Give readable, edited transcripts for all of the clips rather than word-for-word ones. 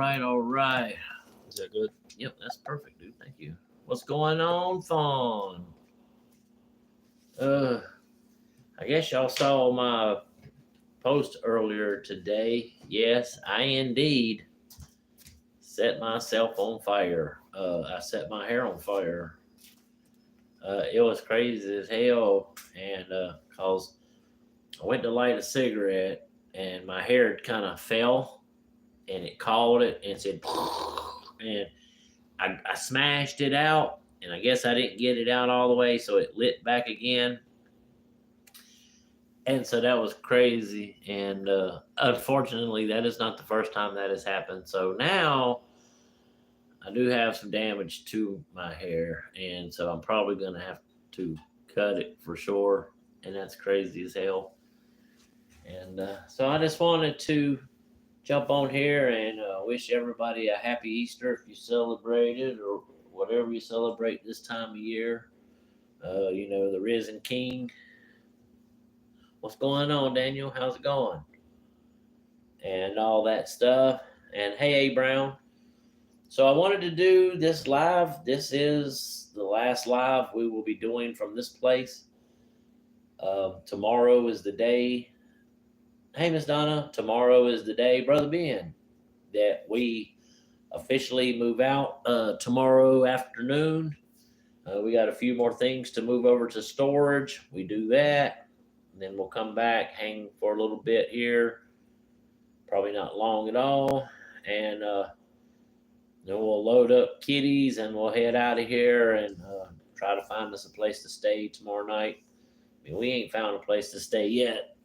All right. Is that good? Yep, that's perfect, dude. Thank you. What's going on, Fawn? Uh, I guess y'all saw my post earlier today. Yes, I indeed set myself on fire. I set my hair on fire. It was crazy as hell, and cause I went to light a cigarette, and my hair kind of fell, and it caught it and said, and I smashed it out, and I guess I didn't get it out all the way, so it lit back again. And so that was crazy. And unfortunately, that is not the first time that has happened. So now I do have some damage to my hair. And so I'm probably going to have to cut it for sure. And that's crazy as hell. And so I just wanted to jump on here and wish everybody a happy Easter if you celebrate it or whatever you celebrate this time of year. The risen king. What's going on, Daniel? How's it going? And all that stuff. And hey, A Brown. So I wanted to do this live. This is the last live we will be doing from this place. Tomorrow is the day. Hey, Miss Donna. Tomorrow is the day, Brother Ben, that we officially move out tomorrow afternoon. We got a few more things to move over to storage. We do that. Then we'll come back, hang for a little bit here, probably not long at all, and then we'll load up kitties and we'll head out of here and try to find us a place to stay tomorrow night. I mean, we ain't found a place to stay yet,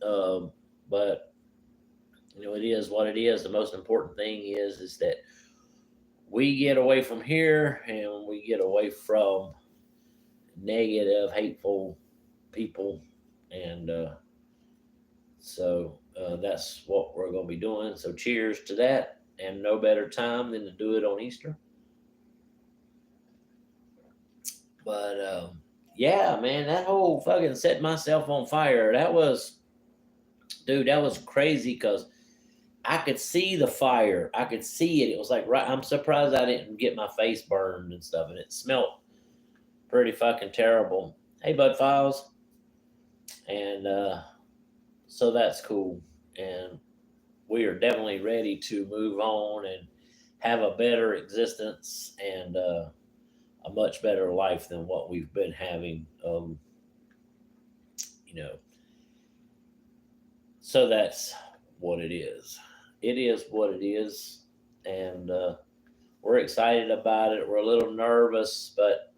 but it is what it is. The most important thing is that we get away from here and we get away from negative, hateful people. And so that's what we're going to be doing. So cheers to that. And no better time than to do it on Easter. But yeah, man, that whole fucking set myself on fire. That was crazy because I could see the fire. I could see it. It was like, right. I'm surprised I didn't get my face burned and stuff. And it smelled pretty fucking terrible. Hey, Bud Files. And so that's cool. And we are definitely ready to move on and have a better existence and a much better life than what we've been having. So that's what it is. It is what it is. And we're excited about it. We're a little nervous, but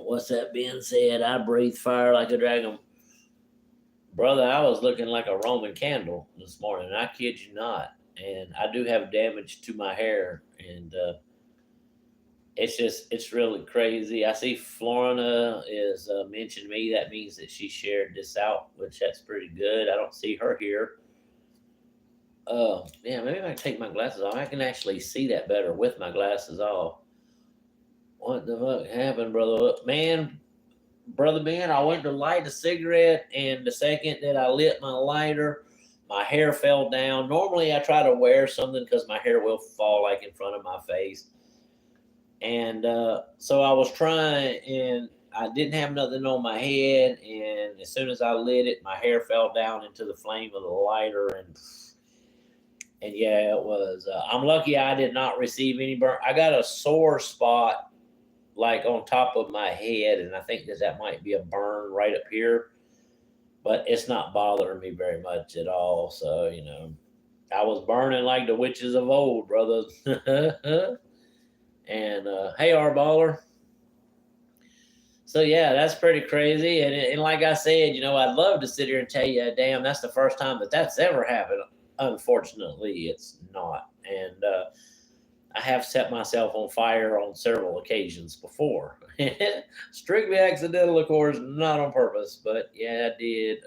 what's that being said? I breathe fire like a dragon. Brother, I was looking like a Roman candle this morning. I kid you not. And I do have damage to my hair. And it's really crazy. I see Florina is mentioned me. That means that she shared this out, which that's pretty good. I don't see her here. Yeah, maybe I can take my glasses off. I can actually see that better with my glasses off. What the fuck happened, brother? Man, Brother Ben, I went to light a cigarette, and the second that I lit my lighter, my hair fell down. Normally, I try to wear something because my hair will fall like in front of my face. And so I was trying, and I didn't have nothing on my head. And as soon as I lit it, my hair fell down into the flame of the lighter, and yeah, it was. I'm lucky I did not receive any burn. I got a sore spot like on top of my head, and I think that might be a burn right up here, but it's not bothering me very much at all. So I was burning like the witches of old, brother. And hey, R Baller. So yeah, that's pretty crazy. And like I said, I'd love to sit here and tell you, damn, that's the first time that's ever happened. Unfortunately, it's not. And I have set myself on fire on several occasions before. Strictly accidental, of course, not on purpose. But yeah, I did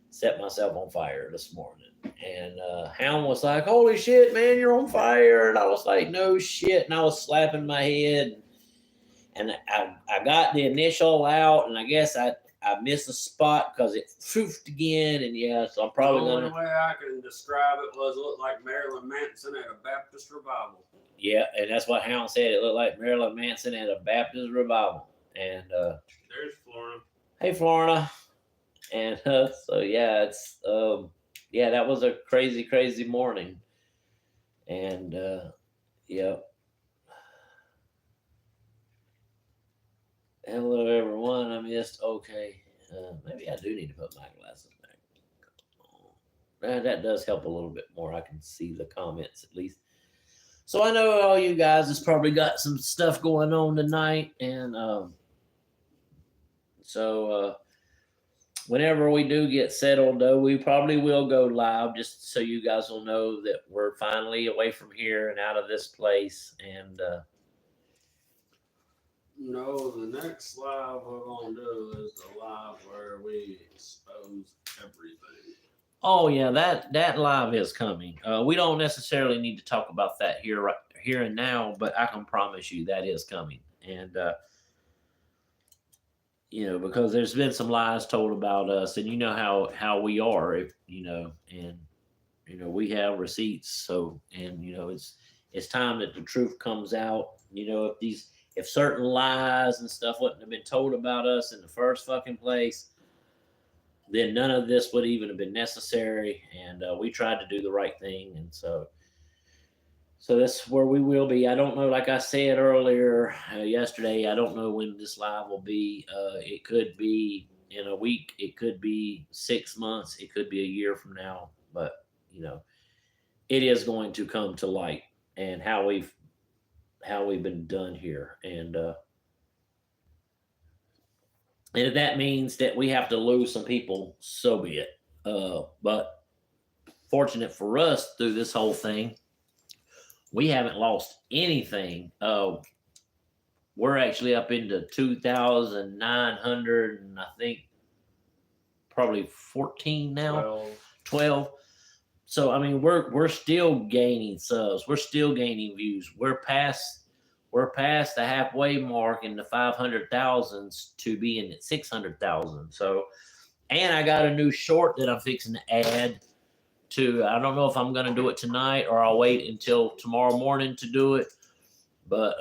set myself on fire this morning. And Hound was like, holy shit, man, you're on fire. And I was like, no shit. And I was slapping my head. And I got the initial out, and I guess I I missed a spot because it foofed again, and yeah, so I'm probably the only way I can describe it was it looked like Marilyn Manson at a Baptist revival. Yeah, and that's what Hound said. It looked like Marilyn Manson at a Baptist revival. And there's Florida. Hey, Florida. And so yeah, it's yeah, that was a crazy morning. And yeah. Hello everyone. I missed. Okay, maybe I do need to put my glasses back. That does help a little bit more. I can see the comments at least. So I know all you guys has probably got some stuff going on tonight, and so whenever we do get settled, though, we probably will go live just so you guys will know that we're finally away from here and out of this place. And no, the next live we're gonna do is the live where we expose everything. Oh yeah, that live is coming. We don't necessarily need to talk about that here and now, but I can promise you that is coming. And you know, because there's been some lies told about us, and you know how we are, if you know, and you know we have receipts. So, and you know, it's time that the truth comes out. You know, if certain lies and stuff wouldn't have been told about us in the first fucking place, then none of this would even have been necessary. And we tried to do the right thing. And so that's where we will be. I don't know, like I said earlier yesterday, I don't know when this live will be. It could be in a week. It could be 6 months. It could be a year from now. But, you know, it is going to come to light and how we've been done here. And if that means that we have to lose some people, so be it. But fortunate for us through this whole thing, we haven't lost anything. We're actually up into 2,900, and I think probably 14 now. 12. So I mean, we're still gaining subs. We're still gaining views. We're past the halfway mark in the 500,000s to being at 600,000. So, and I got a new short that I'm fixing to add to. I don't know if I'm going to do it tonight or I'll wait until tomorrow morning to do it. But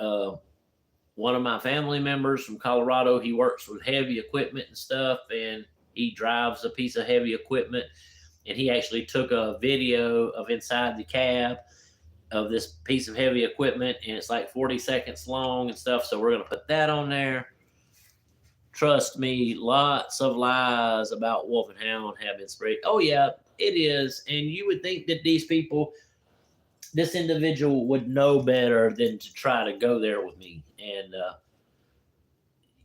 one of my family members from Colorado, he works with heavy equipment and stuff, and he drives a piece of heavy equipment. And he actually took a video of inside the cab of this piece of heavy equipment, and it's like 40 seconds long and stuff. So we're going to put that on there. Trust me, lots of lies about Wolf and Hound have been spread. Oh yeah, it is. And you would think that these people, this individual would know better than to try to go there with me. And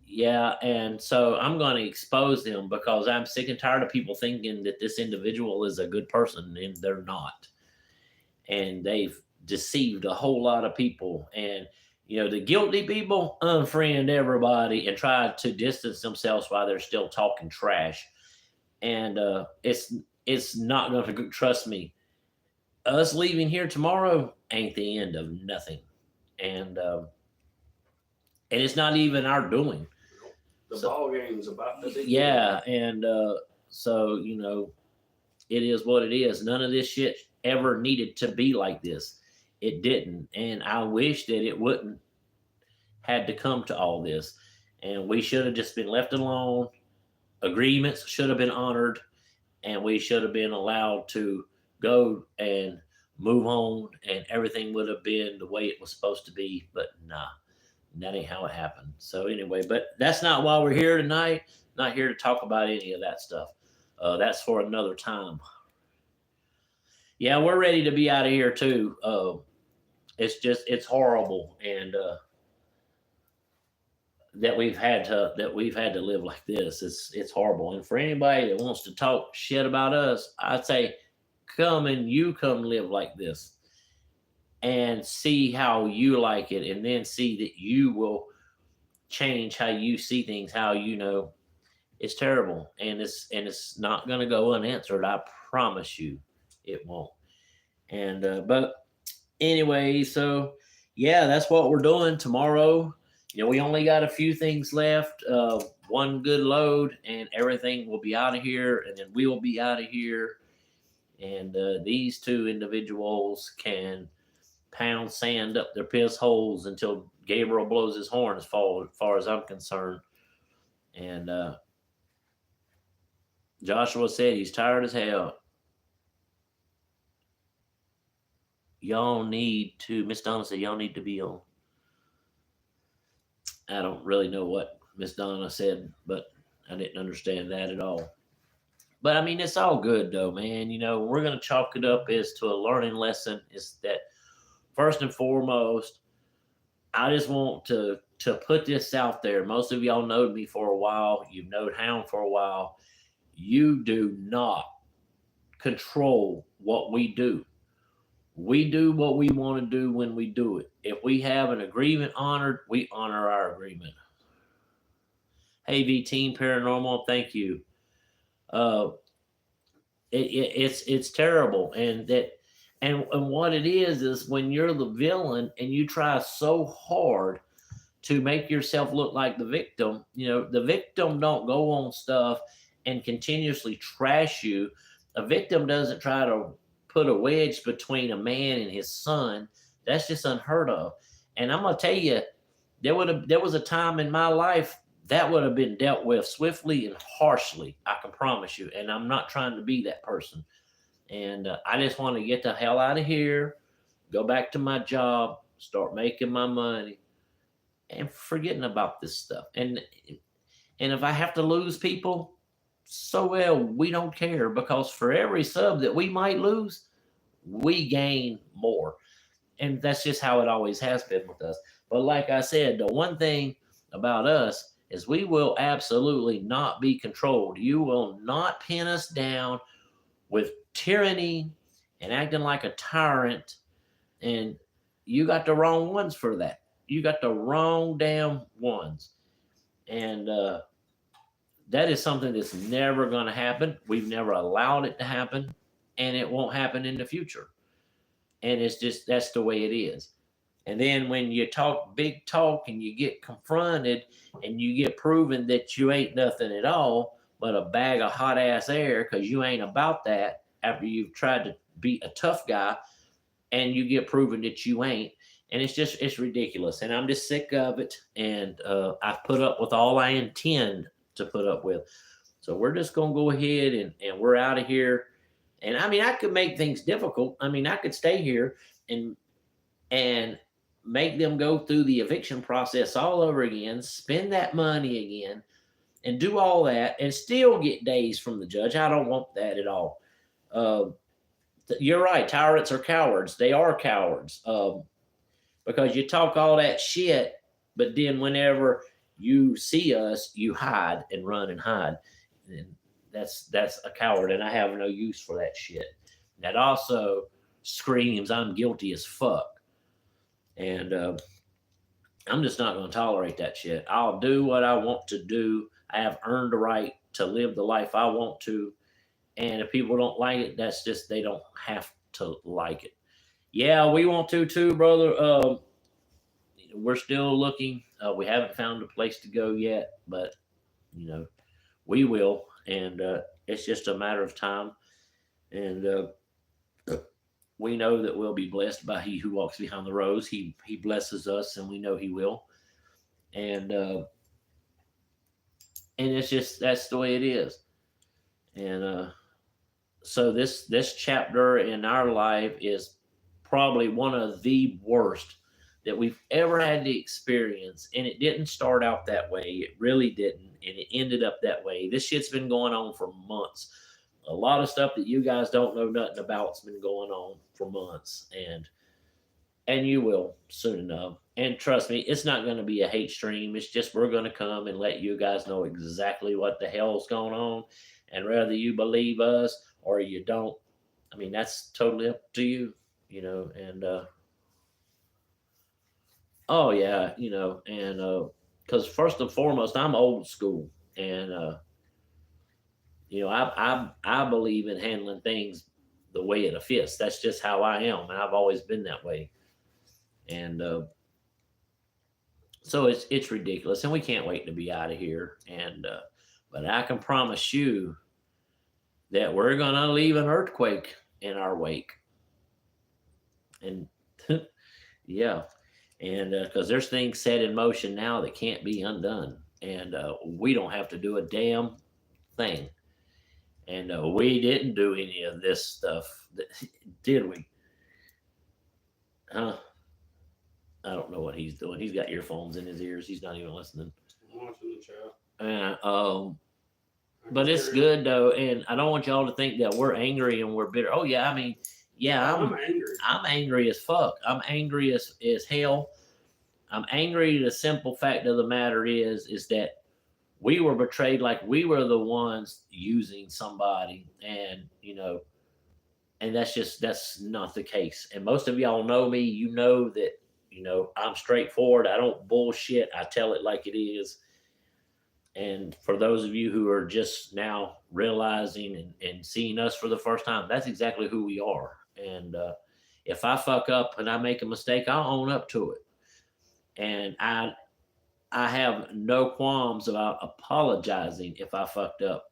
yeah, and so I'm going to expose them because I'm sick and tired of people thinking that this individual is a good person, and they're not. And they've deceived a whole lot of people. And you know, the guilty people unfriend everybody and try to distance themselves while they're still talking trash. And it's not going to, trust me, us leaving here tomorrow ain't the end of nothing. And it's not even our doing. The ball game's about to begin. Yeah, and so you know, it is what it is. None of this shit ever needed to be like this. It didn't, and I wish that it wouldn't had to come to all this. And we should have just been left alone. Agreements should have been honored, and we should have been allowed to go and move on, and everything would have been the way it was supposed to be. But nah, that ain't how it happened. So anyway, but that's not why we're here tonight. Not here to talk about any of that stuff. That's for another time. Yeah, we're ready to be out of here too. It's horrible, and that we've had to live like this. It's horrible. And for anybody that wants to talk shit about us, I'd say come live like this and see how you like it, and then see that you will change how you see things, how you know it's terrible, and it's not going to go unanswered. I promise you it won't. And but anyway, so yeah, that's what we're doing tomorrow. You know, we only got a few things left. one good load and everything will be out of here, and then we'll be out of here. And these two individuals can pound sand up their piss holes until Gabriel blows his horn, as far as I'm concerned. And Joshua said he's tired as hell. Y'all need to, Miss Donna said, y'all need to be on. I don't really know what Miss Donna said, but I didn't understand that at all. But I mean, it's all good though, man. You know, we're going to chalk it up as to a learning lesson. Is that first and foremost, I just want to put this out there. Most of y'all know me for a while. You've known Hound for a while. You do not control what we do. We do what we want to do when we do it. If we have an agreement honored, we honor our agreement. Hey, V Team Paranormal, thank you. It's terrible, and what it is when you're the villain and you try so hard to make yourself look like the victim. You know, the victim don't go on stuff and continuously trash you. A victim doesn't try to put a wedge between a man and his son. That's just unheard of. And I'm gonna tell you, there was a time in my life that would have been dealt with swiftly and harshly. I can promise you. And I'm not trying to be that person. And I just want to get the hell out of here, go back to my job, start making my money, and forgetting about this stuff. And if I have to lose people, so well, we don't care, because for every sub that we might lose, we gain more. And that's just how it always has been with us. But like I said, the one thing about us is we will absolutely not be controlled. You will not pin us down with tyranny and acting like a tyrant. And you got the wrong ones for that. You got the wrong damn ones. And that is something that's never going to happen. We've never allowed it to happen, and it won't happen in the future. And it's just, that's the way it is. And then when you talk big talk and you get confronted and you get proven that you ain't nothing at all but a bag of hot ass air, because you ain't about that after you've tried to be a tough guy, and you get proven that you ain't. And it's ridiculous. And I'm just sick of it. And I've put up with all I intend to put up with. So we're just going to go ahead and we're out of here. And I mean, I could make things difficult. I mean, I could stay here and make them go through the eviction process all over again, spend that money again, and do all that, and still get days from the judge. I don't want that at all. You're right. Tyrants are cowards. They are cowards, because you talk all that shit, but then whenever you see us, you hide and run and hide. And that's a coward, and I have no use for that shit. That also screams I'm guilty as fuck. And I'm just not going to tolerate that shit. I'll do what I want to do. I have earned the right to live the life I want to. And if people don't like it, that's just, they don't have to like it. Yeah, we want to too, brother. We're still looking. We haven't found a place to go yet, but you know, we will. And it's just a matter of time. And we know that we'll be blessed by He who walks behind the rose. He blesses us, and we know He will. And it's just, that's the way it is. And so this chapter in our life is probably one of the worst that we've ever had to experience. And it didn't start out that way. It really didn't. And it ended up that way. This shit's been going on for months. A lot of stuff that you guys don't know nothing about's been going on for months. And you will soon enough. And trust me, it's not going to be a hate stream. It's just, we're going to come and let you guys know exactly what the hell's going on. And whether you believe us or you don't, I mean, that's totally up to you, you know. And oh yeah, you know, and because first and foremost, I'm old school, and you know, I believe in handling things the way of the fist. That's just how I am, and I've always been that way. And So it's ridiculous, and we can't wait to be out of here. And but I can promise you that we're gonna leave an earthquake in our wake. And yeah, and because there's things set in motion now that can't be undone, and we don't have to do a damn thing. And we didn't do any of this stuff, did we? Huh? I don't know what he's doing. He's got earphones in his ears. He's not even listening. I'm watching the chat. But it's good though, and I don't want y'all to think that we're angry and we're bitter. Oh yeah, I mean, yeah, I'm angry. I'm angry as fuck. I'm angry as hell. I'm angry. The simple fact of the matter is that we were betrayed, like we were the ones using somebody, and and that's not the case. And most of y'all know me. You know that I'm straightforward. I don't bullshit. I tell it like it is. And for those of you who are just now realizing and seeing us for the first time, that's exactly who we are. And if I fuck up and I make a mistake, I'll own up to it. And I have no qualms about apologizing if I fucked up.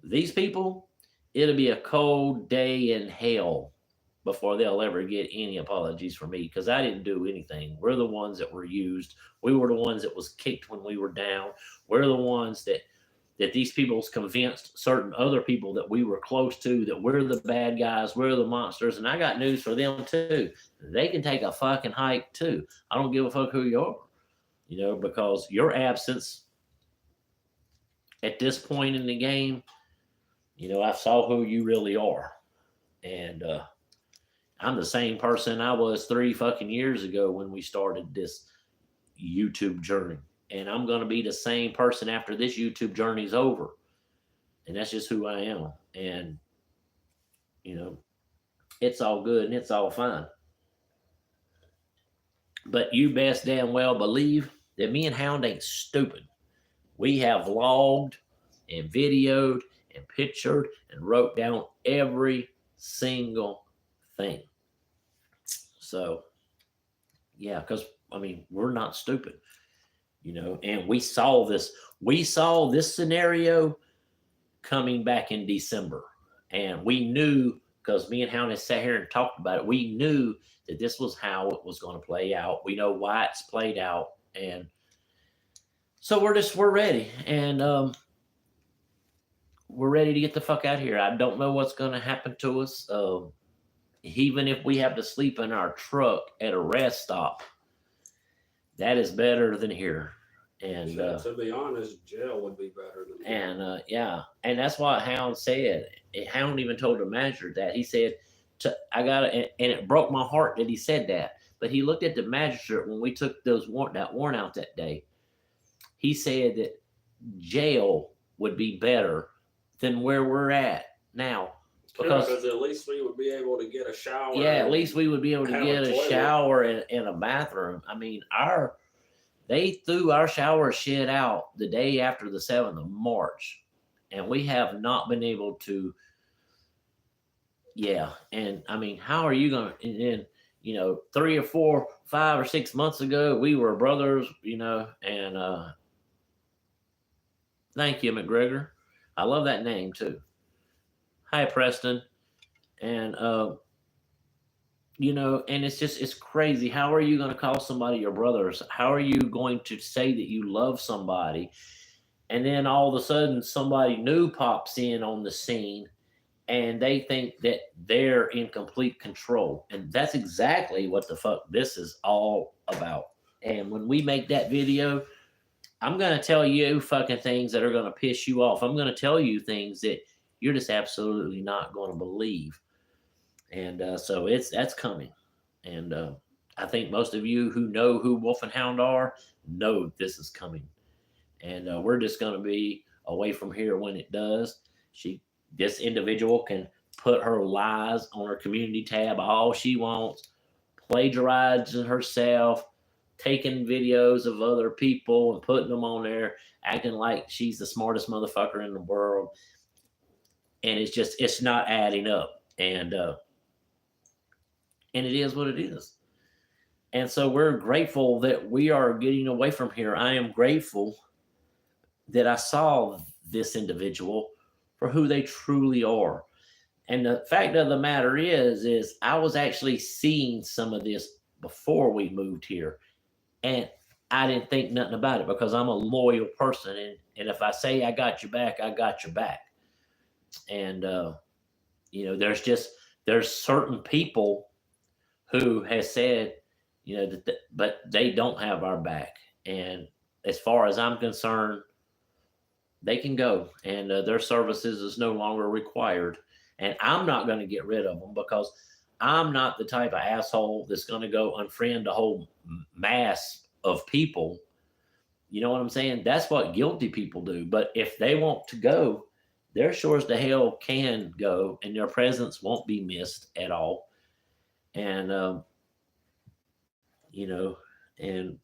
These people, it'll be a cold day in hell before they'll ever get any apologies from me, because I didn't do anything. We're the ones that were used. We were the ones that was kicked when we were down. We're the ones that these people's convinced certain other people that we were close to that we're the bad guys, we're the monsters. And I got news for them too. They can take a fucking hike too. I don't give a fuck who you are, because your absence at this point in the game, I saw who you really are. And I'm the same person I was 3 fucking years ago when we started this YouTube journey. And I'm going to be the same person after this YouTube journey's over. And that's just who I am. And, it's all good and it's all fine. But you best damn well believe that me and Hound ain't stupid. We have vlogged and videoed and pictured and wrote down every single thing. So, yeah, because we're not stupid, and we saw this scenario coming back in December, and we knew, because me and Hound had sat here and talked about it. We knew that this was how it was going to play out. We know why it's played out, and so we're ready, and we're ready to get the fuck out of here. I don't know what's going to happen to us. Even if we have to sleep in our truck at a rest stop, that is better than here. And to be honest, jail would be better than here. And yeah, and that's what Hound said. Hound even told the magistrate that. He said, "I got it," and it broke my heart that he said that. But he looked at the magistrate when we took that warrant out that day. He said that jail would be better than where we're at now. Because at least we would be able to get a shower. Yeah, at least we would be able to get a shower and a bathroom. They threw our shower shit out the day after the 7th of March, and we have not been able to. Yeah, and how are you going to? And then 3 or 4, 5 or 6 months ago, we were brothers, and thank you, McGregor. I love that name too. Hi, Preston. And, and it's crazy. How are you going to call somebody your brothers? How are you going to say that you love somebody? And then all of a sudden somebody new pops in on the scene and they think that they're in complete control. And that's exactly what the fuck this is all about. And when we make that video, I'm going to tell you fucking things that are going to piss you off. I'm going to tell you things that you're just absolutely not going to believe. And so that's coming. And I think most of you who know who Wolf and Hound are know this is coming. And we're just going to be away from here when it does. This individual can put her lies on her community tab all she wants, plagiarizing herself, taking videos of other people and putting them on there, acting like she's the smartest motherfucker in the world. And it's not adding up. And it is what it is. And so we're grateful that we are getting away from here. I am grateful that I saw this individual for who they truly are. And the fact of the matter is I was actually seeing some of this before we moved here. And I didn't think nothing about it because I'm a loyal person. And if I say I got your back, I got your back. And, there's certain people who has said, but they don't have our back. And as far as I'm concerned, they can go, and their services is no longer required. And I'm not going to get rid of them because I'm not the type of asshole that's going to go unfriend a whole mass of people. You know what I'm saying? That's what guilty people do. But if they want to go, they're sure as the hell can go, and their presence won't be missed at all. And you know, and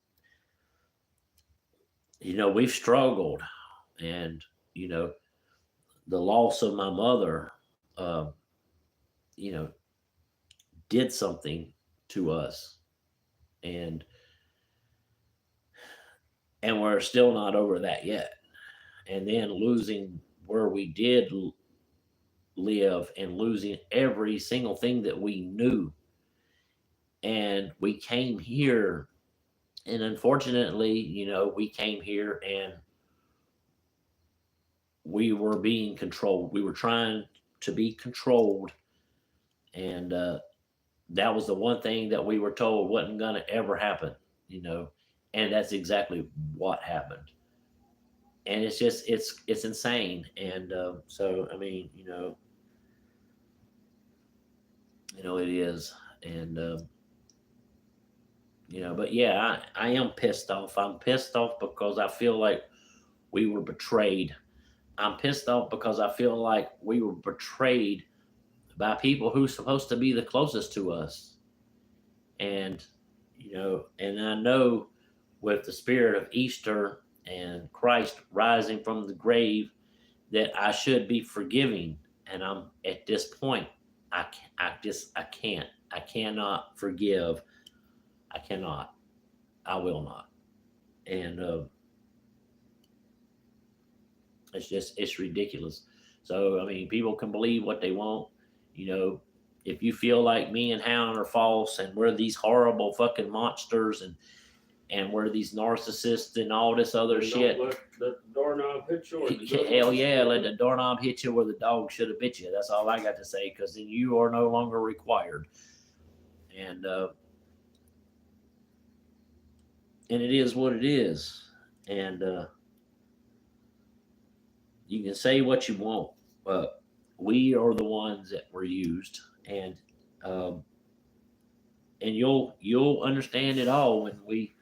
we've struggled, and the loss of my mother, uh, you know, did something to us, and we're still not over that yet. And then losing where we did live and losing every single thing that we knew, and we came here, and unfortunately, we came here and we were being controlled. We were trying to be controlled, and that was the one thing that we were told wasn't going to ever happen, you know, and that's exactly what happened. And it's just it's insane. And so I mean, it is. And but yeah, I am pissed off. I'm pissed off because I feel like we were betrayed. I'm pissed off because I feel like we were betrayed by people who's supposed to be the closest to us. And and I know with the spirit of Easter and Christ rising from the grave that I should be forgiving. And I'm at this point, I can't. I cannot forgive. I cannot. I will not. And it's ridiculous. So I mean, people can believe what they want. You know, if you feel like me and Hound are false and we're these horrible fucking monsters, and we're these narcissists and all this other shit. Let the doorknob hit you. Hell yeah, let the doorknob hit you where the dog should have bit you. That's all I got to say, because then you are no longer required. And it is what it is. And you can say what you want, but we are the ones that were used. And um, you'll understand it all when we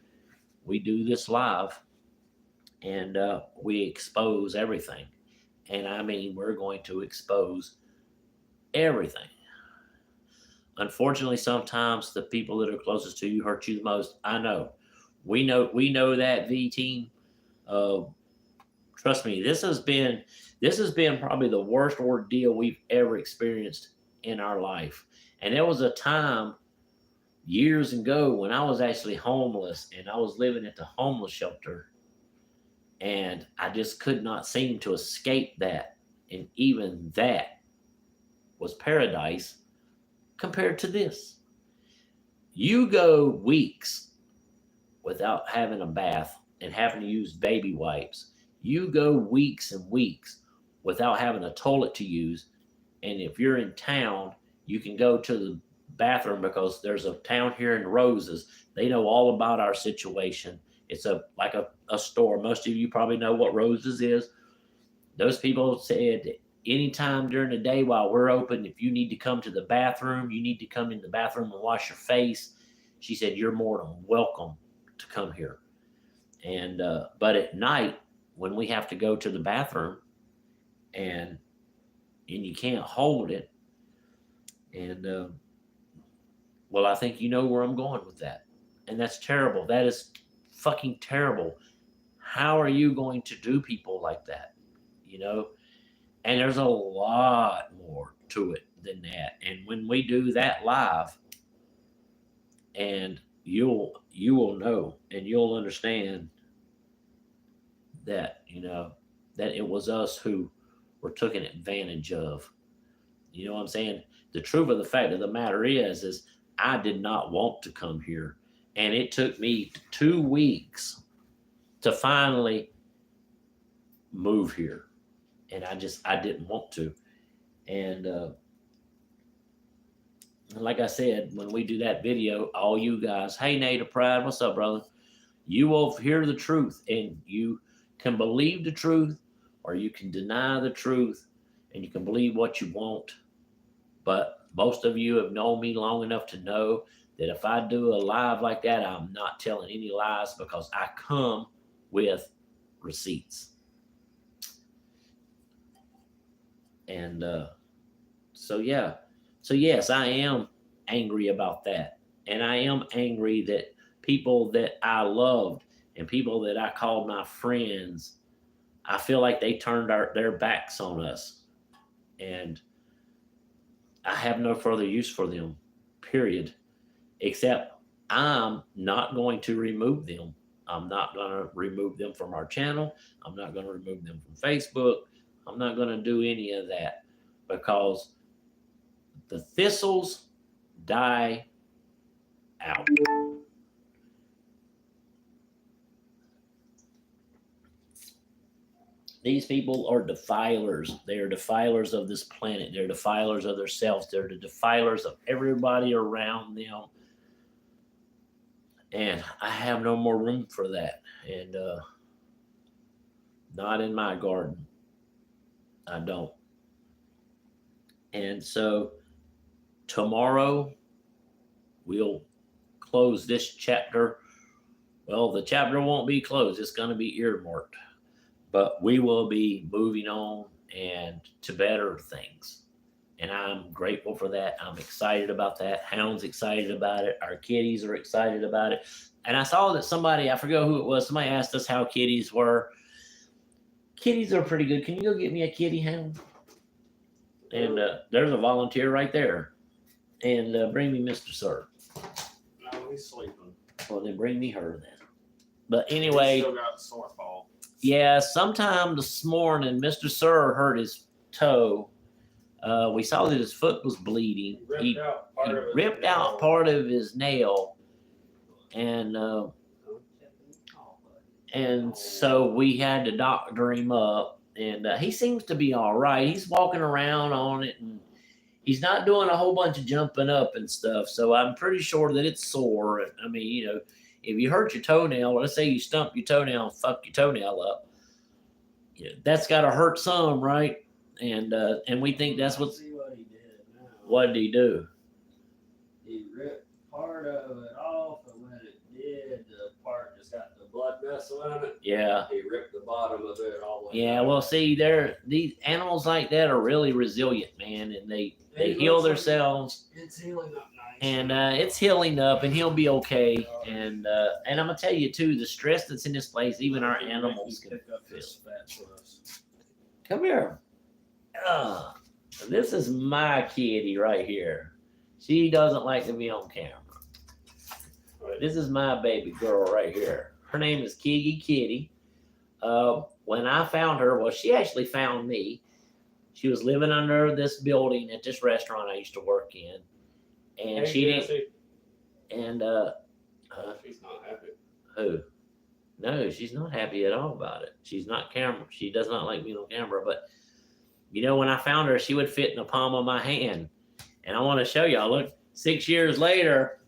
do this live, and we expose everything. And I mean, we're going to expose everything. Unfortunately, sometimes the people that are closest to you hurt you the most. I know. We know that, V team. Uh, Trust me, this has been probably the worst ordeal we've ever experienced in our life. And there was a time years ago when I was actually homeless, and I was living at the homeless shelter, and I just could not seem to escape that. And even that was paradise compared to this. You go weeks without having a bath and having to use baby wipes. You go weeks and weeks without having a toilet to use. And if you're in town, you can go to the bathroom because there's a town here in Roses. They know all about our situation. It's like a store. Most of you probably know what Roses is. Those people said anytime during the day while we're open, if you need to come to the bathroom, you need to come in the bathroom and wash your face. She said, you're more than welcome to come here. And but at night, when we have to go to the bathroom, and you can't hold it, and well, I think you know where I'm going with that. And that's terrible. That is fucking terrible. How are you going to do people like that? You know? And there's a lot more to it than that. And when we do that live, and you will know and you'll understand that, that it was us who were taken advantage of. You know what I'm saying? The truth of the fact of the matter is I did not want to come here. And it took me 2 weeks to finally move here. And I didn't want to. And like I said, when we do that video, all you guys, hey, Native Pride, what's up, brother? You will hear the truth, and you can believe the truth, or you can deny the truth, and you can believe what you want. But most of you have known me long enough to know that if I do a live like that, I'm not telling any lies because I come with receipts. And so yes, I am angry about that. And I am angry that people that I loved and people that I called my friends, I feel like they turned their backs on us. And I have no further use for them, period. Except I'm not going to remove them. I'm not going to remove them from our channel. I'm not going to remove them from Facebook. I'm not going to do any of that because the thistles die out. These people are defilers. They are defilers of this planet. They're defilers of themselves. They're the defilers of everybody around them. And I have no more room for that. And not in my garden. I don't. And so tomorrow we'll close this chapter. Well, the chapter won't be closed. It's going to be earmarked. But we will be moving on and to better things. And I'm grateful for that. I'm excited about that. Hound's excited about it. Our kitties are excited about it. And I saw that somebody, I forgot who it was, somebody asked us how kitties were. Kitties are pretty good. Can you go get me a kitty, Hound? And there's a volunteer right there. And bring me Mr. Sir. No, he's sleeping. Well, then bring me her then. But anyway. He's still got sore fall. Yeah, sometime this morning, Mr. Sir hurt his toe. We saw that his foot was bleeding. He ripped out part of his nail. And so we had to doctor him up. And he seems to be all right. He's walking around on it. And he's not doing a whole bunch of jumping up and stuff. So I'm pretty sure that it's sore. I mean, if you hurt your toenail, let's say you stump your toenail and fuck your toenail up, that's got to hurt some, right? And we think that's what See what he did now. What did he do? He ripped part of it off, and when it did, the part just got the blood vessel in it. Yeah. He ripped the bottom of it all the way Yeah, down. well, see, these animals like that are really resilient, man, and they heal themselves. It's healing up nice. And it's healing up, and he'll be okay. And I'm gonna tell you too, the stress that's in this place, even our animals can pick up feel. this fat for us. Come here. This is my kitty right here. She doesn't like to be on camera. Right. This is my baby girl right here. Her name is Kiki Kitty. When I found her, well, she actually found me. She was living under this building at this restaurant I used to work in. And Hey, she Jesse. didn't. She's not happy. Who? No, she's not happy at all about it. She's not camera. She does not like being on camera. But when I found her, she would fit in the palm of my hand. And I want to show y'all. Look, 6 years later,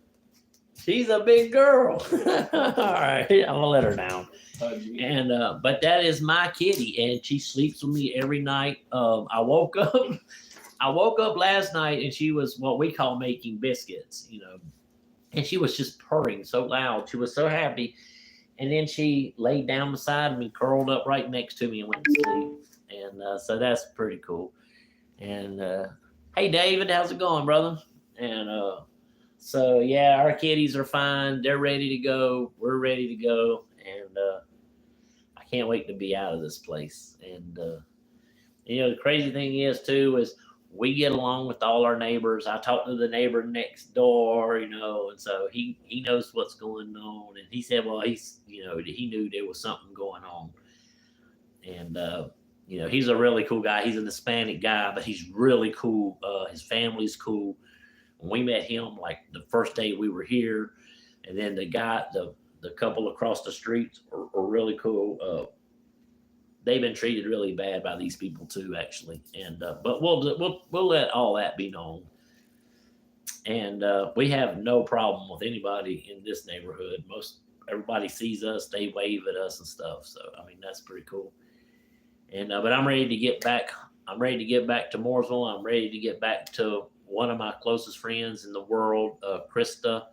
she's a big girl. All right, I'm gonna let her down. And but that is my kitty, and she sleeps with me every night. I woke up last night, and she was what we call making biscuits, and she was just purring so loud. She was so happy, and then she laid down beside me, curled up right next to me, and went to sleep. And so that's pretty cool. And hey, David, how's it going, brother? And so yeah, our kitties are fine. They're ready to go. We're ready to go, and I can't wait to be out of this place. And the crazy thing is too is we get along with all our neighbors. I talked to the neighbor next door, and so he knows what's going on. And he said, well, he knew there was something going on. And he's a really cool guy. He's an Hispanic guy, but he's really cool. His family's cool. When we met him, like the first day we were here, and then the couple across the street are really cool. They've been treated really bad by these people too, actually. And but we'll let all that be known. And we have no problem with anybody in this neighborhood. Everybody sees us, they wave at us and stuff. So I mean, that's pretty cool. And but I'm ready to get back. I'm ready to get back to Mooresville. I'm ready to get back to one of my closest friends in the world, Krista,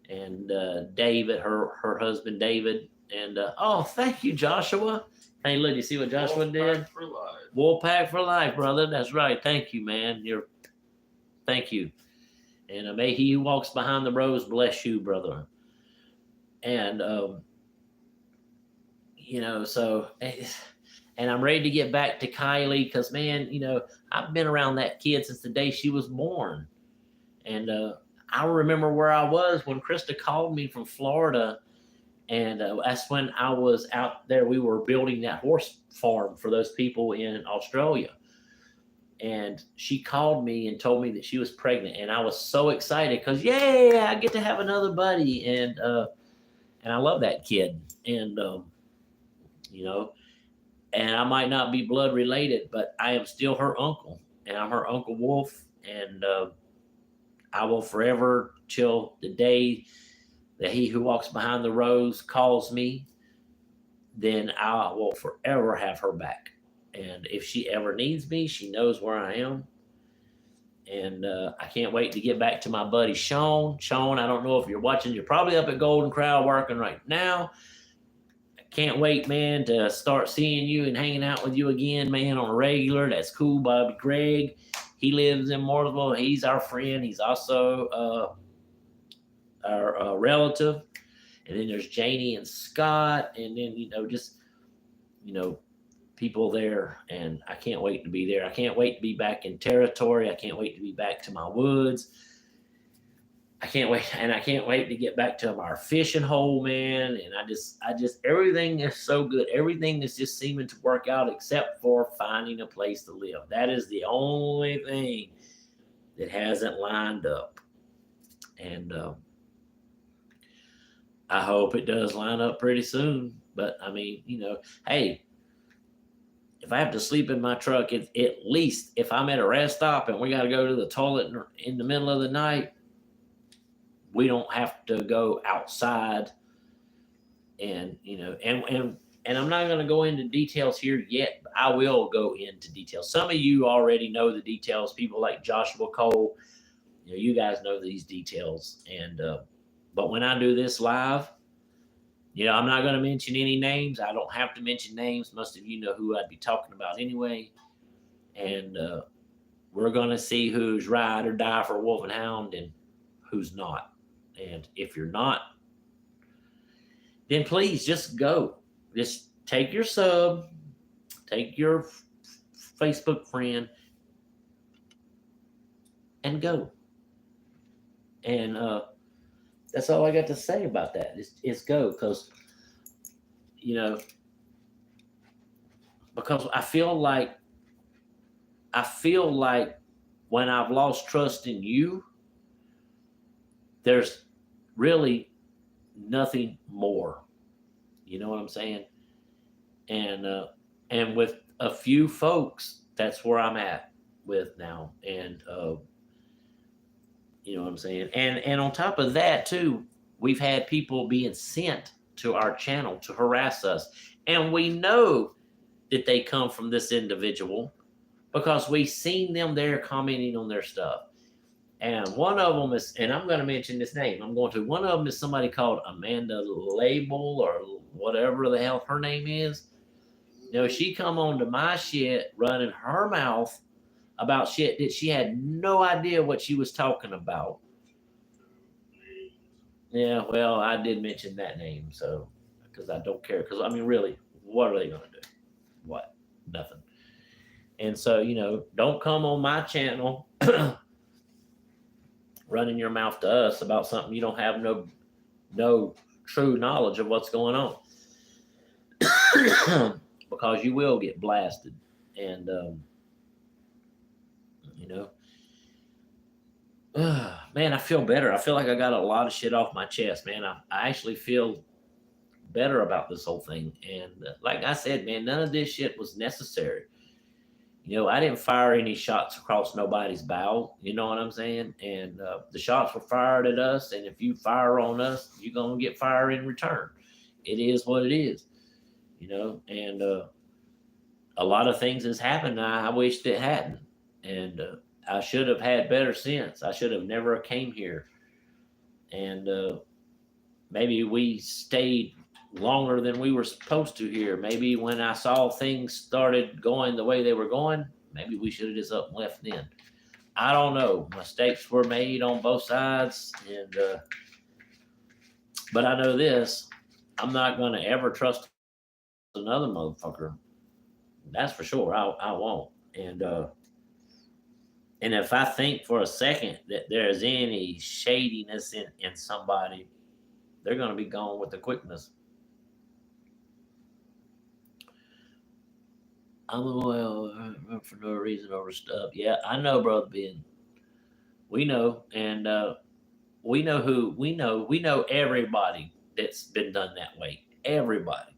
and David, her husband David. And oh, thank you, Joshua. Hey, look, you see what Joshua did? For life. Wolfpack for life, brother. That's right. Thank you, man. Thank you. And may he who walks behind the rows bless you, brother. And so. And I'm ready to get back to Kylie because, man, I've been around that kid since the day she was born. And I remember where I was when Krista called me from Florida. And that's when I was out there. We were building that horse farm for those people in Australia. And she called me and told me that she was pregnant. And I was so excited because, yay, I get to have another buddy. And I love that kid. And, and I might not be blood related, but I am still her uncle. And I'm her Uncle Wolf. And I will forever, till the day that he who walks behind the rows calls me, then I will forever have her back. And if she ever needs me, she knows where I am. And I can't wait to get back to my buddy Sean. Sean, I don't know if you're watching. You're probably up at Golden Corral working right now. I can't wait, man, to start seeing you and hanging out with you again, man, on a regular. That's cool, Bobby Greg. He lives in Mooresville. He's our friend. He's also our relative. And then there's Janie and Scott, and then just people there. And I can't wait to be there. I can't wait to be back in territory. I can't wait to be back to my woods. I can't wait to get back to our fishing hole, man. And I just everything is so good. Everything is just seeming to work out except for finding a place to live. That is the only thing that hasn't lined up. And I hope it does line up pretty soon. But I mean, hey, if I have to sleep in my truck, at least if I'm at a rest stop and we got to go to the toilet in the middle of the night, we don't have to go outside. And and I'm not going to go into details here yet, but I will go into details. Some of you already know the details. People like Joshua Cole, you guys know these details. And but when I do this live, I'm not going to mention any names. I don't have to mention names. Most of you know who I'd be talking about anyway. And we're going to see who's ride or die for Wolf and Hound and who's not. And if you're not, then please just go. Just take your sub, take your Facebook friend, and go. And that's all I got to say about that. Is go, because I feel like when I've lost trust in you, there's really nothing more. You know what I'm saying? And with a few folks, that's where I'm at with now. And you know what I'm saying? And on top of that too, we've had people being sent to our channel to harass us. And we know that they come from this individual because we've seen them there commenting on their stuff. And one of them is, and I'm going to mention this name. One of them is somebody called Amanda Label or whatever the hell her name is. She come on to my shit running her mouth about shit that she had no idea what she was talking about. Yeah, well, I did mention that name, so, because I don't care. Because, I mean, really, what are they going to do? What? Nothing. And so, don't come on my channel running your mouth to us about something you don't have no true knowledge of what's going on. Because you will get blasted. And man, I feel better. I feel like I got a lot of shit off my chest, man. I actually feel better about this whole thing. And like I said, man, none of this shit was necessary. I didn't fire any shots across nobody's bow. You know what I'm saying? And the shots were fired at us. And if you fire on us, you're going to get fire in return. It is what it is, and a lot of things has happened. I wished it hadn't. And I should have had better sense. I should have never came here. And maybe we stayed longer than we were supposed to here. Maybe when I saw things started going the way they were going, maybe we should have just up and left then. I don't know. Mistakes were made on both sides, and but I know this: I'm not going to ever trust another motherfucker. That's for sure. I won't. And if I think for a second that there's any shadiness in somebody, they're going to be gone with the quickness. I'm loyal for no reason over stuff. Yeah, I know, brother Ben. We know, and we know everybody that's been done that way. Everybody,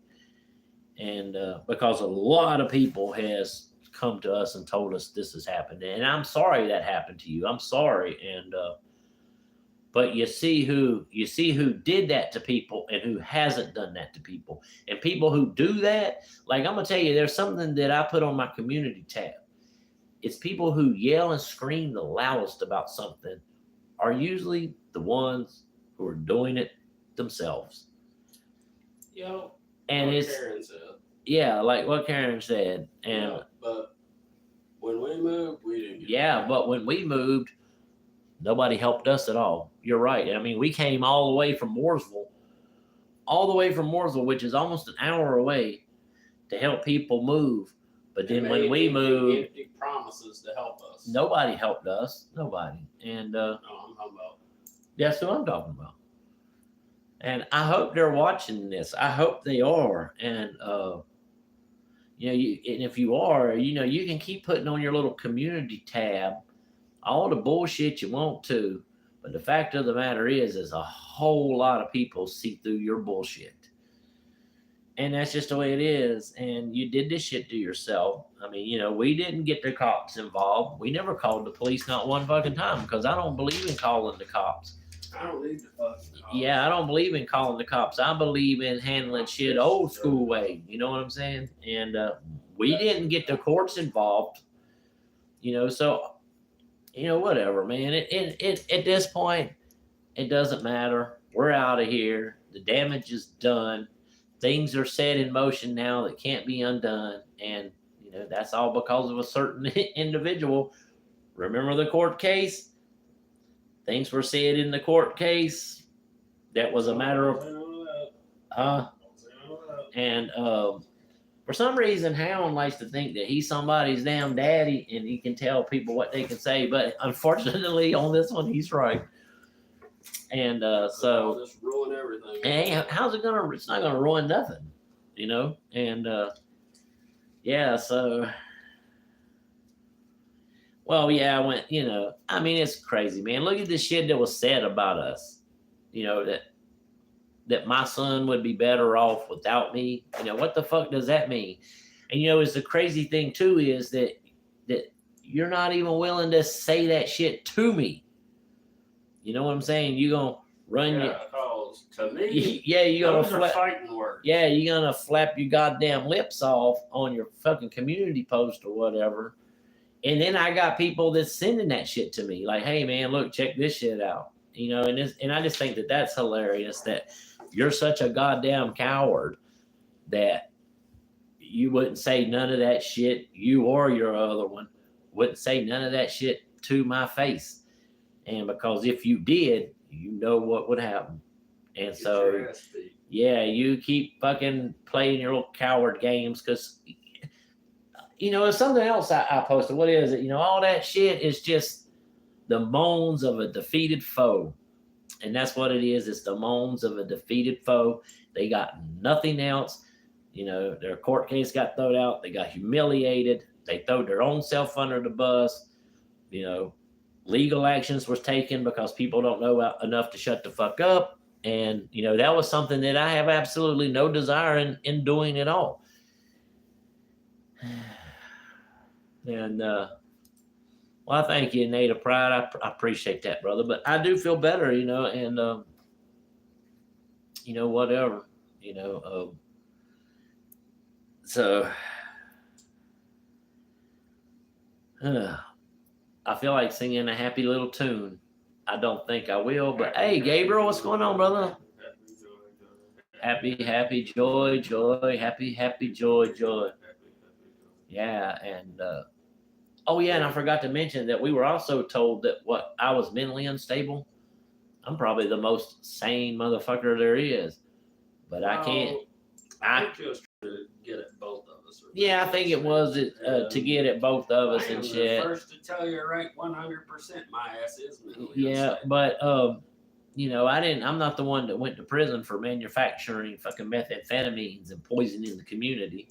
and because a lot of people has come to us and told us this has happened, and I'm sorry that happened to you. I'm sorry, and but you see who did that to people and who hasn't done that to people. And people who do that, like I'm gonna tell you, there's something that I put on my community tab. It's people who yell and scream the loudest about something are usually the ones who are doing it themselves. Yo, And like it's Karen said. Yeah, like what Karen said. And Yeah, but when we moved, we didn't get yeah, but when we moved, nobody helped us at all. You're right. I mean, we came all the way from Mooresville, which is almost an hour away, to help people move. But then when we moved, empty promises to help us. nobody helped us. Nobody. And No, I'm talking about. that's what I'm talking about. And I hope they're watching this. I hope they are. And and if you are, you can keep putting on your little community tab all the bullshit you want to, but the fact of the matter is a whole lot of people see through your bullshit. And that's just the way it is. And you did this shit to yourself. I mean, we didn't get the cops involved. We never called the police, not one fucking time, because I don't believe in calling the cops. I don't need the fucking cops. Yeah, I don't believe in calling the cops. I believe in handling shit old school way. You know what I'm saying? And we didn't get the courts involved. So whatever, man. It at this point, it doesn't matter. We're out of here. The damage is done. Things are set in motion now that can't be undone, and that's all because of a certain individual. Remember the court case? Things were said in the court case. That was a matter of, and for some reason, Hound likes to think that he's somebody's damn daddy and he can tell people what they can say. But unfortunately, on this one, he's right. And so, just ruin everything. hey, how's it gonna? It's not gonna ruin nothing, And yeah, so. Well, yeah, I went. I mean, it's crazy, man. Look at the shit that was said about us. That my son would be better off without me. What the fuck does that mean? And it's the crazy thing too is that you're not even willing to say that shit to me. You know what I'm saying? You gonna run your because to me, yeah, you gonna those are fighting words. Yeah, you gonna flap your goddamn lips off on your fucking community post or whatever. And then I got people that's sending that shit to me, like, "Hey, man, look, check this shit out." And I just think that that's hilarious. That you're such a goddamn coward that you wouldn't say none of that shit. You or your other one wouldn't say none of that shit to my face. And because if you did, you know what would happen. And so, yeah, you keep fucking playing your little coward games because It's something else I posted. What is it? All that shit is just the moans of a defeated foe. And that's what it is. It's the moans of a defeated foe. They got nothing else. Their court case got thrown out. They got humiliated. They threw their own self under the bus. Legal actions was taken because people don't know enough to shut the fuck up. And, that was something that I have absolutely no desire in doing at all. And, well, thank you, Native Pride. I appreciate that, brother. But I do feel better, and, whatever, so I feel like singing a happy little tune. I don't think I will, but hey, Gabriel, what's going on, brother? Happy, happy, joy, joy, happy, happy, joy, joy. Yeah, and oh yeah, and I forgot to mention that we were also told that I was mentally unstable. I'm probably the most sane motherfucker there is, but I can't. I just to get at both of us. Yeah, I think it was to get at both of us and shit. First to tell you right 100%, my ass is mentally unstable. But I'm not the one that went to prison for manufacturing fucking methamphetamines and poisoning the community.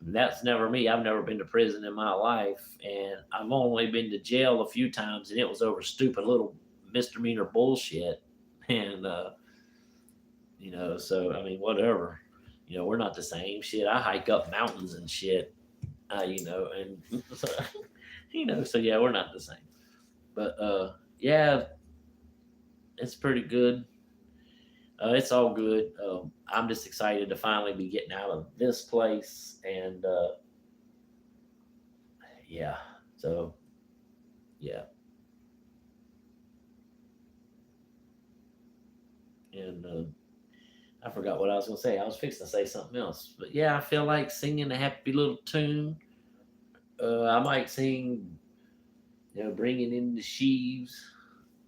That's never me. I've never been to prison in my life, and I've only been to jail a few times, and it was over stupid little misdemeanor bullshit. And so I mean, whatever. We're not the same. Shit, I hike up mountains and shit. And so yeah, we're not the same. But yeah, it's pretty good. It's all good. I'm just excited to finally be getting out of this place, and yeah. So yeah, and I forgot what I was gonna say. I was fixing to say something else, but yeah, I feel like singing a happy little tune. I might sing, bringing in the sheaves.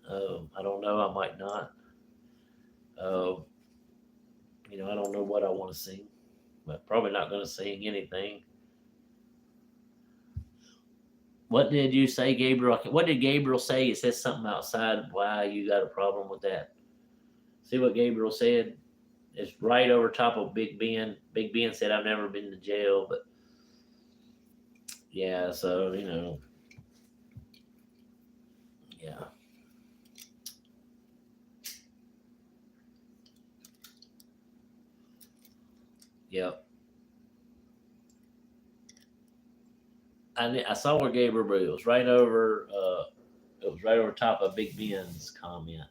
I don't know. I might not. I don't know what I want to sing, but probably not going to sing anything. What did you say, Gabriel? What did Gabriel say? It says something outside. Why you got a problem with that? See what Gabriel said? It's right over top of Big Ben. Big Ben said, I've never been to jail, but yeah, so, yeah. Yep. I saw where Gabriel, but it was right over. It was right over top of Big Ben's comment.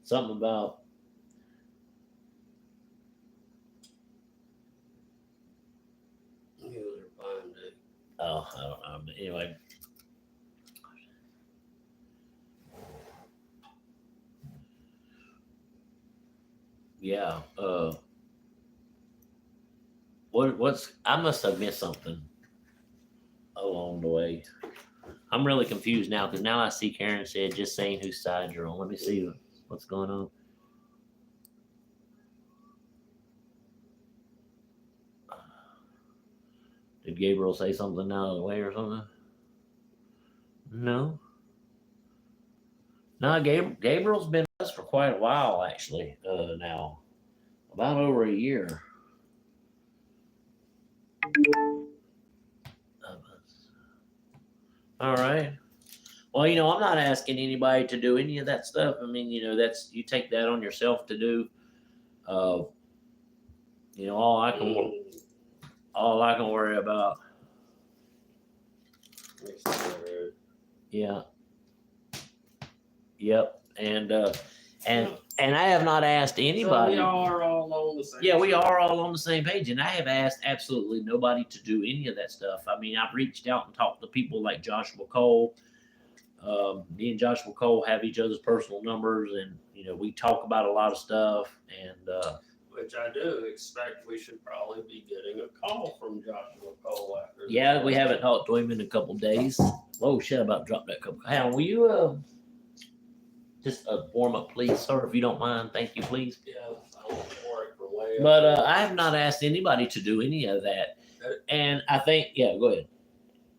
Something about. Oh, I don't know. But anyway. Yeah. What's I must have missed something along the way. I'm really confused now because now I see Karen said just saying whose side you're on. Let me see what's going on. Did Gabriel say something out of the way or something? No. No, Gabriel's been with us for quite a while actually. Now, about over a year. All right. Well, I'm not asking anybody to do any of that stuff. I mean, that's you take that on yourself to do. All I can worry about. Yeah. Yep. And I have not asked anybody. So we are all on the same. Yeah, we are all on the same page, and I have asked absolutely nobody to do any of that stuff. I mean, I've reached out and talked to people like Joshua Cole. Me and Joshua Cole have each other's personal numbers, and we talk about a lot of stuff. And which I do expect we should probably be getting a call from Joshua Cole after. Yeah, we haven't talked to him in a couple days. Oh shit! I about dropped that cup. Hal, will you just warm up, please, sir, if you don't mind? Thank you, please. Yeah, I'll pour it for way. But I have not asked anybody to do any of that. And I think, yeah, go ahead.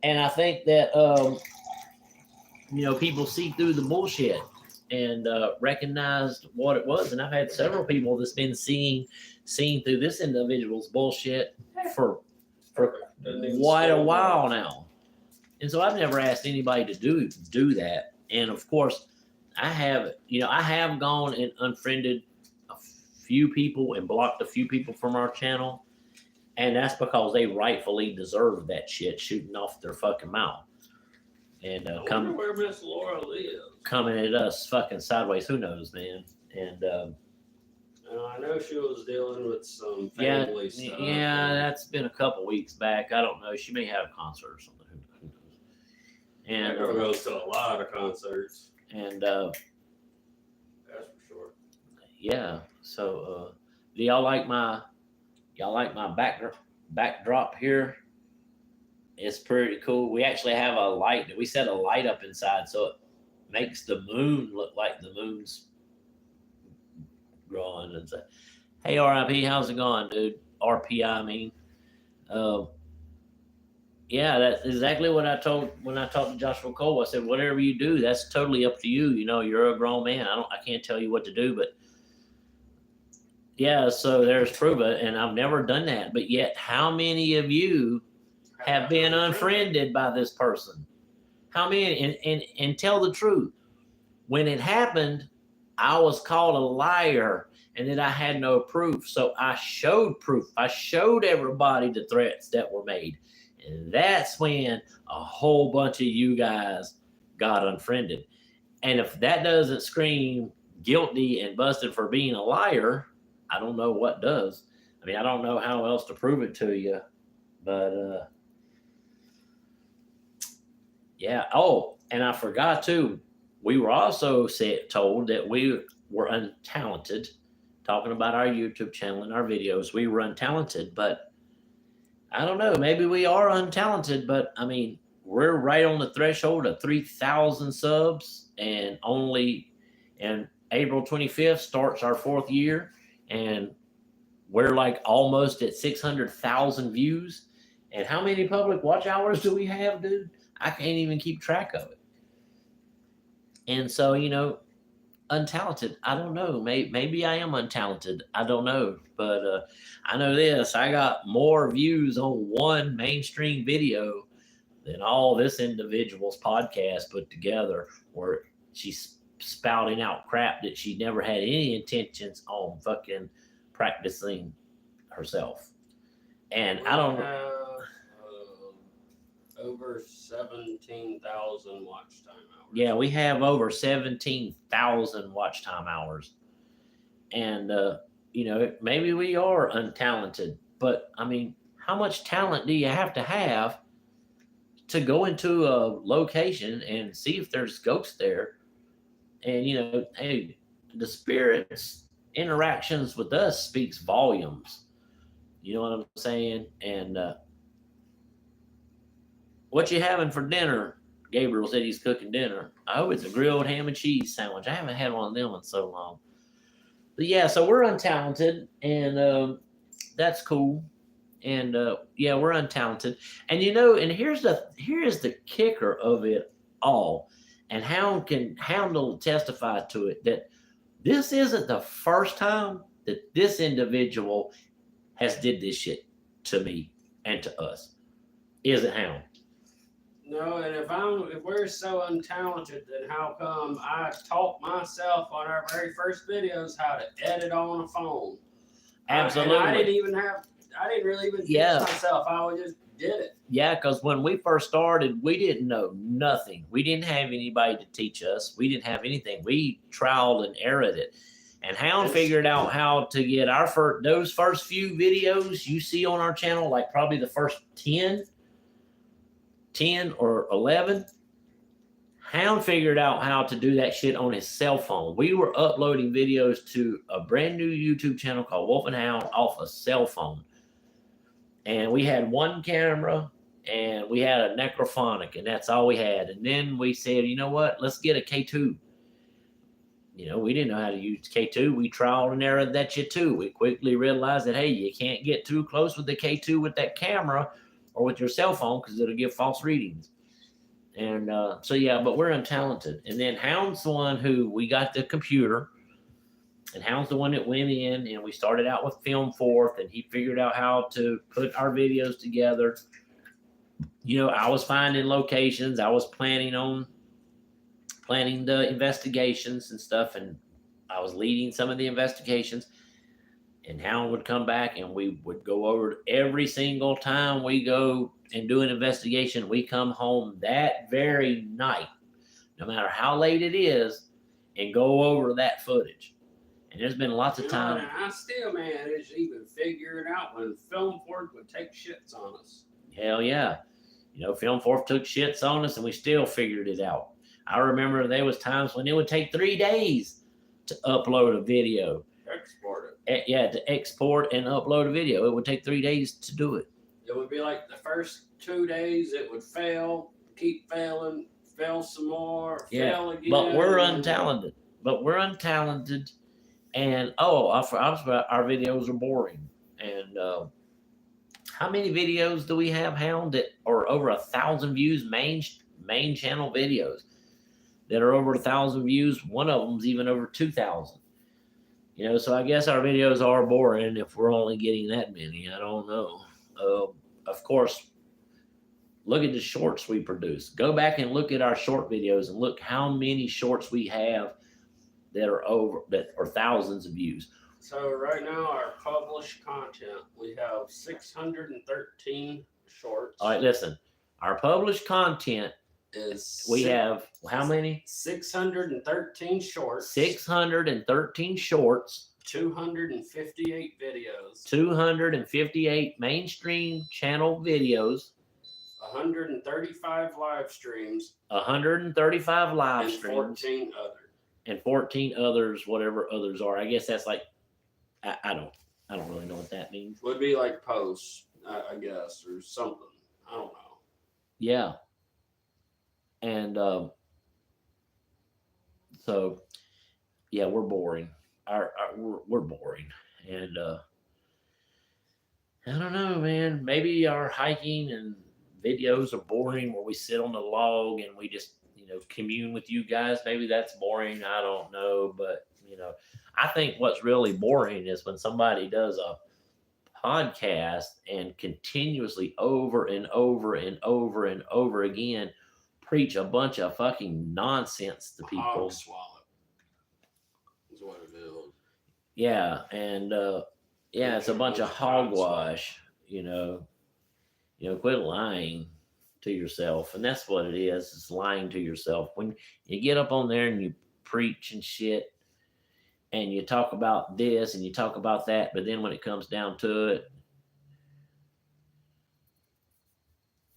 And I think that, people see through the bullshit and recognized what it was. And I've had several people that's been seeing through this individual's bullshit for quite a while now. And so I've never asked anybody to do that. And of course, I have gone and unfriended a few people and blocked a few people from our channel. And that's because they rightfully deserve that shit shooting off their fucking mouth. And wonder where Miss Laura lives. Coming at us fucking sideways. Who knows, man? And I know she was dealing with some family stuff. Yeah, that's been a couple weeks back. I don't know. She may have a concert or something. Who knows? And that girl goes to a lot of concerts. And that's for sure. Yeah. So do y'all like my backdrop here? It's pretty cool. We actually have a light. We set a light up inside so it makes the moon look like the moon's growing. And say, hey, RIP, how's it going, dude? RPI, I mean. Yeah, that's exactly what I told when I talked to Joshua Cole. I said, whatever you do, that's totally up to you. You're a grown man. I can't tell you what to do, but yeah, so there's proof of it, and I've never done that. But yet, how many of you have been unfriended by this person? How many? And tell the truth. When it happened, I was called a liar and that I had no proof. So I showed proof. I showed everybody the threats that were made. And that's when a whole bunch of you guys got unfriended. And if that doesn't scream guilty and busted for being a liar, I don't know what does. I mean, I don't know how else to prove it to you. But yeah. Oh, and I forgot too. We were also told that we were untalented. Talking about our YouTube channel and our videos, we were untalented. But I don't know. Maybe we are untalented. But I mean, we're right on the threshold of 3,000 subs, and April 25th starts our 4th year, and we're like almost at 600,000 views. And how many public watch hours do we have, dude? I can't even keep track of it. And so, untalented, I don't know. Maybe I am untalented. I don't know. But I know this. I got more views on one mainstream video than all this individual's podcast put together, where she's spouting out crap that she never had any intentions on fucking practicing herself. And I don't know. Over 17,000 watch time hours. Yeah, we have over 17,000 watch time hours. And, maybe we are untalented, but I mean, how much talent do you have to go into a location and see if there's ghosts there? And, hey, the spirit's interactions with us speaks volumes. You know what I'm saying? And, what you having for dinner? Gabriel said he's cooking dinner. I hope it's a grilled ham and cheese sandwich. I haven't had one of them in so long. But yeah, so we're untalented, and that's cool. And yeah, we're untalented. And and here's the kicker of it all. And Hound will testify to it, that this isn't the first time that this individual has did this shit to me and to us. Is it, Hound? No, and if we're so untalented, then how come I taught myself on our very first videos how to edit on a phone? Absolutely. I didn't really even teach myself. I just did it. Yeah, because when we first started, we didn't know nothing. We didn't have anybody to teach us. We didn't have anything. We trialed and errored it. And Hound figured out how to get those first few videos you see on our channel, like probably the first 10 or 11, Hound figured out how to do that shit on his cell phone. We were uploading videos to a brand new YouTube channel called Wolf and Hound off a cell phone. And we had one camera and we had a necrophonic, and that's all we had. And then we said, you know what? Let's get a K2. we didn't know how to use K2. We trialed and errored that shit too. We quickly realized that, hey, you can't get too close with the K2 with that camera or with your cell phone because it'll give false readings. And so, yeah, but we're untalented. And then Hound's the one who we got the computer, and Hound's the one that went in, and we started out with Film Forth, and he figured out how to put our videos together. I was finding locations. I was planning the investigations and stuff, and I was leading some of the investigations. And Hound would come back, and we would go over every single time we go and do an investigation. We come home that very night, no matter how late it is, and go over that footage. And there's been lots of times. I still managed to even figure it out when Film Forth would take shits on us. Hell yeah. Film Forth took shits on us, and we still figured it out. I remember there was times when it would take 3 days to upload a video. Export it. Yeah, to export and upload a video. It would take 3 days to do it. It would be like the first 2 days it would fail, keep failing, fail some more, fail again. But we're untalented. And our videos are boring. And how many videos do we have, Hound, that are over 1,000 views? Main channel videos that are over 1,000 views. One of them's even over 2,000. So I guess our videos are boring if we're only getting that many. I don't know. Of course, look at the shorts we produce. Go back and look at our short videos and look how many shorts we have that are thousands of views. So right now, our published content, we have 613 shorts. All right, listen. Our published content we have how many? 613 shorts. 613 shorts. 258 videos. 258 mainstream channel videos. 135 live streams. 135 live and streams. 14 others. And 14 others, whatever others are. I guess that's like, I don't really know what that means. Would be like posts, I guess, or something. I don't know. Yeah. And so, yeah, we're boring. We're boring. And I don't know, man. Maybe our hiking and videos are boring where we sit on the log and we just, commune with you guys. Maybe that's boring. I don't know. But, I think what's really boring is when somebody does a podcast and continuously over and over and over and over again preach a bunch of fucking nonsense to people. Hog swallow is what it is. Yeah, and it's a bunch of hogwash. Quit lying to yourself, and that's what it is. It's lying to yourself. When you get up on there and you preach and shit, and you talk about this and you talk about that, but then when it comes down to it,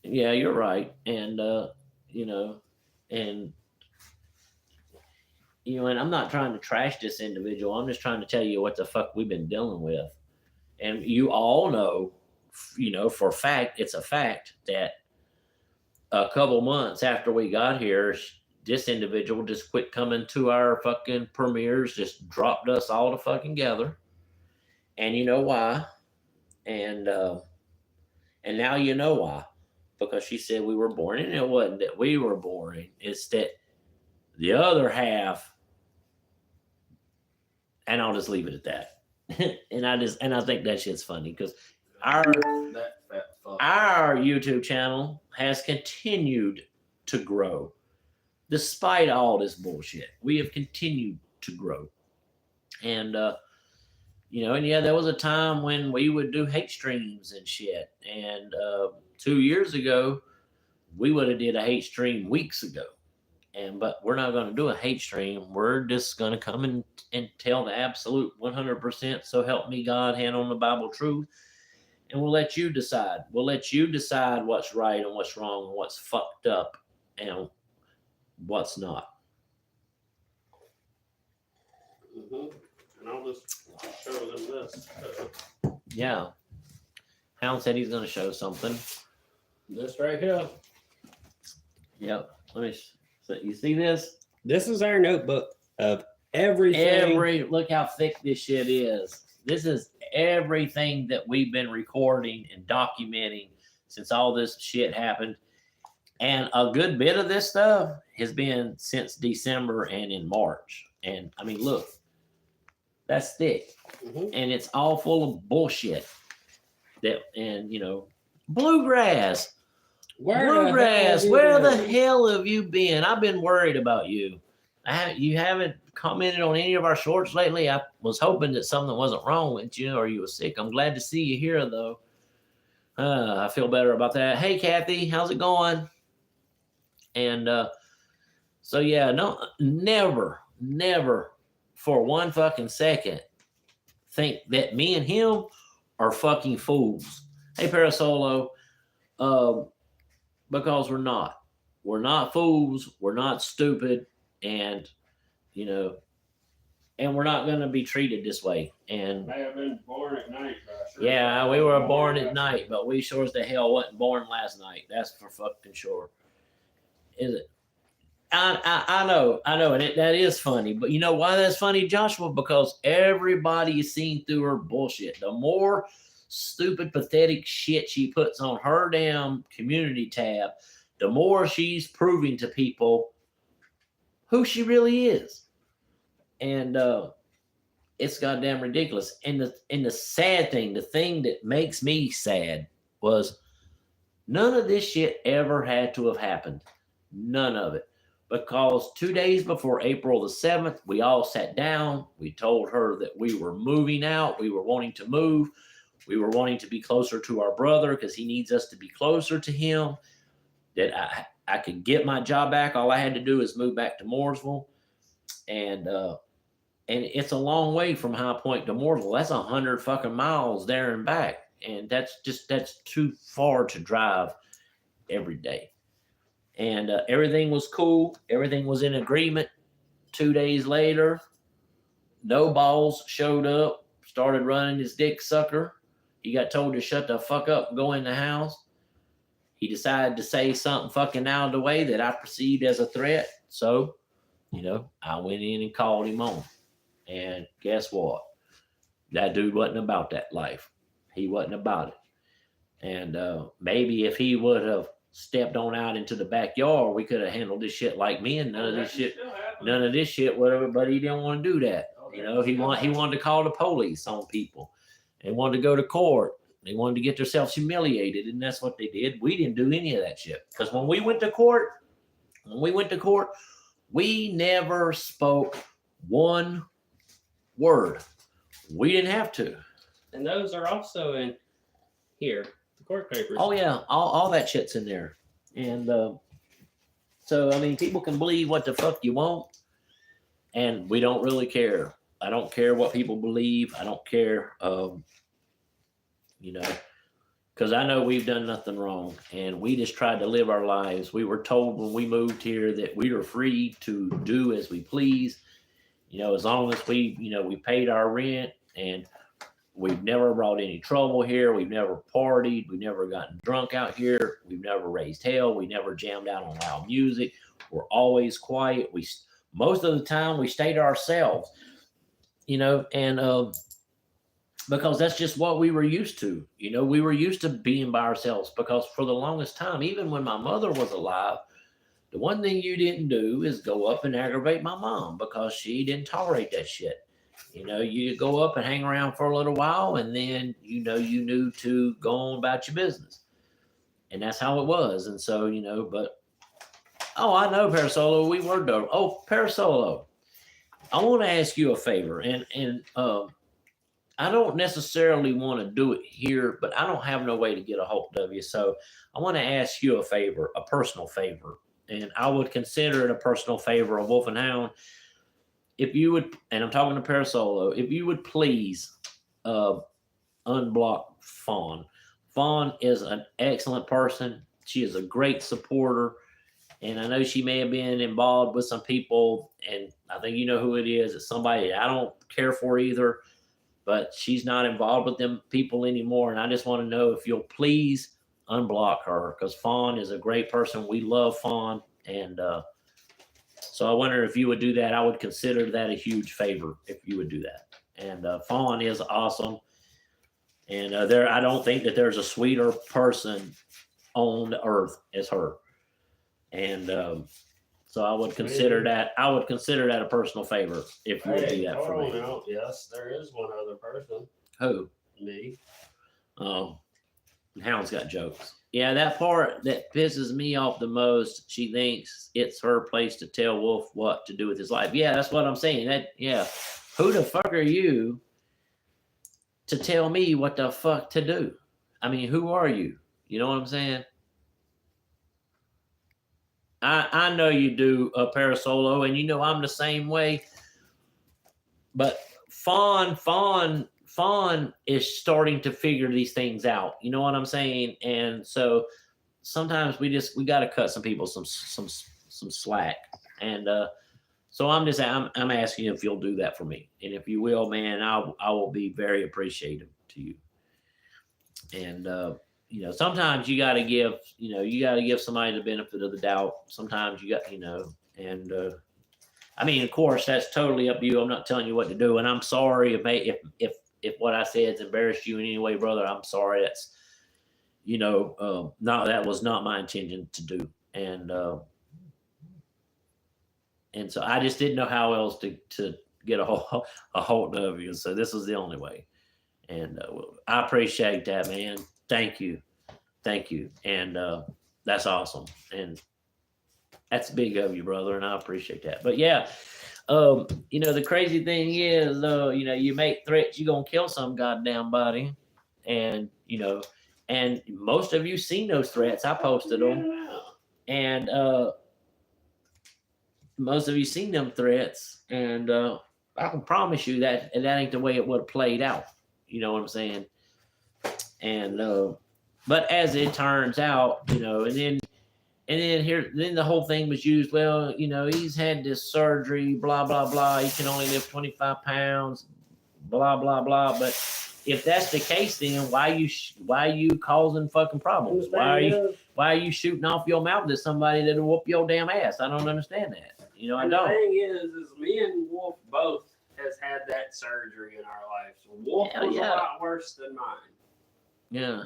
yeah, you're right, and and I'm not trying to trash this individual. I'm just trying to tell you what the fuck we've been dealing with. And you all know, for a fact, it's a fact that a couple months after we got here, this individual just quit coming to our fucking premieres, just dropped us all the fucking together. And you know why? And now you know why. Because she said we were boring, and it wasn't that we were boring. It's that the other half, and I'll just leave it at that. and I think that shit's funny because our YouTube channel has continued to grow despite all this bullshit. We have continued to grow, and there was a time when we would do hate streams and shit, and 2 years ago we would have did a hate stream weeks ago. But we're not going to do a hate stream. We're just going to come and tell the absolute 100%. So help me God, hand on the Bible truth. And we'll let you decide. We'll let you decide what's right and what's wrong and what's fucked up and what's not. Mm-hmm. And I'll just show them this. Yeah. Hound said he's going to show something. This right here. Yep. Let me. So you see this? This is our notebook of everything. Look how thick this shit is. This is everything that we've been recording and documenting since all this shit happened. And a good bit of this stuff has been since December and in March. And I mean, look, that's thick. Mm-hmm. And it's all full of bullshit. And bluegrass. Where the hell have you been? I've been worried about you. You haven't commented on any of our shorts lately. I was hoping that something wasn't wrong with you or you were sick. I'm glad to see you here, though. I feel better about that. Hey, Kathy, how's it going? And so, yeah, no, never for one fucking second think that me and him are fucking fools. Hey, Parasolo, because we're not. We're not fools. We're not stupid. And, and we're not going to be treated this way. And May have been born at night. Yeah, we were born at night, but we sure as the hell wasn't born last night. That's for fucking sure. Is it? I know, and that is funny. But you know why that's funny, Joshua? Because everybody is seeing through her bullshit. The more stupid, pathetic shit she puts on her damn community tab, the more she's proving to people who she really is. And it's goddamn ridiculous. And the sad thing, the thing that makes me sad was none of this shit ever had to have happened. None of it. Because 2 days before April the 7th, we all sat down. We told her that we were moving out. We were wanting to move. We were wanting to be closer to our brother because he needs us to be closer to him. That I could get my job back. All I had to do is move back to Mooresville. And it's a long way from High Point to Mooresville. That's 100 fucking miles there and back. And that's too far to drive every day. And everything was cool. Everything was in agreement. 2 days later, No Balls showed up, started running his dick sucker. He got told to shut the fuck up and go in the house. He decided to say something fucking out of the way that I perceived as a threat. So, I went in and called him on. And guess what? That dude wasn't about that life. He wasn't about it. And maybe if he would have stepped on out into the backyard, we could have handled this shit like me, and none of this shit, whatever. But he didn't want to do that. He wanted to call the police on people. They wanted to go to court. They wanted to get themselves humiliated, and that's what they did. We didn't do any of that shit because when we went to court, we never spoke one word. We didn't have to. And those are also in here. Court papers. Oh yeah, all that shit's in there. And so I mean, people can believe what the fuck you want, and we don't really care. I don't care what people believe. I don't care, because I know we've done nothing wrong, and we just tried to live our lives. We were told when we moved here that we were free to do as we please, as long as we paid our rent, and we've never brought any trouble here. We've never partied. We've never gotten drunk out here. We've never raised hell. We never jammed out on loud music. We're always quiet. Most of the time we stay to ourselves, and because that's just what we were used to. We were used to being by ourselves because for the longest time, even when my mother was alive, the one thing you didn't do is go up and aggravate my mom because she didn't tolerate that shit. You go up and hang around for a little while, and then you knew to go on about your business, and that's how it was. And so but I know, Parasolo, we were done. Oh, Parasolo, I want to ask you a favor, and I don't necessarily want to do it here, but I don't have no way to get a hold of you, so I want to ask you a favor, a personal favor, and I would consider it a personal favor of Wolf and Hound. If you would, and I'm talking to Parasolo, if you would please unblock Fawn. Fawn is an excellent person. She is a great supporter. And I know she may have been involved with some people, and I think you know who it is. It's somebody I don't care for either, but she's not involved with them people anymore. And I just want to know if you'll please unblock her because Fawn is a great person. We love Fawn. And So I wonder if you would do that. I would consider that a huge favor if you would do that. And Fawn is awesome. And I don't think that there's a sweeter person on the earth as her. And so I would consider that. I would consider that a personal favor if you would do that for me. Now. Yes, there is one other person. Who? Me. Oh, Hound's got jokes. Yeah, that part that pisses me off the most. She thinks it's her place to tell Wolf what to do with his life. Yeah, that's what I'm saying. Who the fuck are you to tell me what the fuck to do? I mean, who are you? You know what I'm saying? I know you do a parasolo, and you know I'm the same way. But Fawn is starting to figure these things out. You know what I'm saying? And so sometimes we got to cut some people some slack. And so I'm asking you if you'll do that for me, and if you will, man, I will be very appreciative to you. And sometimes you got to give somebody the benefit of the doubt. Sometimes you got and I mean, of course, that's totally up to you. I'm not telling you what to do, and I'm sorry if what I said has embarrassed you in any way, brother. I'm sorry. That's that was not my intention to do, and so I just didn't know how else to get a hold of you. So this was the only way, and I appreciate that, man. Thank you, and that's awesome, and that's big of you, brother, and I appreciate that. But yeah, the crazy thing is, you make threats, you're gonna kill some goddamn body, and and most of you seen those threats. I posted them, and most of you seen them threats, and I can promise you that ain't the way it would have played out. You know what I'm saying? And but as it turns out, and then the whole thing was used. Well, he's had this surgery, blah blah blah. He can only lift 25 pounds, blah blah blah. But if that's the case, then why you causing fucking problems? Why are you shooting off your mouth to somebody that'll whoop your damn ass? I don't understand that. I don't. The thing is me and Wolf both has had that surgery in our life. So Wolf was a lot worse than mine. Yeah.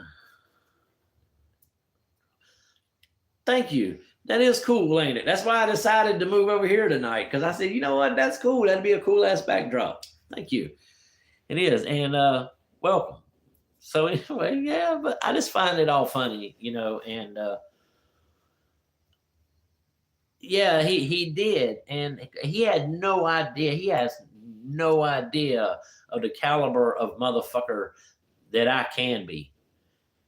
Thank you. That is cool, ain't it? That's why I decided to move over here tonight, because I said, you know what? That's cool. That'd be a cool ass backdrop. Thank you. It is. And welcome. So anyway, yeah, but I just find it all funny, and yeah, he did. And he had no idea. He has no idea of the caliber of motherfucker that I can be.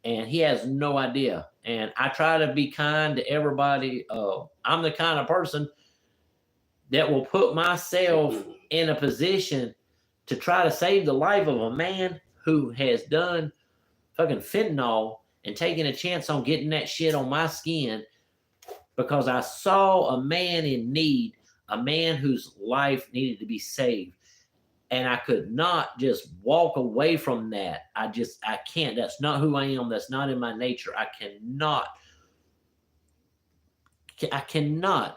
And he has no idea. And I try to be kind to everybody. I'm the kind of person that will put myself in a position to try to save the life of a man who has done fucking fentanyl and taking a chance on getting that shit on my skin, because I saw a man in need, a man whose life needed to be saved. And I could not just walk away from that. I can't. That's not who I am. That's not in my nature. I cannot.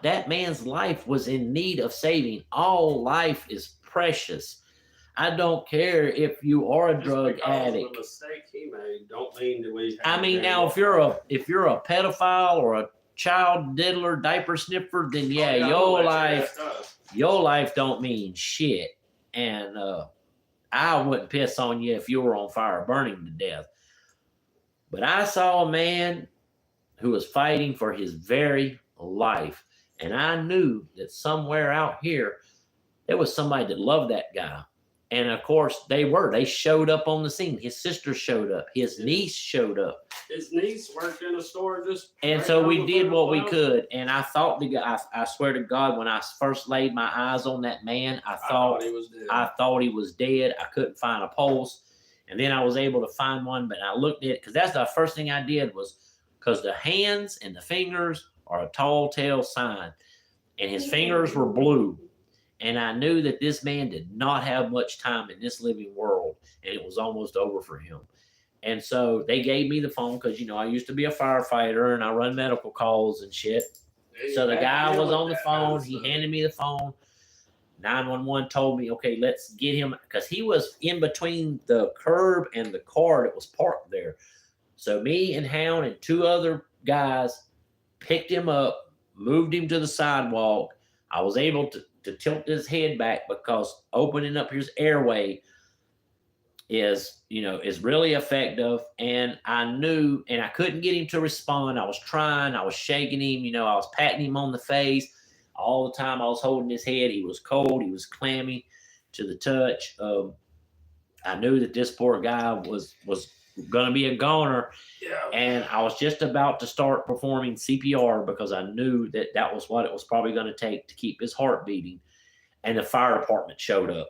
That man's life was in need of saving. All life is precious. I don't care if you are a drug addict. The mistake he made don't mean that we. I mean, now if you're a pedophile or a child diddler, diaper sniffer, then yeah, your life don't mean shit. And I wouldn't piss on you if you were on fire, burning to death. But I saw a man who was fighting for his very life. And I knew that somewhere out here, there was somebody that loved that guy. And of course, they showed up on the scene. His sister showed up. His niece showed up. His niece worked in a store and so we did what we could. And I thought I swear to God, when I first laid my eyes on that man, I thought he was dead. I thought he was dead. I couldn't find a pulse. And then I was able to find one, but I looked at it, because that's the first thing I did, was because the hands and the fingers are a tall tale sign. And his fingers were blue. And I knew that this man did not have much time in this living world, and it was almost over for him. And so they gave me the phone because, I used to be a firefighter and I run medical calls and shit. So the guy was on the phone. He handed me the phone. 911 told me, okay, let's get him, because he was in between the curb and the car that was parked there. So me and Hound and two other guys picked him up, moved him to the sidewalk. I was able to tilt his head back because opening up his airway is really effective. And I knew, and I couldn't get him to respond. I was trying, I was shaking him, I was patting him on the face all the time. I was holding his head. He was cold, he was clammy to the touch. I knew that this poor guy was gonna be a goner. Yeah. And I was just about to start performing CPR because I knew that was what it was probably going to take to keep his heart beating. And the fire department showed up.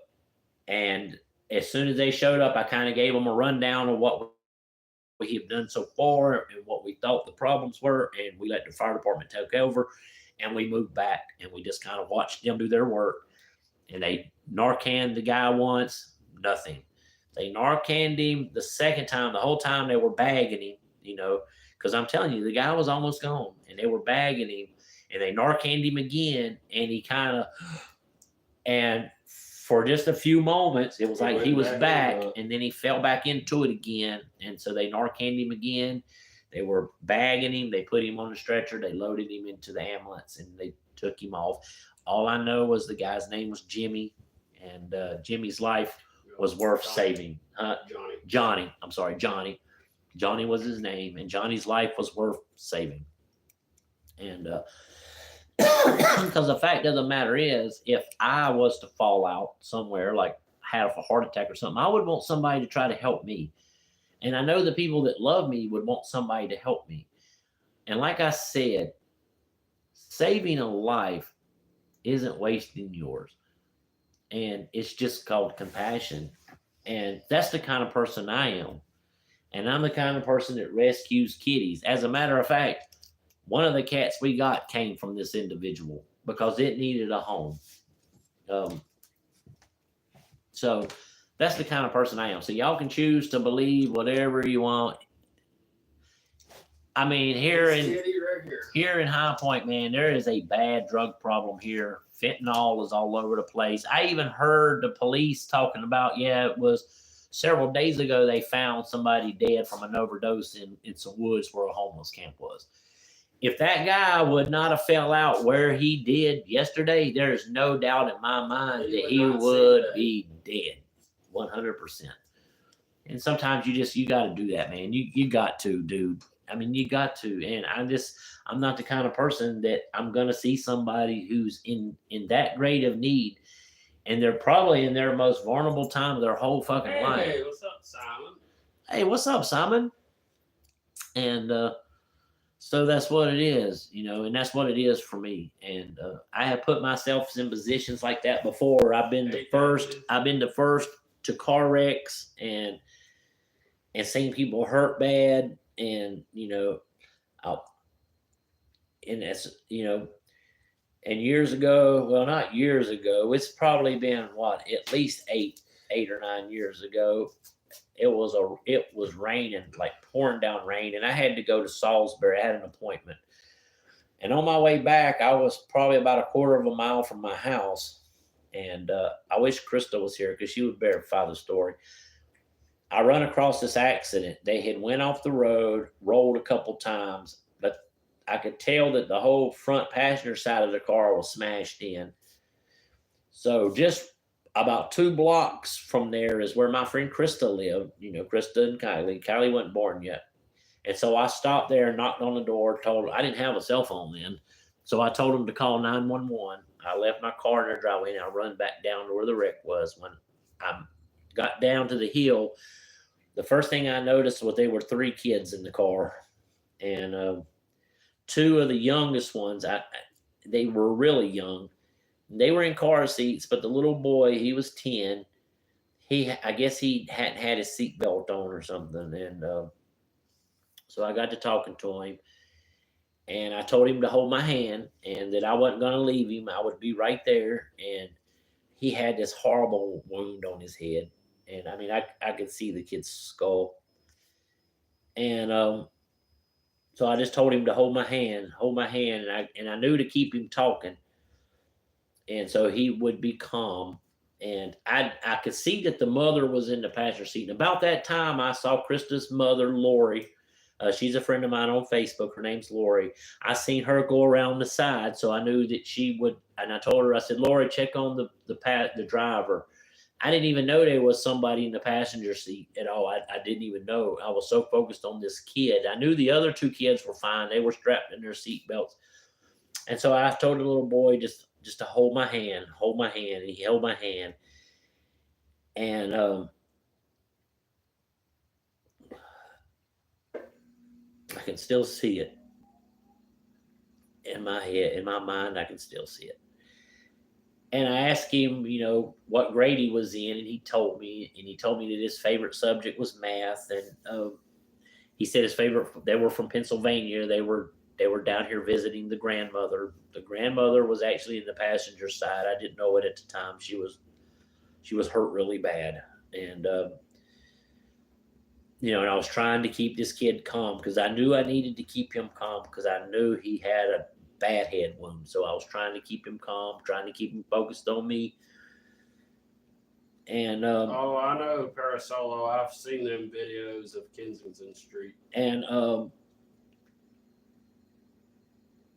And as soon as they showed up, I kind of gave them a rundown of what we have done so far and what we thought the problems were. And we let the fire department take over, and we moved back, and we just kind of watched them do their work. And they Narcaned the guy once, nothing. They Narcaned him the second time. The whole time they were bagging him, because I'm telling you, the guy was almost gone, and they were bagging him, and they Narcaned him again, and he and for just a few moments, it was like he was back, and then he fell back into it again, and so they Narcaned him again. They were bagging him. They put him on a stretcher. They loaded him into the ambulance, and they took him off. All I know was the guy's name was Jimmy, and Jimmy's life was worth saving. Johnny. I'm sorry, Johnny. Johnny was his name, and Johnny's life was worth saving. And because the fact of the matter is, if I was to fall out somewhere, like have a heart attack or something, I would want somebody to try to help me. And I know the people that love me would want somebody to help me. And like I said, saving a life isn't wasting yours. And it's just called compassion. And that's the kind of person I am. And I'm the kind of person that rescues kitties. As a matter of fact, one of the cats we got came from this individual because it needed a home. So that's the kind of person I am. So y'all can choose to believe whatever you want. I mean, here in High Point, man, there is a bad drug problem here. Fentanyl is all over the place. I even heard the police talking about, it was several days ago, they found somebody dead from an overdose in some woods where a homeless camp was. If that guy would not have fell out where he did yesterday, there's no doubt in my mind that he would be dead, 100%. And sometimes you got to do that, man. You got to, dude. I mean, you got to. And I'm not the kind of person that I'm going to see somebody who's in that great of need, and they're probably in their most vulnerable time of their whole fucking life. Hey, what's up, Simon? Hey, what's up, Simon? And so that's what it is, and that's what it is for me. And I have put myself in positions like that before. I've been the first to car wrecks and seen people hurt bad, and and that's and years ago, well, not years ago, it's probably been at least eight or 9 years ago. It was raining, like pouring down rain, and I had to go to Salisbury. I had an appointment, and on my way back, I was probably about a quarter of a mile from my house. And I wish Krista was here because she would verify the story. I run across this accident. They had went off the road, rolled a couple times, but I could tell that the whole front passenger side of the car was smashed in. So just about 2 blocks from there is where my friend Krista lived. Krista and Kylie. Kylie wasn't born yet. And so I stopped there and knocked on the door, told her, I didn't have a cell phone then. So I told them to call 911. I left my car in their driveway, and I run back down to where the wreck was. When I got down to the hill, the first thing I noticed was there were 3 kids in the car. And 2 of the youngest ones, they were really young. They were in car seats, but the little boy, he was 10. I guess he hadn't had his seatbelt on or something. And so I got to talking to him. And I told him to hold my hand and that I wasn't going to leave him. I would be right there. And he had this horrible wound on his head. And I mean, I could see the kid's skull. And So I just told him to hold my hand, and I knew to keep him talking, and so he would be calm. And I could see that the mother was in the passenger seat. And about that time, I saw Krista's mother, Lori. She's a friend of mine on Facebook. Her name's Lori. I seen her go around the side, so I knew that she would. And I told her, I said, Lori, check on the driver. I didn't even know there was somebody in the passenger seat at all. I didn't even know. I was so focused on this kid. I knew the other two kids were fine. They were strapped in their seat belts. And so I told the little boy just to hold my hand, and he held my hand. And I can still see it in my head, in my mind. I can still see it. And I asked him, what grade he was in, and he told me that his favorite subject was math. And he said his favorite. They were from Pennsylvania. They were down here visiting the grandmother. The grandmother was actually in the passenger side. I didn't know it at the time. She was hurt really bad, and and I was trying to keep this kid calm because I knew I needed to keep him calm because I knew he had a bad head wound. So I was trying to keep him calm, trying to keep him focused on me. And oh, I know Parasolo. I've seen them videos of Kensington Street. And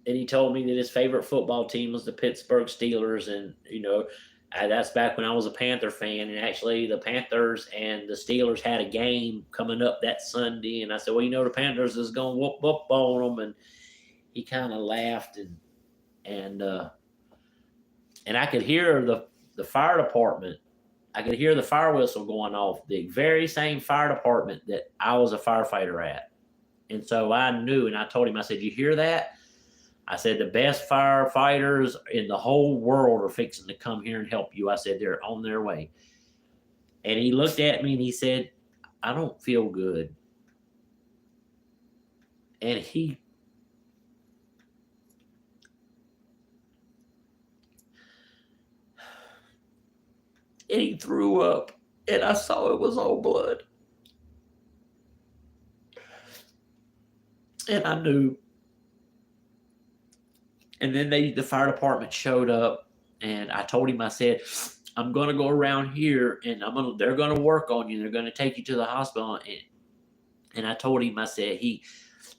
he told me that his favorite football team was the Pittsburgh Steelers, and that's back when I was a Panther fan. And actually, the Panthers and the Steelers had a game coming up that Sunday, and I said, well, the Panthers is going to whoop up on them, and he kind of laughed, and I could hear the fire department. I could hear the fire whistle going off, the very same fire department that I was a firefighter at. And so I knew, and I told him, I said, you hear that? I said, the best firefighters in the whole world are fixing to come here and help you. I said, they're on their way. And he looked at me and he said, I don't feel good. And he threw up, and I saw it was all blood. And I knew. And then the fire department showed up, and I told him, I said, I'm going to go around here, and they're going to work on you. They're going to take you to the hospital. And I told him, I said,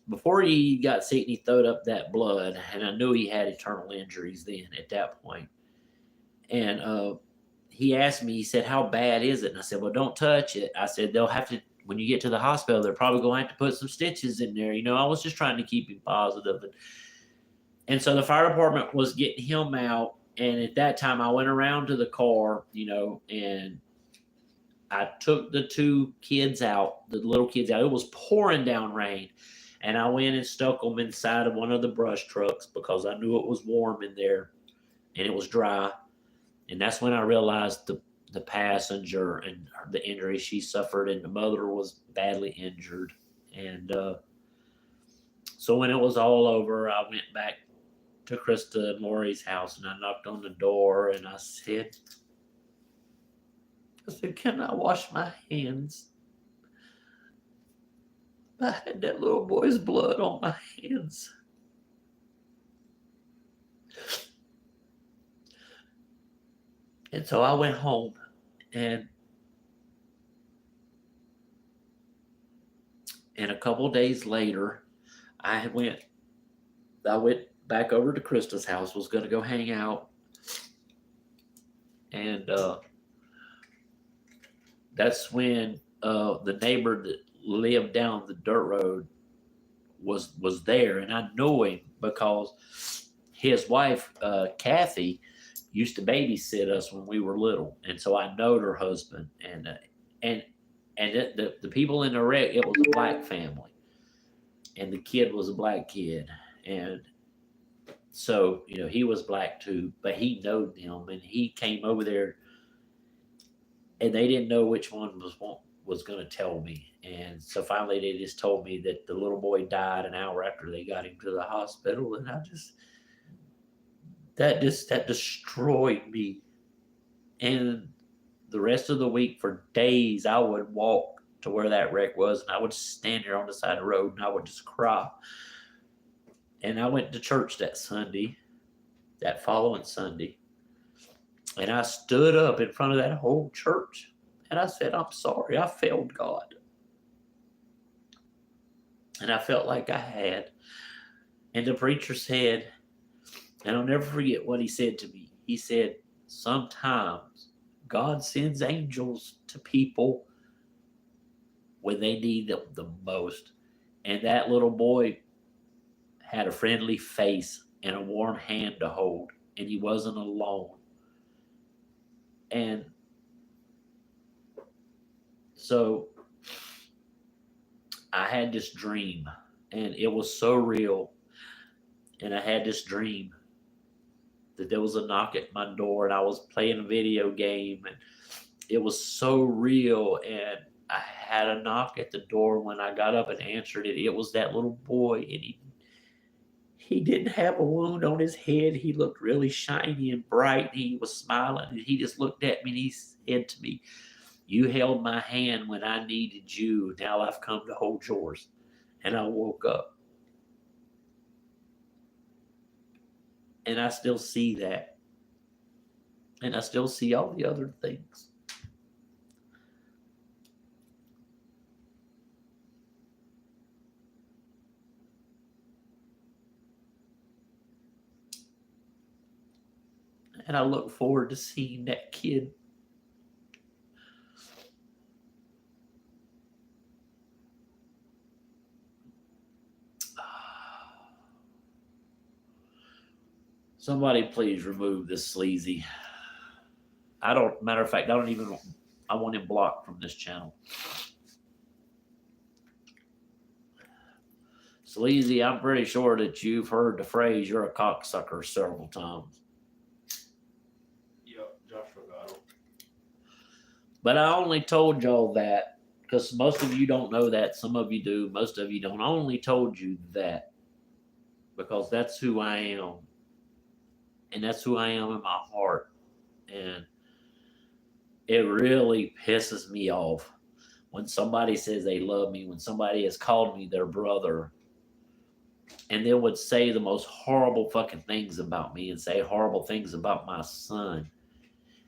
before he got sick, he throwed up that blood, and I knew he had internal injuries then at that point. And he asked me, he said, how bad is it? And I said, well, don't touch it. I said, they'll have to, when you get to the hospital, they're probably going to have to put some stitches in there. I was just trying to keep him positive. And so the fire department was getting him out. And at that time, I went around to the car, and I took the two kids out, the little kids out. It was pouring down rain. And I went and stuck them inside of one of the brush trucks because I knew it was warm in there and it was dry. And that's when I realized the passenger and the injury she suffered, and the mother was badly injured. And so when it was all over, I went back to Krista and Lori's house, and I knocked on the door, and I said, can I wash my hands? I had that little boy's blood on my hands. And so I went home, and a couple of days later, I went back over to Krista's house, was going to go hang out. And that's when the neighbor that lived down the dirt road was there. And I knew him because his wife, Kathy, used to babysit us when we were little. And so I knowed her husband. And the people in the wreck, it was a black family. And the kid was a black kid. And so, he was black too, but he knowed them, and he came over there, and they didn't know which one was going to tell me. And so finally they just told me that the little boy died an hour after they got him to the hospital. And that destroyed me. And the rest of the week, for days, I would walk to where that wreck was, and I would stand there on the side of the road and I would just cry. And I went to church that Sunday, that following Sunday, and I stood up in front of that whole church and I said, I'm sorry, I failed God. And I felt like I had. And the preacher said, and I'll never forget what he said to me. He said, sometimes God sends angels to people when they need them the most. And that little boy had a friendly face and a warm hand to hold, and he wasn't alone. And so I had this dream, and it was so real. And I had this dream that there was a knock at my door, and I was playing a video game, and it was so real. And I had a knock at the door. When I got up and answered it, it was that little boy, and he didn't have a wound on his head. He looked really shiny and bright. He was smiling, and he just looked at me and he said to me, you held my hand when I needed you. Now I've come to hold yours. And I woke up. And I still see that. And I still see all the other things. And I look forward to seeing that kid. Somebody please remove this sleazy. Matter of fact, I want him blocked from this channel. Sleazy, I'm pretty sure that you've heard the phrase, you're a cocksucker, several times. Yep, Joshua got him. But I only told y'all that because most of you don't know that. Some of you do. Most of you don't. I only told you that because that's who I am. And that's who I am in my heart. And it really pisses me off when somebody says they love me, when somebody has called me their brother, and they would say the most horrible fucking things about me and say horrible things about my son.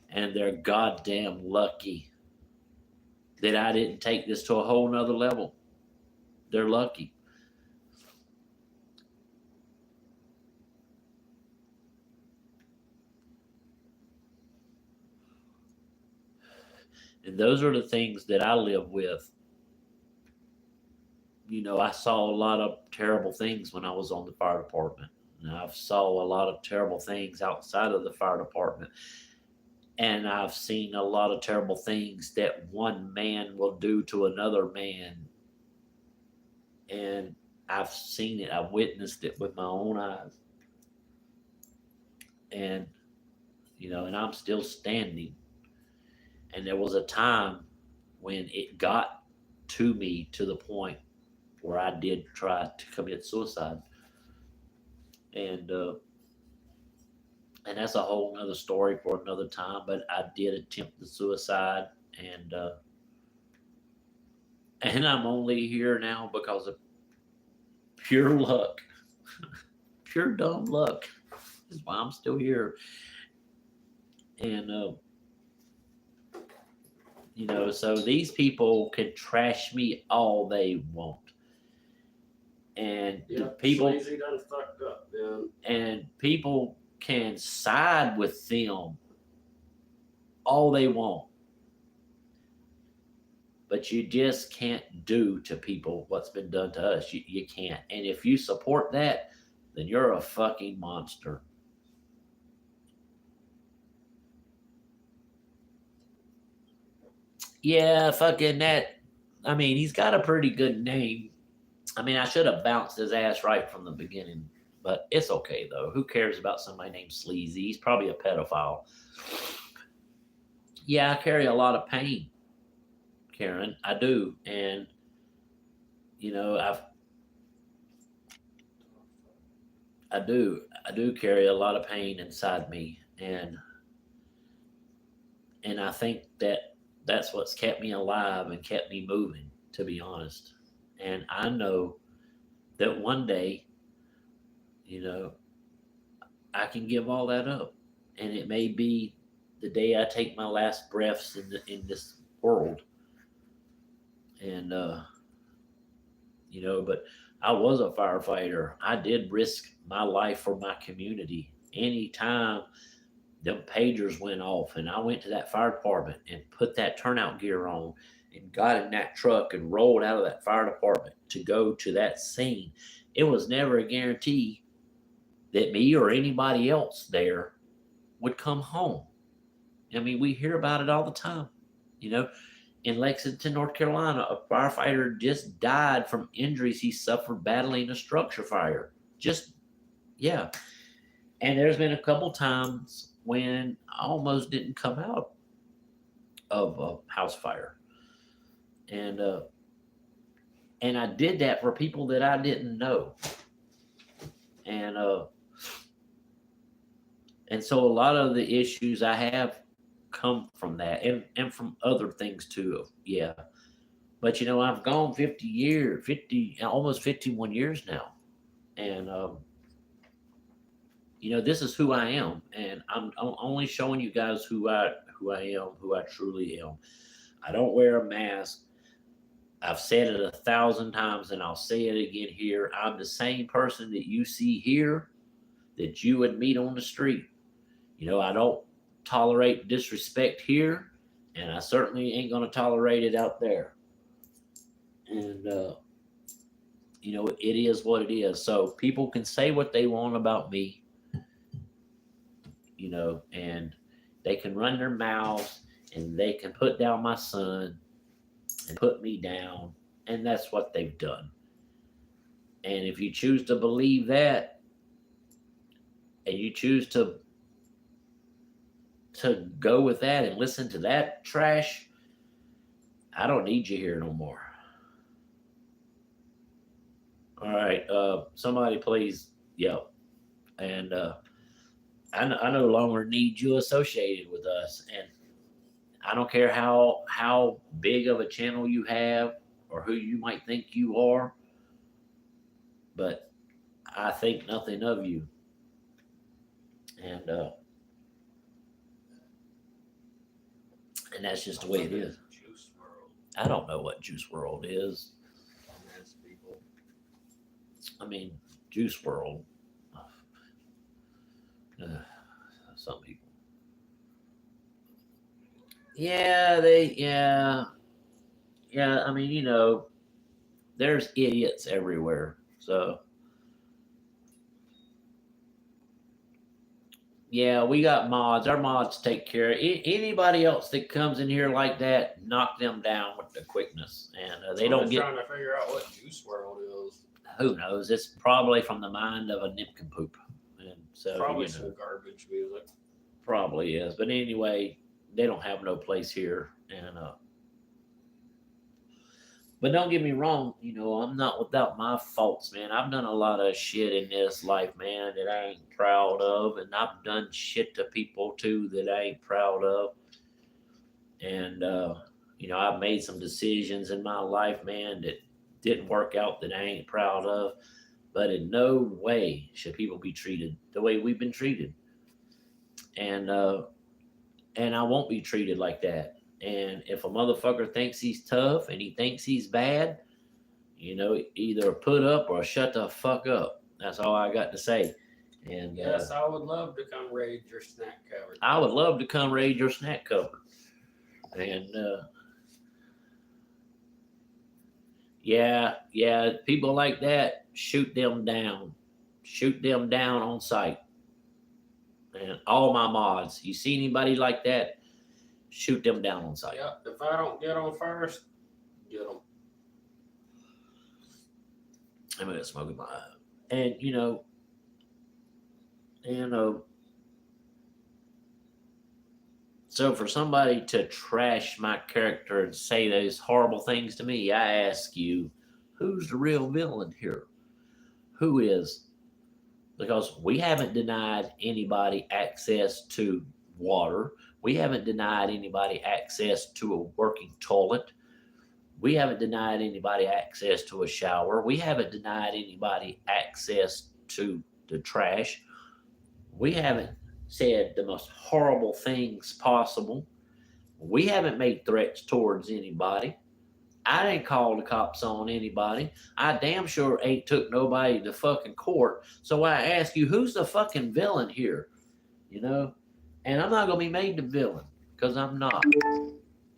And they're goddamn lucky that I didn't take this to a whole nother level. They're lucky. And those are the things that I live with. You know, I saw a lot of terrible things when I was on the fire department. And I've saw a lot of terrible things outside of the fire department. And I've seen a lot of terrible things that one man will do to another man. And I've seen it. I've witnessed it with my own eyes. And, you know, and I'm still standing. And there was a time when it got to me to the point where I did try to commit suicide. And that's a whole nother story for another time. But I did attempt the suicide, and I'm only here now because of pure luck, pure dumb luck. Is why I'm still here. And you know, so these people can trash me all they want. And Yeah, people Sleazy done fucked up, man. And people can side with them all they want. But you just can't do to people what's been done to us. You can't. And if you support that, then you're a fucking monster. Yeah, fucking that. I mean, he's got a pretty good name. I mean, I should have bounced his ass right from the beginning, but it's okay though. Who cares about somebody named Sleazy? He's probably a pedophile. Yeah, I carry a lot of pain, Karen. I do. And, you know, I do carry a lot of pain inside me. And I think that that's what's kept me alive and kept me moving, to be honest. And I know that one day, you know, I can give all that up. And it may be the day I take my last breaths in this world. And but I was a firefighter. I did risk my life for my community. Anytime them pagers went off and I went to that fire department and put that turnout gear on and got in that truck and rolled out of that fire department to go to that scene, it was never a guarantee that me or anybody else there would come home. I mean, we hear about it all the time. You know, in Lexington, North Carolina, a firefighter just died from injuries he suffered battling a structure fire. Just, yeah. And there's been a couple times when I almost didn't come out of a house fire. And and I did that for people that I didn't know. And and so a lot of the issues I have come from that and from other things too. Yeah. But I've gone 50 years, 50 almost 51 years now. And this is who I am, and I'm only showing you guys who I am, who I truly am. I don't wear a mask. I've said it 1,000 times, and I'll say it again here. I'm the same person that you see here that you would meet on the street. I don't tolerate disrespect here, and I certainly ain't gonna tolerate it out there. And it is what it is. So people can say what they want about me, and they can run their mouths and they can put down my son and put me down, and that's what they've done. And if you choose to believe that, and you choose to go with that and listen to that trash, I don't need you here no more. All right, somebody please yell. And I no longer need you associated with us. And I don't care how big of a channel you have or who you might think you are, but I think nothing of you. And that's just the way it is. Juice World. I don't know what Juice World is. That's people. I mean, Juice World. Some people. Yeah, yeah. I mean, there's idiots everywhere. So, yeah, we got mods. Our mods take care of anybody else that comes in here like that. Knock them down with the quickness, and they don't get. Trying to figure out what Juice World is. Who knows? It's probably from the mind of a nincompoop, and so probably some garbage music. Probably is, but anyway, they don't have no place here, and but don't get me wrong, I'm not without my faults, man. I've done a lot of shit in this life, man, that I ain't proud of, and I've done shit to people too that I ain't proud of, and I've made some decisions in my life, man, that didn't work out that I ain't proud of, but in no way should people be treated the way we've been treated, and I won't be treated like that. And if a motherfucker thinks he's tough and he thinks he's bad, either put up or shut the fuck up. That's all I got to say. And yes, I would love to come raid your snack cupboard. I would love to come raid your snack cupboard. And yeah, people like that, shoot them down. Shoot them down on sight. And all my mods, you see anybody like that, shoot them down on sight. Yep. If I don't get them first, get them. I'm gonna smoke in my eye. And so for somebody to trash my character and say those horrible things to me, I ask you, who's the real villain here? Who is? Because we haven't denied anybody access to water. We haven't denied anybody access to a working toilet. We haven't denied anybody access to a shower. We haven't denied anybody access to the trash. We haven't said the most horrible things possible. We haven't made threats towards anybody. I didn't call the cops on anybody. I damn sure ain't took nobody to fucking court. So I ask you, who's the fucking villain here? You know? And I'm not going to be made the villain because I'm not.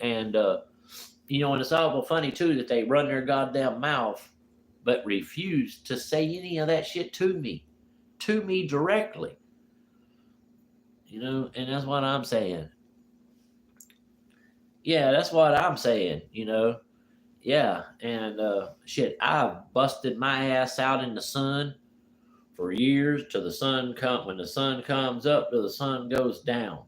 And, and it's awful funny too that they run their goddamn mouth but refuse to say any of that shit to me directly. And that's what I'm saying. Yeah, that's what I'm saying. Yeah, and shit, I've busted my ass out in the sun for years till the sun when the sun comes up till the sun goes down.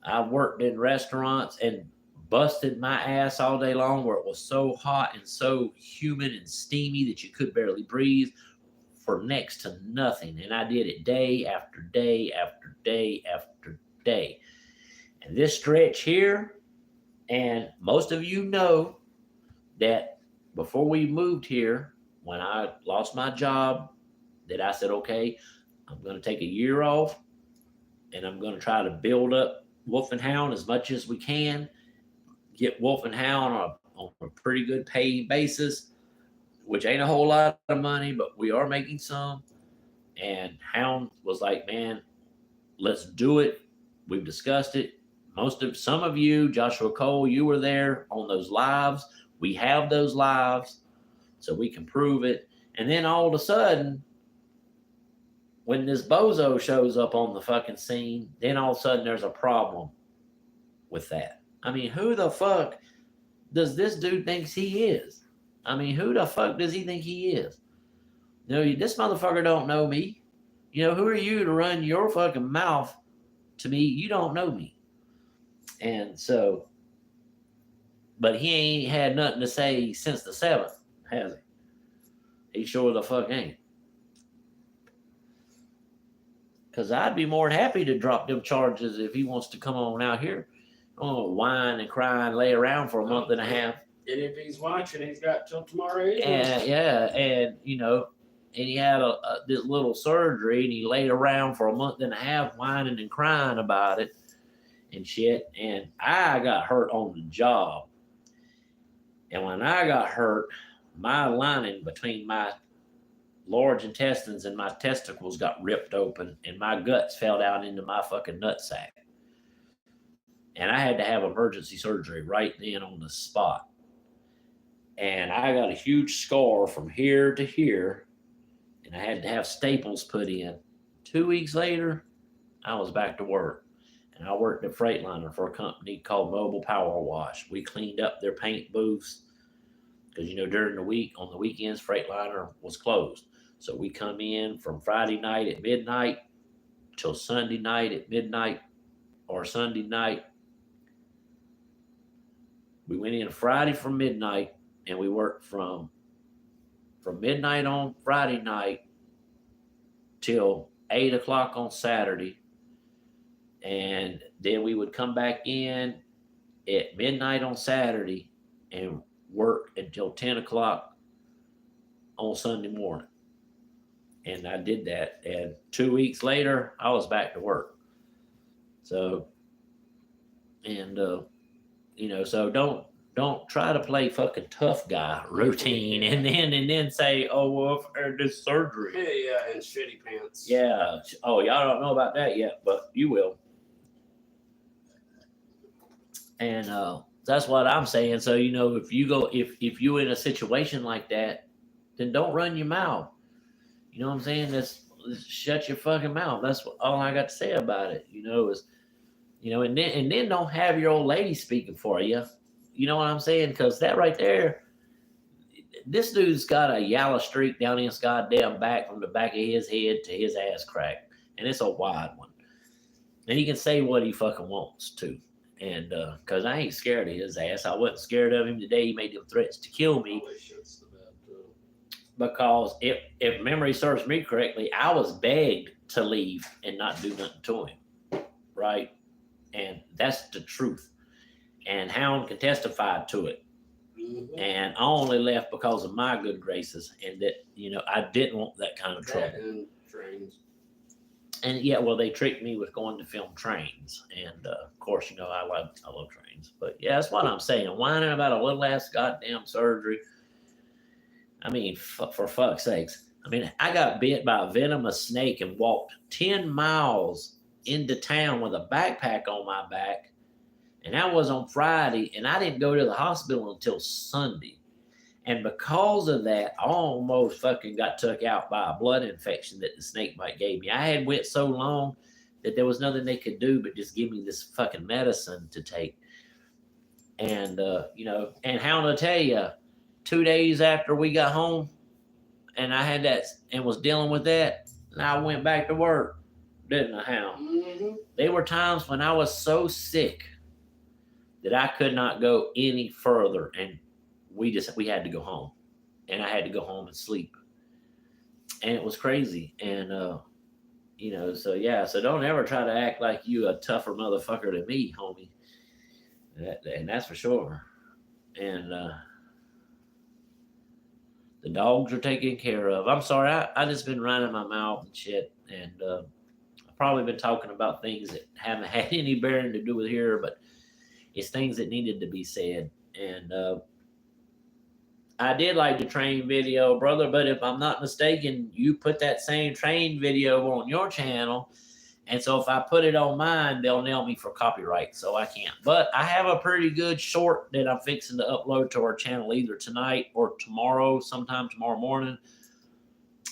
I've worked in restaurants and busted my ass all day long where it was so hot and so humid and steamy that you could barely breathe for next to nothing. And I did it day after day after day after day. And this stretch here, and most of you know that before we moved here, when I lost my job, that I said, okay, I'm going to take a year off and I'm going to try to build up Wolf and Hound as much as we can, get Wolf and Hound on a pretty good paying basis, which ain't a whole lot of money, but we are making some. And Hound was like, man, let's do it. We've discussed it. Some of you, Joshua Cole, you were there on those lives. We have those lives, so we can prove it. And then all of a sudden, when this bozo shows up on the fucking scene, then all of a sudden there's a problem with that. I mean, who the fuck does this dude think he is? I mean, who the fuck does he think he is? This motherfucker don't know me. Who are you to run your fucking mouth to me? You don't know me. And so, but he ain't had nothing to say since the 7th, has he? He sure the fuck ain't. Because I'd be more than happy to drop them charges if he wants to come on out here. Whine and cry and lay around for a month and a half. And if he's watching, he's got till tomorrow evening. And and he had this little surgery and he laid around for a month and a half whining and crying about it and shit. And I got hurt on the job. And when I got hurt, my lining between my large intestines and my testicles got ripped open and my guts fell down into my fucking nutsack. And I had to have emergency surgery right then on the spot. And I got a huge scar from here to here. And I had to have staples put in. 2 weeks later, I was back to work. And I worked at Freightliner for a company called Mobile Power Wash. We cleaned up their paint booths. Because, during the week, on the weekends, Freightliner was closed. So we come in from Friday night at midnight till Sunday night at midnight or Sunday night. We went in Friday from midnight and we worked from midnight on Friday night till 8 o'clock on Saturday. And then we would come back in at midnight on Saturday and work until 10 o'clock on Sunday morning. And I did that. And 2 weeks later, I was back to work. So, and, so don't try to play fucking tough guy routine and then say, oh, well, I've had this surgery. Yeah, and shitty pants. Yeah. Oh, y'all don't know about that yet, but you will. And that's what I'm saying. So, if you're in a situation like that, then don't run your mouth. You know what I'm saying? Just shut your fucking mouth. That's all I got to say about it. And then don't have your old lady speaking for you. You know what I'm saying? Because that right there, this dude's got a yellow streak down his goddamn back from the back of his head to his ass crack, and it's a wide one. And he can say what he fucking wants to. And because I ain't scared of his ass. I wasn't scared of him today. He made them threats to kill me. Because if memory serves me correctly, I was begged to leave and not do nothing to him. Right? And that's the truth. And Hound can testify to it. Mm-hmm. And I only left because of my good graces, and that, you know, I didn't want that kind of trouble. And trains. And yeah, well, they tricked me with going to film trains, and of course, you know, I love trains. But yeah, that's what I'm saying. Whining about a little ass goddamn surgery. I mean, for fuck's sakes. I mean, I got bit by a venomous snake and walked 10 miles into town with a backpack on my back, and that was on Friday, and I didn't go to the hospital until Sunday. And because of that, I almost fucking got took out by a blood infection that the snake bite gave me. I had went so long that there was nothing they could do but just give me this fucking medicine to take. And, you know, and how to tell you, 2 days after we got home and I had that and was dealing with that, and I went back to work, didn't I, Hound? Mm-hmm. There were times when I was so sick that I could not go any further, and we had to go home, and I had to go home and sleep, and it was crazy. And you know, so yeah, so don't ever try to act like you a tougher motherfucker than me, homie. And that's for sure. And the dogs are taken care of. I'm sorry, I just been running my mouth and shit, and I've probably been talking about things that haven't had any bearing to do with here, but it's things that needed to be said. And I did like the train video, brother, but if I'm not mistaken, you put that same train video on your channel. And so if I put it on mine, they'll nail me for copyright, so I can't. But I have a pretty good short that I'm fixing to upload to our channel either tonight or tomorrow, sometime tomorrow morning.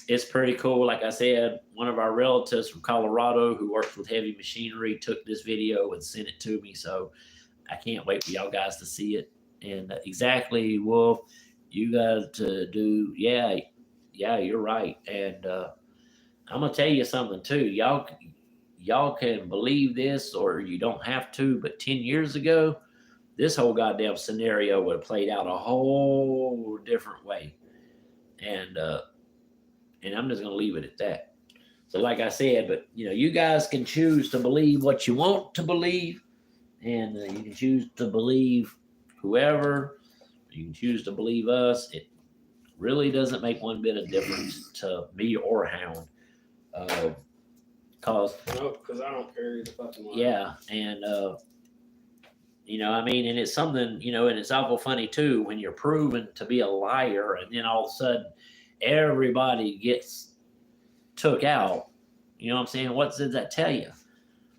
It's pretty cool. Like I said, one of our relatives from Colorado who works with heavy machinery took this video and sent it to me, so I can't wait for y'all guys to see it. And exactly, Wolf, you got to do, yeah, you're right. And I'm gonna tell you something too. Y'all can believe this or you don't have to, but 10 years ago, this whole goddamn scenario would have played out a whole different way. And I'm just gonna leave it at that. So like I said, but you know, you guys can choose to believe what you want to believe, and you can choose to believe whoever, you can choose to believe us. It really doesn't make one bit of difference to me or Hound. Because I don't carry the fucking line. Yeah, and you know, I mean, and it's something, you know, and it's awful funny too when you're proven to be a liar, and then all of a sudden everybody gets took out. You know what I'm saying? What does that tell you?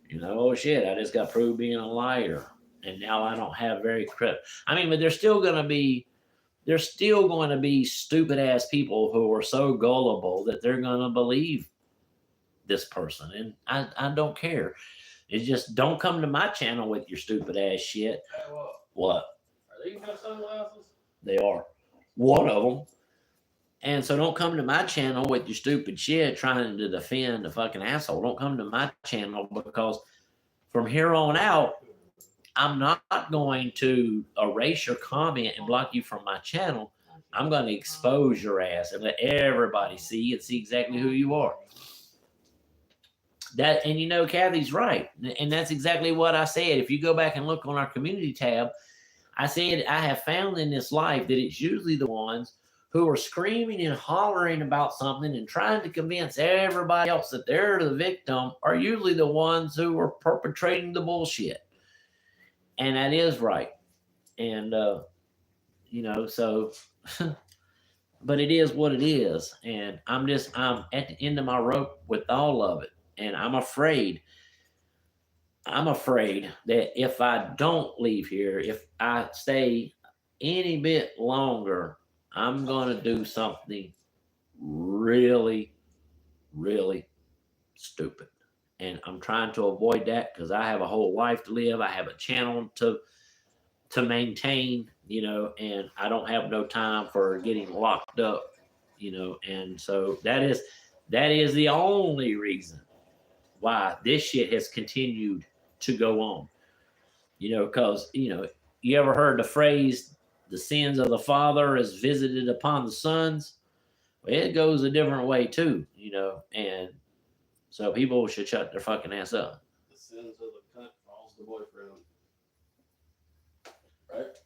You know, oh shit, I just got proved being a liar, and now I don't have very credit. I mean, but there's still going to be stupid ass people who are so gullible that they're going to believe this person, and I don't care. It's just don't come to my channel with your stupid ass shit. Hey, What? Are these your sunglasses? They are. One of them. And so don't come to my channel with your stupid shit trying to defend a fucking asshole. Don't come to my channel, because from here on out, I'm not going to erase your comment and block you from my channel. I'm going to expose your ass and let everybody see exactly who you are. That, and you know, Kathy's right. And that's exactly what I said. If you go back and look on our community tab, I said I have found in this life that it's usually the ones who are screaming and hollering about something and trying to convince everybody else that they're the victim are usually the ones who are perpetrating the bullshit. And that is right. And, you know, so, but it is what it is. And I'm at the end of my rope with all of it. And I'm afraid that if I don't leave here, if I stay any bit longer, I'm going to do something really, really stupid. And I'm trying to avoid that because I have a whole life to live. I have a channel to maintain, you know, and I don't have no time for getting locked up, you know. And so that is the only reason why this shit has continued to go on, you know, because, you know, you ever heard the phrase, the sins of the father is visited upon the sons? Well, it goes a different way too, you know, and so people should shut their fucking ass up. The sins of the cunt falls the boyfriend. Right?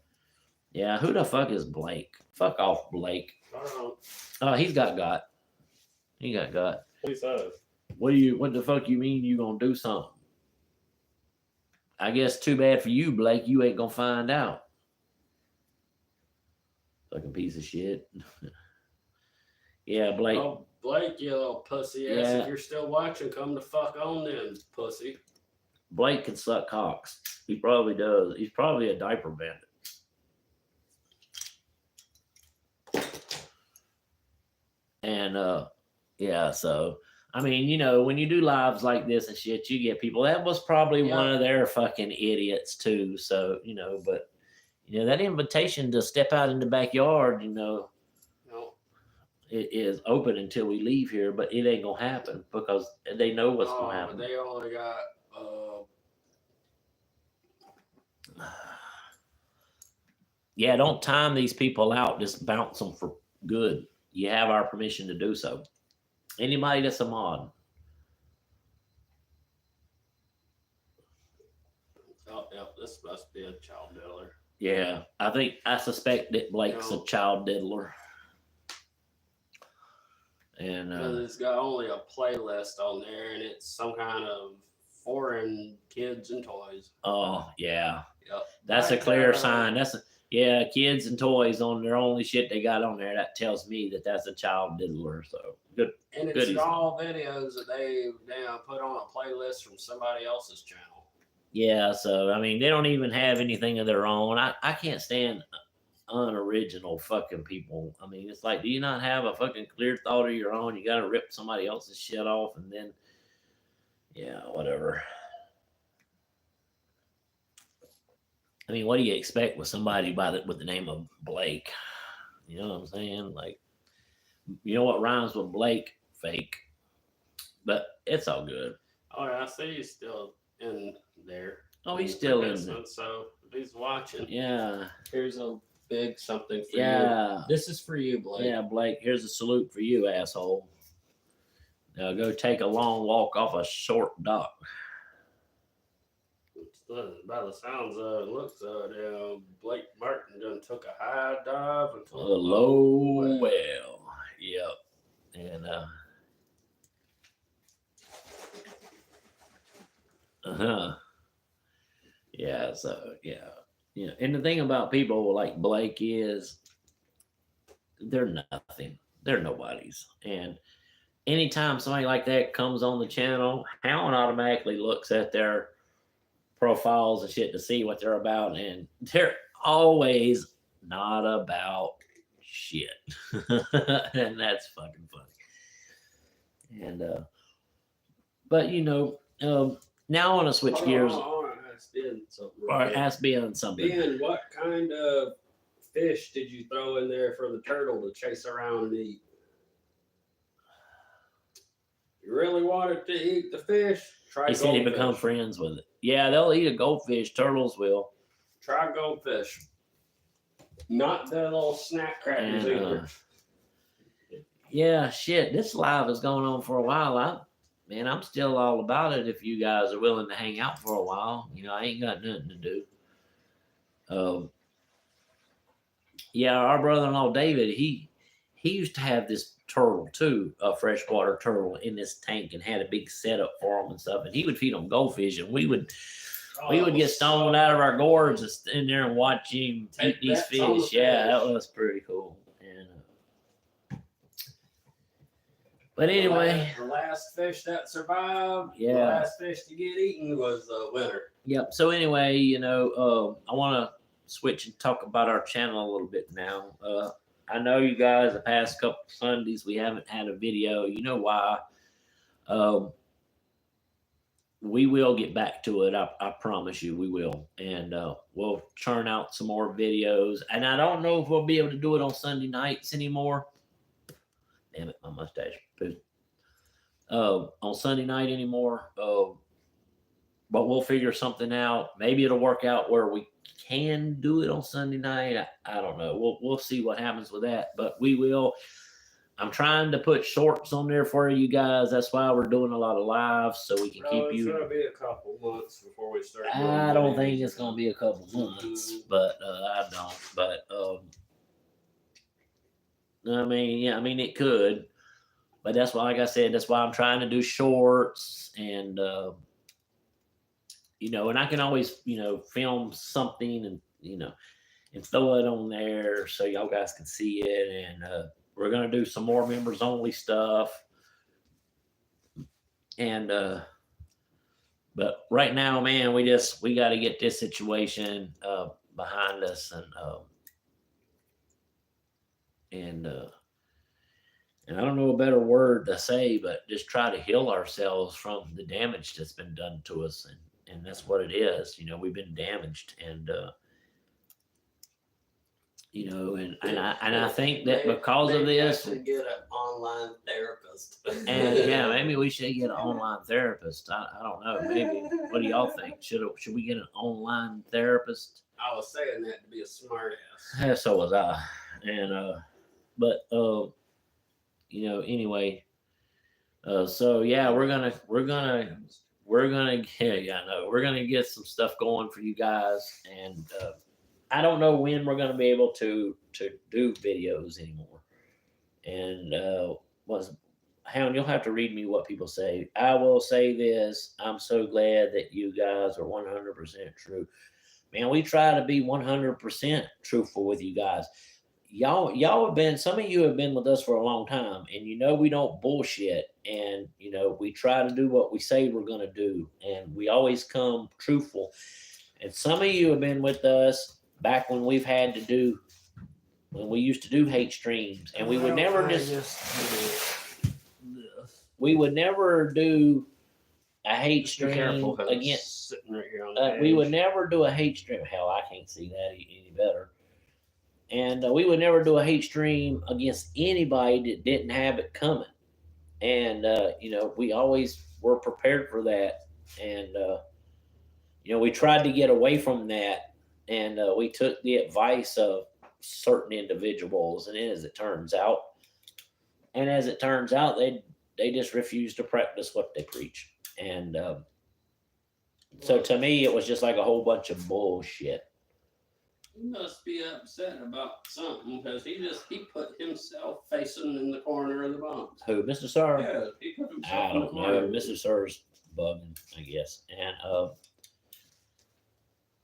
Yeah, who the fuck is Blake? Fuck off, Blake. I don't know. Oh, he's got. He got. What he says. What the fuck you mean you gonna do something? I guess too bad for you, Blake. You ain't gonna find out. Fucking piece of shit. Yeah, Blake. Oh, Blake, you little pussy ass. Yeah. If you're still watching, come the fuck on then, pussy. Blake can suck cocks. He probably does. He's probably a diaper bandit. And yeah, so I mean, you know, when you do lives like this and shit, you get people. That was probably one of their fucking idiots too. So, you know, but you know, that invitation to step out in the backyard, you know, it is open until we leave here, but it ain't gonna happen because they know what's gonna happen. They only got yeah, don't time these people out. Just bounce them for good. You have our permission to do so. Anybody that's a mod. Oh, yeah, this must be a child diddler. Yeah, I suspect that Blake's a child diddler. And it's got only a playlist on there, and it's some kind of foreign kids and toys. Oh yeah, yep. That's a clear sign. Yeah, kids and toys on their only shit they got on there. That tells me that that's a child diddler. So good. And it's all videos that they put on a playlist from somebody else's channel. Yeah, so I mean, they don't even have anything of their own. I can't stand unoriginal fucking people. I mean, it's like, do you not have a fucking clear thought of your own? You got to rip somebody else's shit off, and then yeah, whatever. I mean, what do you expect with somebody with the name of Blake? You know what I'm saying? Like, you know what rhymes with Blake? Fake. But it's all good. Oh, yeah, I see he's still in there. Oh, he's still in there. So if he's watching. Yeah. Here's a big something for you. This is for you, Blake. Yeah, Blake, here's a salute for you, asshole. Now go take a long walk off a short dock. By the sounds of it, looks Blake Martin done took a high dive into a low well. Yep. And yeah, so yeah. And the thing about people like Blake is they're nothing. They're nobodies. And anytime somebody like that comes on the channel, Hound automatically looks at their profiles and shit to see what they're about, and they're always not about shit. And that's fucking funny. And but you know, now I want to switch gears. Ask Ben something. Ben, what kind of fish did you throw in there for the turtle to chase around and eat? You really wanted to eat the fish? Try he said he become friends with it. Yeah, they'll eat a goldfish. Turtles will. Try goldfish. Not the little snack crackers either. Yeah, shit. This live is going on for a while. I'm still all about it if you guys are willing to hang out for a while. You know, I ain't got nothing to do. Yeah, our brother-in-law David, he used to have this turtle too, a freshwater turtle in this tank, and had a big setup for them and stuff. And he would feed them goldfish, and we would get stoned out of our gourds and stand there and watch him eat these fish. Yeah, that was pretty cool. And but anyway, the last fish that survived, the last fish to get eaten was the winner. Yep. So anyway, you know, I want to switch and talk about our channel a little bit now. I know you guys, the past couple Sundays, we haven't had a video. You know why? We will get back to it. I promise you we will. And we'll churn out some more videos. And I don't know if we'll be able to do it on Sunday nights anymore. Damn it, my mustache. On Sunday night anymore. But we'll figure something out. Maybe it'll work out where we can do it on Sunday night. I don't know. We'll see what happens with that. But we will I'm trying to put shorts on there for you guys. That's why we're doing a lot of lives so we can keep It's you. gonna be a couple months before we start. I don't think it's gonna be a couple months, but I don't. But I mean it could. But that's why, like I said, that's why I'm trying to do shorts and and I can always film something and and throw it on there so y'all guys can see it. And we're gonna do some more members only stuff. And but right now, man, we got to get this situation behind us, and I don't know a better word to say, but just try to heal ourselves from the damage that's been done to us, and that's what it is. We've been damaged, and I think that because of this, get an online therapist. and yeah, maybe we should get an online therapist. I don't know. Maybe. What do y'all think? Should we get an online therapist? I was saying that to be a smart ass. So was I. And but anyway. So yeah, we're gonna get some stuff going for you guys, and I don't know when we're gonna be able to do videos anymore. And Hound, you'll have to read me what people say. I will say this: I'm so glad that you guys are 100% true. Man, we try to be 100% truthful with you guys. Y'all have been, some of you have been with us for a long time, and we don't bullshit, and we try to do what we say we're gonna do, and we always come truthful. And some of you have been with us back when we used to do hate streams, and we would never we would never do a hate stream against. Sitting right here on We would never do a hate stream. Hell, I can't see that any better. And we would never do a hate stream against anybody that didn't have it coming. And we always were prepared for that. And we tried to get away from that, and we took the advice of certain individuals, and as it turns out, they just refuse to practice what they preach. And so to me, it was just like a whole bunch of bullshit. He must be upset about something because he put himself facing in the corner of the box. Who, Mr. Sir? Yeah, he put himself I in the don't corner. know. Mr. Sir's bugging, I guess. And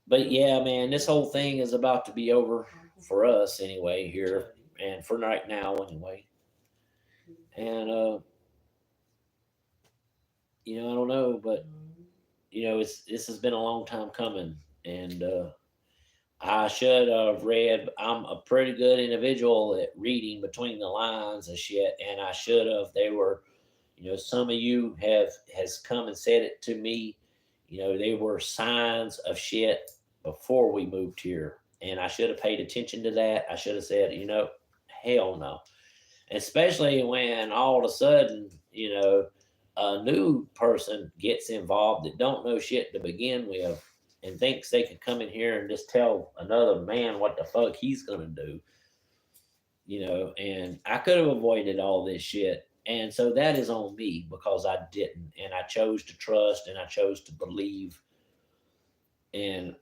but yeah, man, this whole thing is about to be over for us anyway here, and for right now anyway. And I don't know, but this has been a long time coming, and I should have read. I'm a pretty good individual at reading between the lines and shit, and I should have. They were, some of you has come and said it to me. They were signs of shit before we moved here, and I should have paid attention to that. I should have said, hell no. Especially when all of a sudden, a new person gets involved that don't know shit to begin with, and thinks they could come in here and just tell another man what the fuck he's gonna do. And I could have avoided all this shit. And so that is on me because I didn't, and I chose to trust, and I chose to believe. And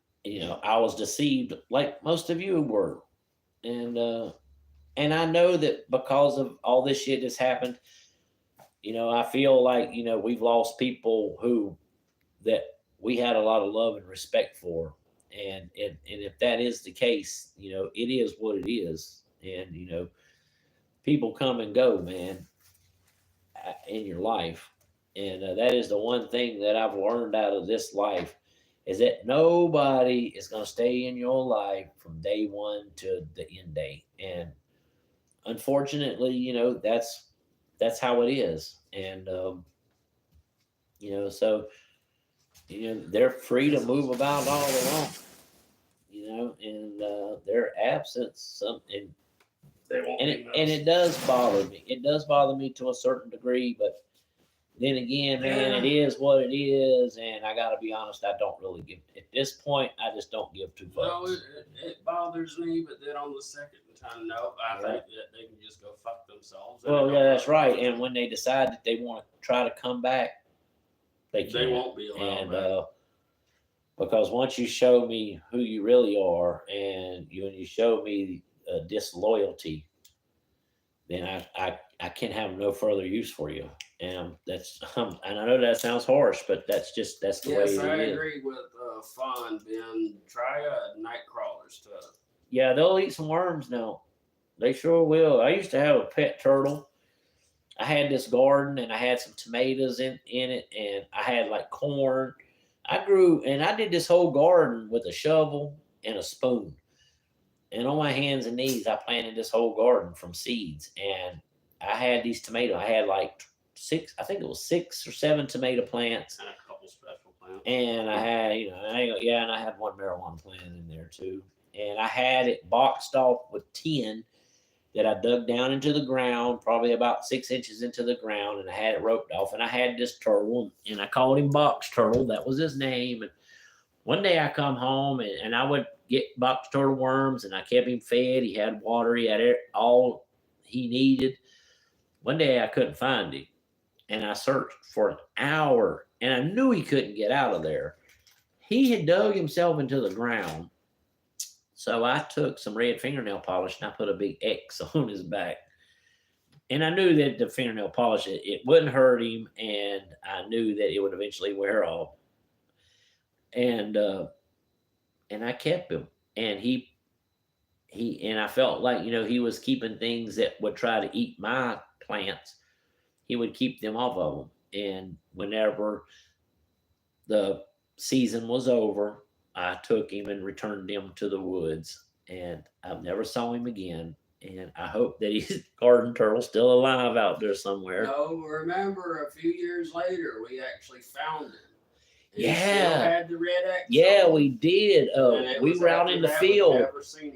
I was deceived like most of you were. And I know that because of all this shit that's happened, I feel like, we've lost people that we had a lot of love and respect for. And if that is the case, it is what it is. And, people come and go, man, in your life. And that is the one thing that I've learned out of this life, is that nobody is going to stay in your life from day one to the end date. And unfortunately, that's how it is. And, so, they're free to move about all along, and their absence, and it does bother me. It does bother me to a certain degree, but then again, man, it is what it is, and I gotta be honest, I don't really give at this point. I just don't give two fucks. No, it bothers me, but then on the second time, no, I Yeah. think that they can just go fuck themselves. Well, yeah, that's right. And when they decide that they want to try to come back, they can't. They won't be allowed And back. because once you show me who you really are, and you show me disloyalty, then I can have no further use for you. And that's and I know that sounds harsh, but that's the Yes, way I it is. agree with Fawn, Ben. Try night crawlers too. Yeah, they'll eat some worms now. They sure will. I used to have a pet turtle. I had this garden and I had some tomatoes in it, and I had like corn. I grew and I did this whole garden with a shovel and a spoon. And on my hands and knees, I planted this whole garden from seeds. And I had these tomatoes. I had like I think it was 6 or 7 tomato plants. And a couple special plants. And I had, and I had one marijuana plant in there too. And I had it boxed off with tin that I dug down into the ground, probably about 6 inches into the ground, and I had it roped off. And I had this turtle, and I called him Box Turtle. That was his name. And one day I come home, and I would get box turtle worms, and I kept him fed. He had water. He had all he needed. One day I couldn't find him, and I searched for an hour, and I knew he couldn't get out of there. He had dug himself into the ground. So I took some red fingernail polish and I put a big X on his back. And I knew that the fingernail polish, it wouldn't hurt him, and I knew that it would eventually wear off. And I kept him, and he and I felt like he was keeping things that would try to eat my plants. He would keep them off of them. And whenever the season was over, I took him and returned him to the woods, and I never saw him again. And I hope that his garden turtle's still alive out there somewhere. No, remember a few years later, we actually found him. Yeah. He still had the red X. Yeah, on. we did. We were out in the field.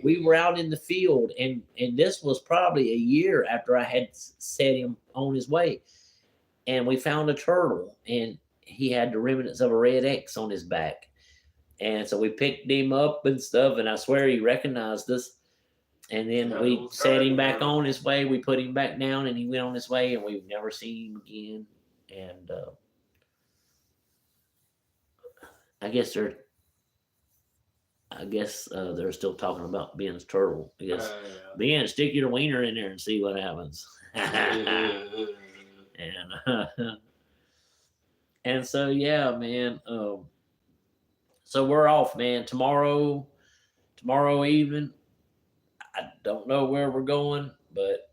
We were out. out in the field, and this was probably a year after I had set him on his way. And we found a turtle, and he had the remnants of a red X on his back. And so we picked him up and stuff, and I swear he recognized us. And then we set him back on his way. We put him back down, and he went on his way, and we've never seen him again. And I guess they're still talking about Ben's turtle. I guess Ben, stick your wiener in there and see what happens. And so yeah, man. So we're off, man. Tomorrow evening. I don't know where we're going, but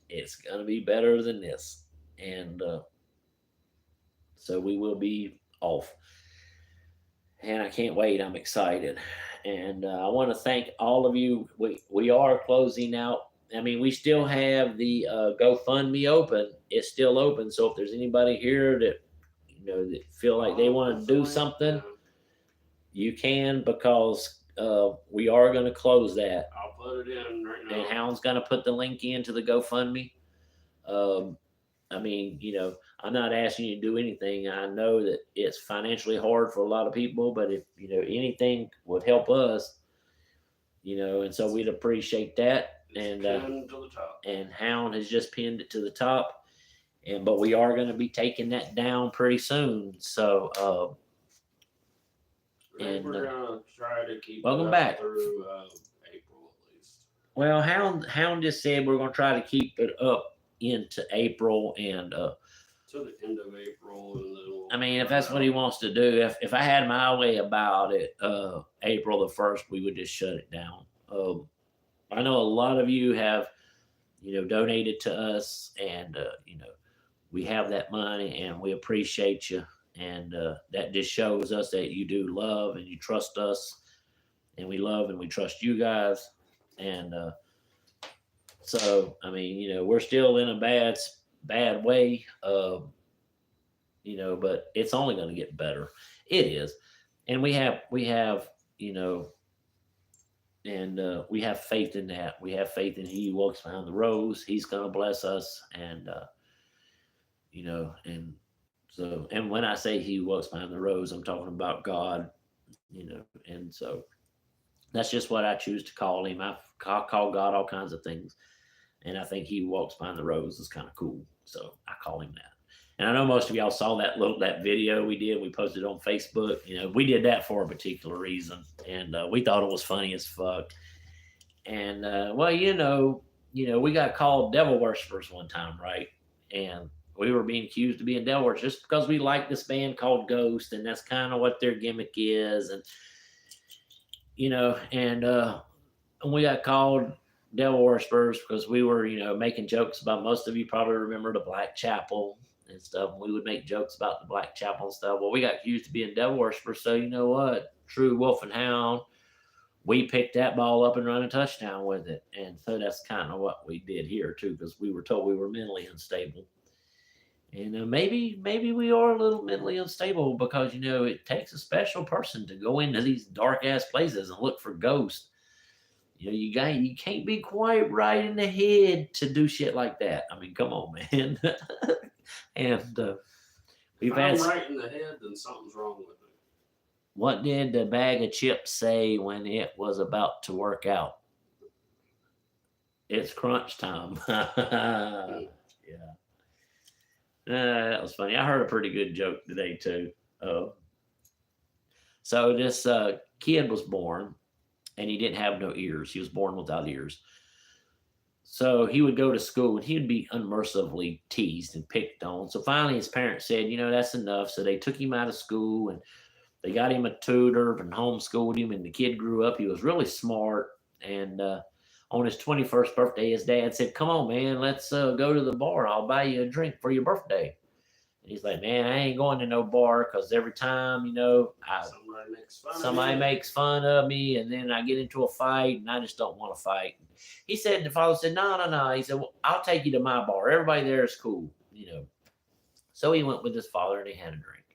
it's gonna be better than this. And so we will be off. And I can't wait. I'm excited. And I want to thank all of you. We are closing out. I mean, we still have the GoFundMe open. It's still open. So if there's anybody here that that feel like they want to do something, you can, because we are going to close that. I'll put it in right now. And Hound's going to put the link into the GoFundMe. I mean, I'm not asking you to do anything. I know that it's financially hard for a lot of people, but if anything would help us, and so we'd appreciate that. It's pinned to the top. And Hound has just pinned it to the top, but we are going to be taking that down pretty soon. So, we're gonna try to keep welcome it back through April at least. Well, Hound just said we're going to try to keep it up into April, and to the end of April, and then I mean, if that's what he wants to do, if I had my way about it, April the 1st, we would just shut it down. I know a lot of you have, donated to us, and we have that money, and we appreciate you, and that just shows us that you do love and you trust us, and we love and we trust you guys, and so I mean, we're still in a bad way, but it's only going to get better. It is, and we have, and we have faith in that. We have faith in He who walks behind the rose. He's going to bless us, and and So, and when I say he walks behind the rose, I'm talking about God, and so that's just what I choose to call him. I call God all kinds of things, and I think he walks behind the rose is kind of cool. So I call him that. And I know most of y'all saw that video we did. We posted on Facebook. We did that for a particular reason, and we thought it was funny as fuck. And well, we got called devil worshippers one time, right? And we were being accused of being devil worshippers just because we like this band called Ghost, and that's kind of what their gimmick is, and and we got called devil worshippers because we were, making jokes about. Most of you probably remember the Black Chapel and stuff. And we would make jokes about the Black Chapel and stuff. Well, we got accused of being devil worshippers, so you know what? True wolf and hound. We picked that ball up and run a touchdown with it, and so that's kind of what we did here too, because we were told we were mentally unstable. And maybe we are a little mentally unstable because it takes a special person to go into these dark ass places and look for ghosts. You can't be quite right in the head to do shit like that. I mean, come on, man. And we've If I'm had. right in the head, then something's wrong with me. What did the bag of chips say when it was about to work out? It's crunch time. Yeah. That was funny. I heard a pretty good joke today too. So this kid was born, and he didn't have no ears. He was born without ears. So he would go to school, and he would be unmercifully teased and picked on. So finally, his parents said, that's enough. So they took him out of school, and they got him a tutor and homeschooled him. And the kid grew up. He was really smart. And on his 21st birthday, his dad said, "Come on, man, let's go to the bar. I'll buy you a drink for your birthday." And he's like, "Man, I ain't going to no bar because every time, somebody makes fun of me, and then I get into a fight, and I just don't want to fight." He said, the father said, No. He said, "Well, I'll take you to my bar. Everybody there is cool, So he went with his father, and he had a drink.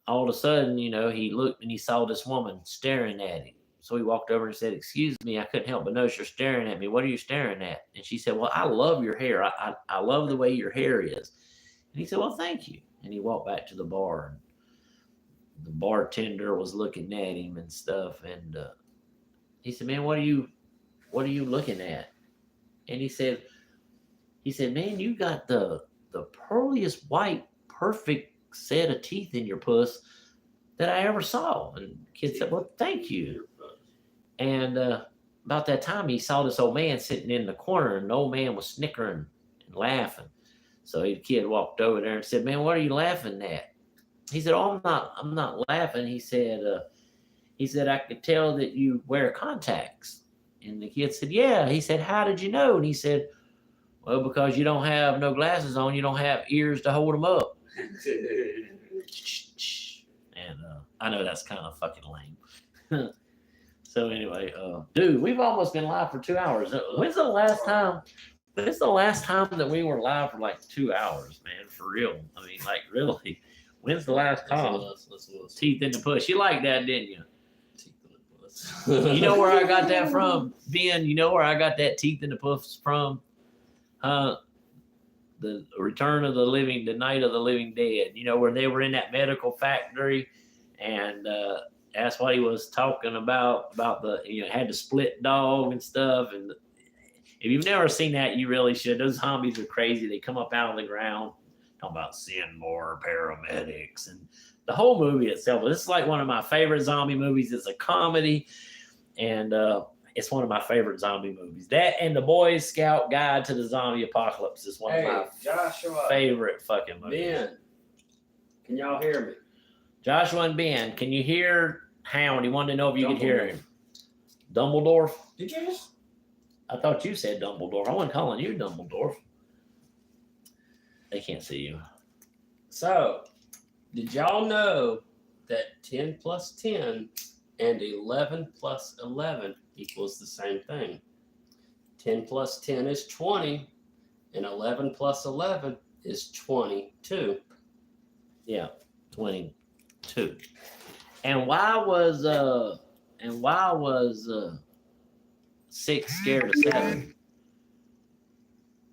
All of a sudden, he looked and he saw this woman staring at him. So he walked over and said, "Excuse me, I couldn't help but notice you're staring at me. What are you staring at?" And she said, "Well, I love your hair. I love the way your hair is." And he said, "Well, thank you." And he walked back to the bar. And the bartender was looking at him and stuff. And he said, "Man, what are you looking at?" And he said, "Man, you got the pearliest white, perfect set of teeth in your puss that I ever saw." And the kid said, "Well, thank you." And about that time, he saw this old man sitting in the corner, and the old man was snickering and laughing. So the kid walked over there and said, "Man, what are you laughing at?" He said, "Oh, I'm not laughing." He said, "I could tell that you wear contacts." And the kid said, "Yeah." He said, "How did you know?" And he said, "Well, because you don't have no glasses on, you don't have ears to hold them up." And I know that's kind of fucking lame. So anyway, dude, we've almost been live for 2 hours. When's the last time that we were live for like 2 hours, man? For real. I mean, like, really. When's the last time? Teeth in the puss. You like that, didn't you? Teeth in the puss. You know where I got that from, Ben? You know where I got that teeth in the puss from? The Return of the Living, the Night of the Living Dead. Where they were in that medical factory, and that's what he was talking about the had the split dog and stuff. And if you've never seen that, you really should. Those zombies are crazy. They come up out of the ground. Talking about seeing more paramedics and the whole movie itself. This is like one of my favorite zombie movies. It's a comedy, and it's one of my favorite zombie movies. That and The Boy Scout Guide to the Zombie Apocalypse is one of my favorite fucking movies. Ben, can y'all hear me? Joshua and Ben, can you hear Hound? He wanted to know if you could hear him. Dumbledore? Did you just? I thought you said Dumbledore. I wasn't calling you Dumbledore. They can't see you. So, did y'all know that 10 plus 10 and 11 plus 11 equals the same thing? 10 plus 10 is 20, and 11 plus 11 is 22. Yeah, 22. And why was 6 scared of 7?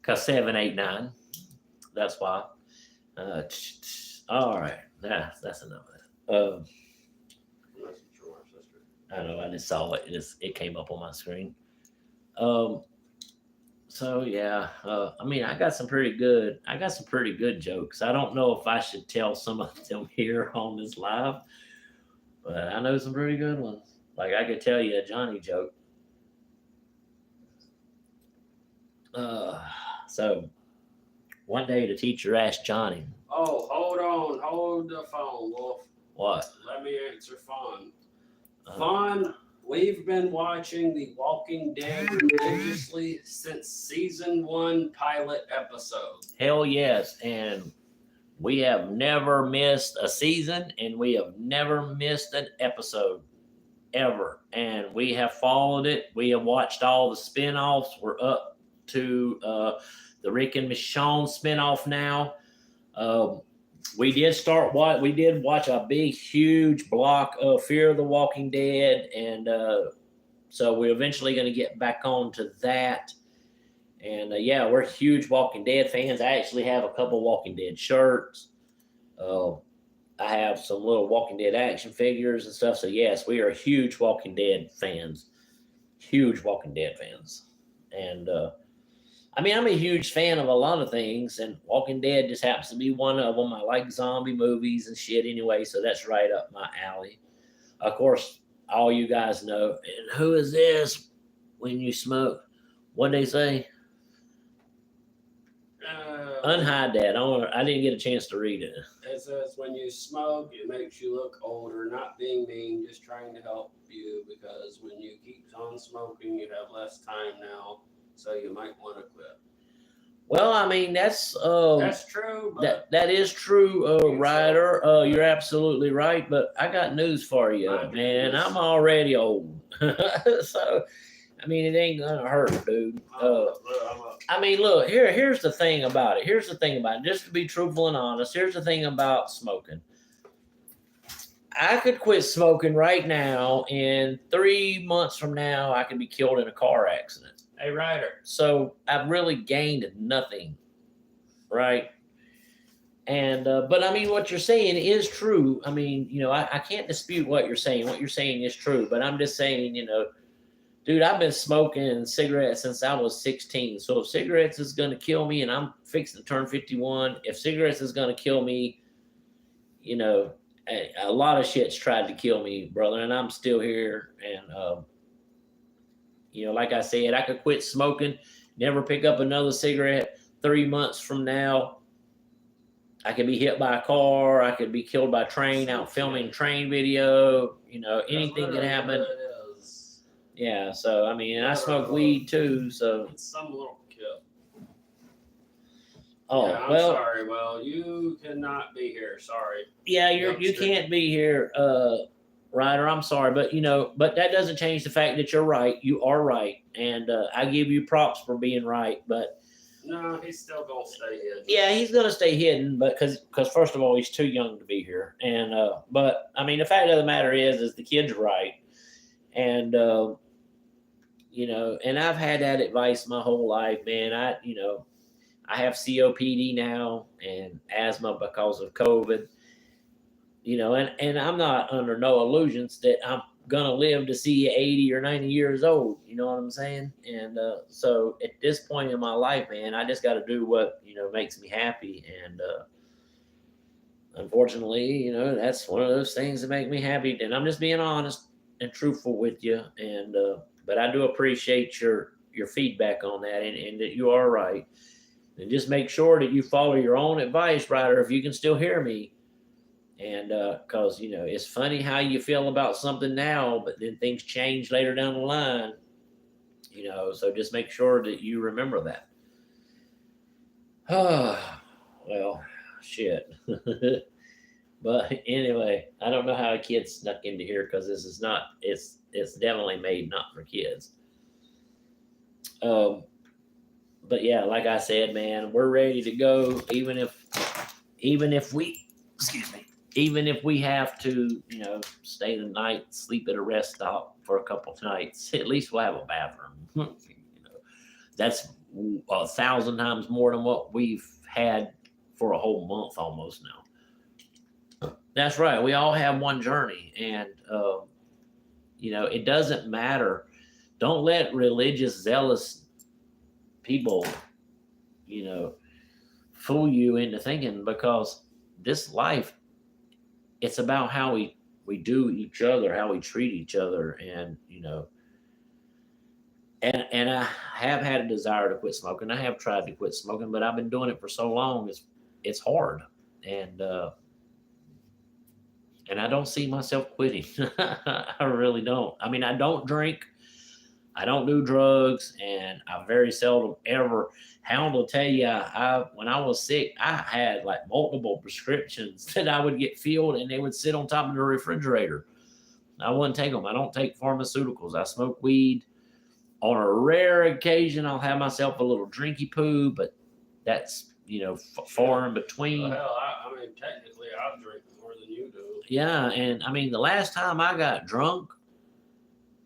Because 7, 8, 9. That's why. All right, that's enough of that. I know. I just saw it. It came up on my screen. Um, so yeah, I mean, I got some pretty good. I got some pretty good jokes. I don't know if I should tell some of them here on this live, but I know some pretty good ones. Like I could tell you a Johnny joke. Uh, so one day the teacher asked Johnny, Oh, hold on. Hold the phone, Wolf. "What? Let me answer Fawn. Fawn, we've been watching The Walking Dead religiously since season 1 pilot episode. Hell yes!" And we have never missed a season, and we have never missed an episode ever. And we have followed it. We have watched all the spin-offs. We're up to the Rick and Michonne spin-off now. We did watch a big, huge block of Fear of the Walking Dead, and so we're eventually going to get back on to that. And yeah, we're huge Walking Dead fans. I actually have a couple Walking Dead shirts. I have some little Walking Dead action figures and stuff. So yes, we are huge Walking Dead fans. Huge Walking Dead fans. And I mean, I'm a huge fan of a lot of things, and Walking Dead just happens to be one of them. I like zombie movies and shit anyway, so that's right up my alley. Of course, all you guys know, and who is this when you smoke? What'd they say? Unhide that. I didn't get a chance to read it. It says when you smoke, it makes you look older. Not being mean, just trying to help you, because when you keep on smoking, you have less time now, so you might want to quit. Well, I mean that's true. But that is true, Ryder. You're absolutely right. But I got news for you, man. I'm already old, so I mean it ain't gonna hurt, dude. I mean, look, here's the thing about it. Just to be truthful and honest, here's the thing about smoking. I could quit smoking right now, and 3 months from now, I could be killed in a car accident. Hey, Ryder. So I've really gained nothing, right? And but I mean, what you're saying is true. I mean, you know, I can't dispute what you're saying. What you're saying is true. But I'm just saying, you know, dude, I've been smoking cigarettes since I was 16. So if cigarettes is going to kill me, and I'm fixing to turn 51, if cigarettes is going to kill me, you know, a lot of shit's tried to kill me, brother, and I'm still here. And, you know, like I said, I could quit smoking, never pick up another cigarette. 3 months from now, I could be hit by a car. I could be killed by a train out filming train video. You know, anything can happen. Yeah, so I mean, I smoke weed too, so it's some little kid. Oh, yeah, I'm well, sorry. Well, you cannot be here. Sorry. Yeah, you can't be here, Ryder. I'm sorry, but you know, but that doesn't change the fact that you're right. You are right, and I give you props for being right. But no, he's still gonna stay hidden. Yeah, he's gonna stay hidden, but because first of all, he's too young to be here, and but I mean, the fact of the matter is the kid's right, and you know, and I've had that advice my whole life, man. I have COPD now and asthma because of COVID. You know, and I'm not under no illusions that I'm gonna live to see 80 or 90 years old. You know what I'm saying? And so at this point in my life, man, I just got to do what makes me happy. And unfortunately, you know, that's one of those things that make me happy. And I'm just being honest and truthful with you. And but I do appreciate your feedback on that, and that you are right. And just make sure that you follow your own advice, Ryder, if you can still hear me. And because, you know, it's funny how you feel about something now, but then things change later down the line, you know, so just make sure that you remember that. Well, shit. But anyway, I don't know how a kid snuck into here, because this is not, it's definitely made not for kids. But yeah, like I said, man, we're ready to go. Even if we have to, you know, stay the night, sleep at a rest stop for a couple of nights, at least we'll have a bathroom. You know, that's 1,000 times more than what we've had for a whole month almost now. That's right. We all have one journey, and it doesn't matter. Don't let religious, zealous people, fool you into thinking, because this life, it's about how we do each other, how we treat each other, and and I have had a desire to quit smoking. I have tried to quit smoking, but I've been doing it for so long. It's hard, and I don't see myself quitting. I really don't. I mean, I don't drink, I don't do drugs, and I very seldom ever. Hound will tell you, when I was sick, I had like multiple prescriptions that I would get filled, and they would sit on top of the refrigerator. I wouldn't take them. I don't take pharmaceuticals. I smoke weed. On a rare occasion, I'll have myself a little drinky poo, but that's far in between. Well, hell, I mean, technically, I drink more than you do. Yeah, and I mean, the last time I got drunk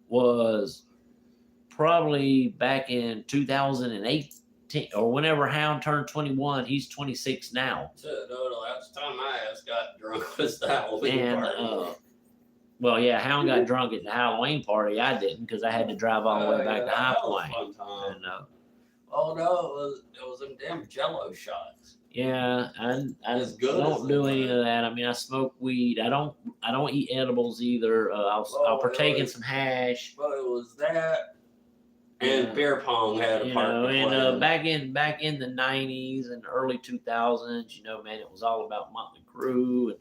was probably back in 2018, or whenever Hound turned 21. He's 26 now. So, no, the last time I got drunk was the Halloween And party. well, yeah, Hound got drunk at the Halloween party. I didn't, because I had to drive all the way back to High Point. And, oh no, it was them damn Jello shots. yeah, I As good don't as do it any was. of that. I mean, I smoke weed. I don't eat edibles either. I'll partake in some hash. But it was that and Yeah. beer pong had a part to play. And back in the 90s and early 2000s, man, it was all about Motley Crue,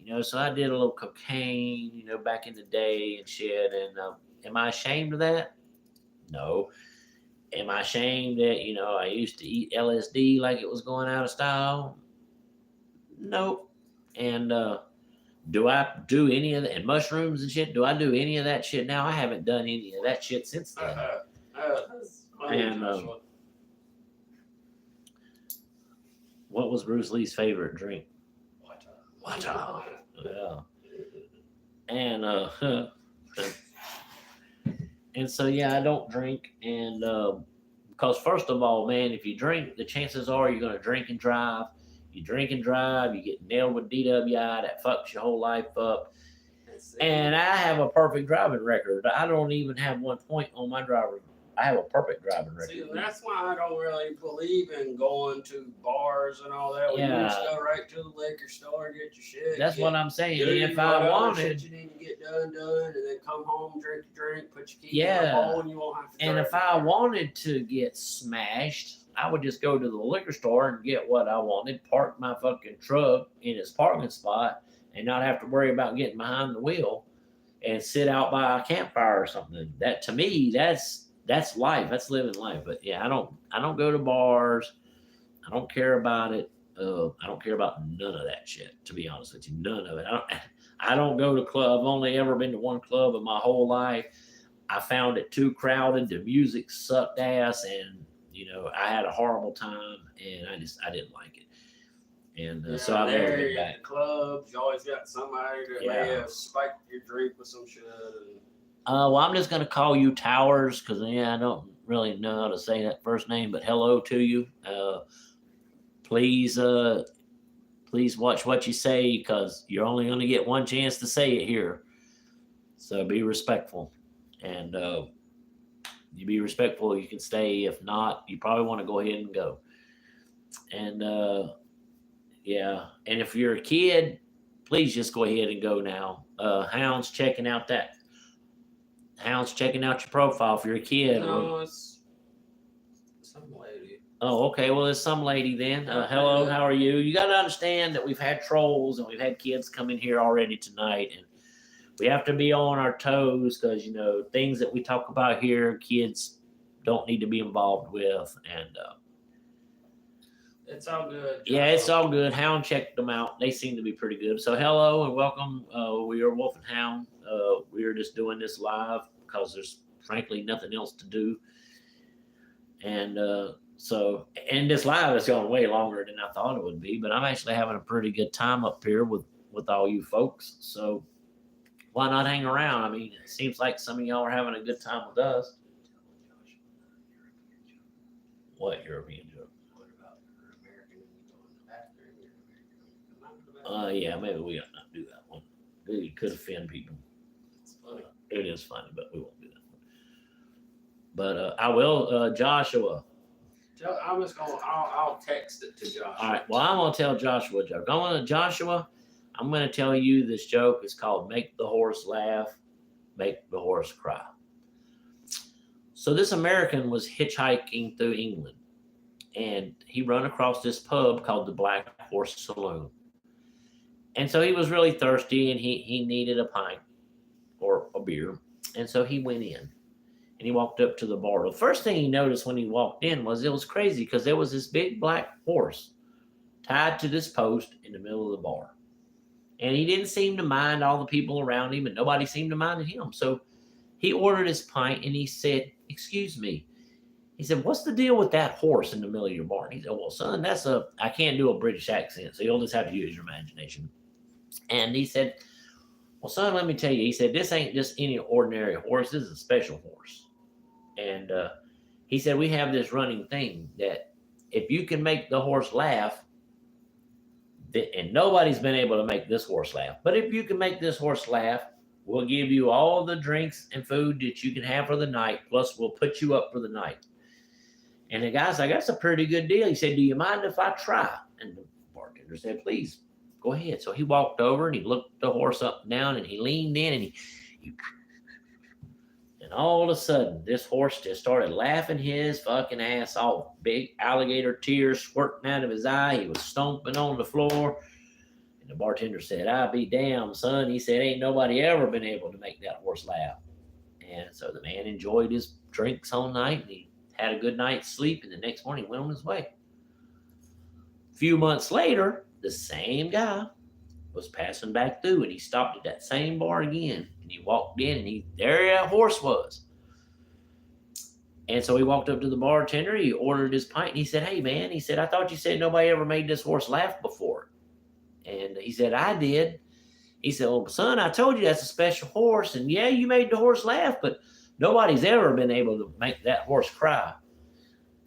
and so I did a little cocaine, back in the day and shit. And am I ashamed of that? No. Am I ashamed that I used to eat LSD like it was going out of style? Nope. And do I do any of that, and mushrooms and shit? Do I do any of that shit now? I haven't done any of that shit since then. And what was Bruce Lee's favorite drink? Water. Yeah. And and so yeah, I don't drink, and because first of all, man, if you drink, the chances are you're gonna drink and drive. You drink and drive, you get nailed with DWI, that fucks your whole life up. And I have a perfect driving record. I don't even have 1 point on my driver. I have a perfect driving record. See, that's why I don't really believe in going to bars and all that. You just go right to the liquor store and get your shit. That's what I'm saying. If I I wanted, shit you need to get done, and then come home, drink your drink, put your keys Yeah. in the bowl, and you won't have to. and if I wanted to get smashed, I would just go to the liquor store and get what I wanted, park my fucking truck in its parking spot, and not have to worry about getting behind the wheel and sit out by a campfire or something. That, to me, that's life. That's living life. But yeah, I don't go to bars. I don't care about it. I don't care about none of that shit, to be honest with you. None of it. I don't go to club. I've only ever been to one club in my whole life. I found it too crowded. The music sucked ass, and I had a horrible time, and I didn't like it. And so I've never been back. At clubs, you always got somebody that may have spiked your drink with some shit. Well, I'm just gonna call you Towers, because I don't really know how to say that first name, but hello to you. Please watch what you say, because you're only gonna get one chance to say it here. So be respectful, and you be respectful. You can stay. If not, you probably want to go ahead and go. And yeah, and if you're a kid, please just go ahead and go now. Hound's checking out your profile. If you're a kid. No, it's some lady. Oh, okay. Well, it's some lady then. Hello, how are you? You got to understand that we've had trolls and we've had kids come in here already tonight, and we have to be on our toes, because things that we talk about here, kids don't need to be involved with. And it's all good. yeah, it's all good. Hound checked them out. They seem to be pretty good. So hello and welcome. We are Wolf and Hound. We are just doing this live because there's frankly nothing else to do. And and this live has gone way longer than I thought it would be, but I'm actually having a pretty good time up here with all you folks. So why not hang around? I mean, it seems like some of y'all are having a good time with us. What European joke? What about her American going to the bathroom Yeah, maybe we ought not do that one. It could offend people. It's funny. It is funny, but we won't do that one. But I will, Joshua. I'm just gonna. I'll text it to Joshua. All right. Well, I'm gonna tell Joshua a joke. Joshua. I'm gonna tell you this joke. It's called "Make the Horse Laugh, Make the Horse Cry." So this American was hitchhiking through England, and he run across this pub called the Black Horse Saloon. And so he was really thirsty, and he needed a pint or a beer, and so he went in. And he walked up to the bar. The first thing he noticed when he walked in was it was crazy because there was this big black horse tied to this post in the middle of the bar. And he didn't seem to mind all the people around him, and nobody seemed to mind him. So he ordered his pint, and he said, "Excuse me." He said, "What's the deal with that horse in the middle of your bar?" And he said, "Well, son, I can't do a British accent, so you'll just have to use your imagination." And he said, "Well, son, let me tell you." He said, "This ain't just any ordinary horse. This is a special horse." And he said, "We have this running thing that if you can make the horse laugh, and nobody's been able to make this horse laugh, but if you can make this horse laugh, we'll give you all the drinks and food that you can have for the night, plus we'll put you up for the night." And the guy's like, "That's a pretty good deal." He said, "Do you mind if I try?" And the bartender said, "Please, go ahead." So he walked over and he looked the horse up and down, and he leaned in, and and all of a sudden, this horse just started laughing his fucking ass off. Big alligator tears squirting out of his eye. He was stomping on the floor. And the bartender said, "I be damned, son." He said, "Ain't nobody ever been able to make that horse laugh." And so the man enjoyed his drinks all night, and he had a good night's sleep, and the next morning he went on his way. A few months later, the same guy was passing back through, and he stopped at that same bar again, and he walked in, and there that horse was. And so he walked up to the bartender, he ordered his pint, and he said, "Hey man," he said, "I thought you said nobody ever made this horse laugh before." And he said, "I did." He said, "Well, son, I told you that's a special horse, and yeah, you made the horse laugh, but nobody's ever been able to make that horse cry."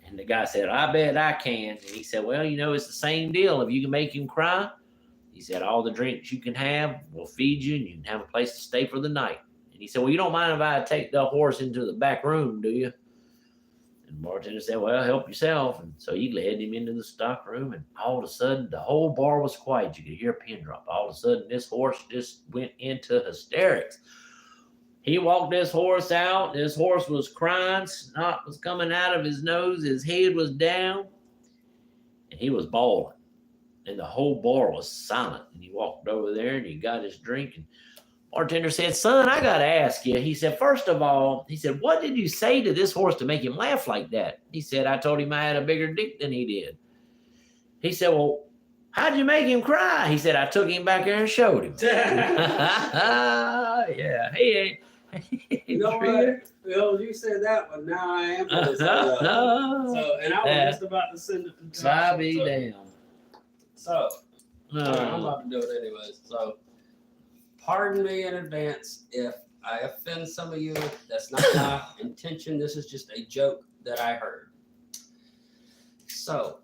And the guy said, "I bet I can." And he said, "Well, it's the same deal. If you can make him cry," he said, "all the drinks you can have, we'll feed you, and you can have a place to stay for the night." And he said, "Well, you don't mind if I take the horse into the back room, do you?" And the bartender said, "Well, help yourself." And so he led him into the stock room, and all of a sudden, the whole bar was quiet. You could hear a pin drop. All of a sudden, this horse just went into hysterics. He walked this horse out. This horse was crying. Snot was coming out of his nose. His head was down, and he was bawling. And the whole bar was silent. And he walked over there and he got his drink. And bartender said, "Son, I got to ask you." He said, "First of all," he said, "what did you say to this horse to make him laugh like that?" He said, "I told him I had a bigger dick than he did." He said, "Well, how'd you make him cry?" He said, "I took him back there and showed him." Yeah. Hey. You know what? Well, you said that one. Now I am going to say that. So, and I was just about to send it to Joshua. I be damn. So, I'm about to do it anyways. So, pardon me in advance if I offend some of you. That's not my intention. This is just a joke that I heard. So,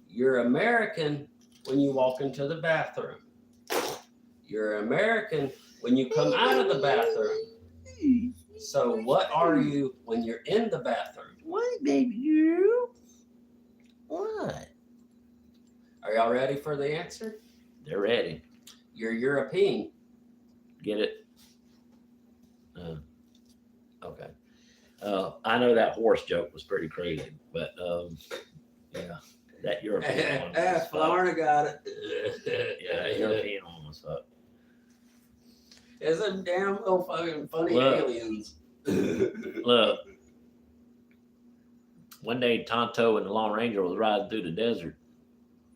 you're American when you walk into the bathroom. You're American when you come out of the bathroom. So, what are you when you're in the bathroom? What, baby? You? What? Are y'all ready for the answer? They're ready. You're European. Get it? Okay. I know that horse joke was pretty crazy, but yeah, that European one. Florida got it. Yeah, that European one was fucked. It's a damn little fucking funny aliens. Look, one day Tonto and the Lone Ranger was riding through the desert.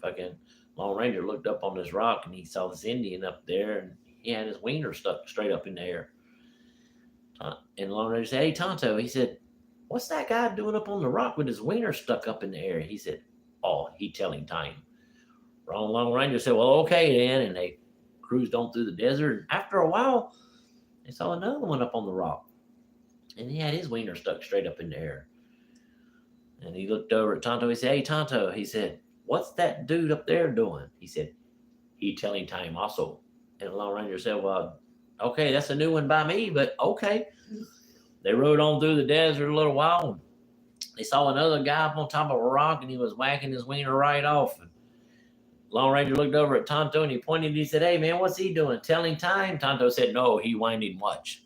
Fucking Lone Ranger looked up on this rock and he saw this Indian up there, and he had his wiener stuck straight up in the air. And the Lone Ranger said, "Hey, Tonto," he said, "what's that guy doing up on the rock with his wiener stuck up in the air?" He said, "Oh, he telling time." Lone Ranger said, "Well, okay then," and they cruised on through the desert. And after a while, they saw another one up on the rock, and he had his wiener stuck straight up in the air. And he looked over at Tonto. He said, "Hey, Tonto," he said, "what's that dude up there doing?" He said, He telling time also. And the Lone Ranger said, well, okay, that's a new one by me, but okay. They rode on through the desert a little while. And they saw another guy up on top of a rock, and he was whacking his wiener right off. And Lone Ranger looked over at Tonto and he pointed and he said, hey, man, what's he doing? Telling time? Tonto said, no, he winding much.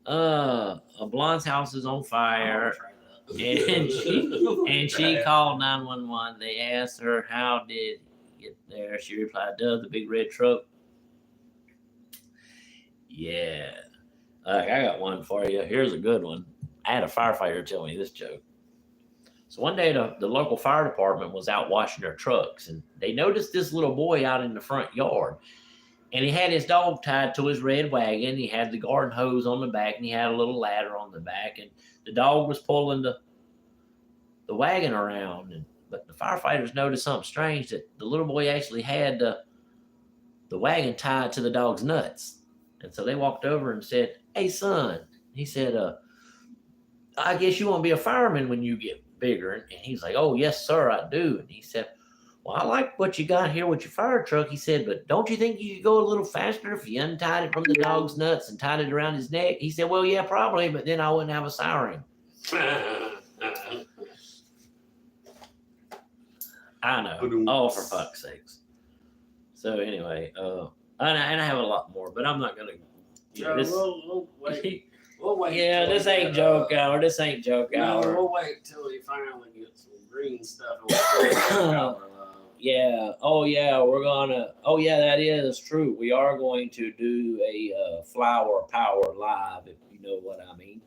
A blonde's house is on fire. And she called 911. They asked her, how did he get there? She replied, the big red truck. Yeah. I got one for you. Here's a good one. I had a firefighter tell me this joke. So one day the local fire department was out washing their trucks, and they noticed this little boy out in the front yard. And he had his dog tied to his red wagon. He had the garden hose on the back, and he had a little ladder on the back. And the dog was pulling the wagon around. But the firefighters noticed something strange, that the little boy actually had the wagon tied to the dog's nuts. And so they walked over and said, hey, son. He said, I guess you want to be a fireman when you get bigger. And he's like, oh, yes, sir, I do. And he said, well, I like what you got here with your fire truck. He said, but don't you think you could go a little faster if you untied it from the dog's nuts and tied it around his neck? He said, well, yeah, probably, but then I wouldn't have a siren. I know. Oh, for fuck's sakes. So anyway, and I have a lot more, but I'm not going to. We'll wait. We'll wait. Yeah, this ain't joke hour. This ain't joke hour. We'll wait till we finally get some green stuff. Yeah. Oh, yeah. We're gonna. Oh, yeah. That is true. We are going to do a flower power live, if you know what I mean.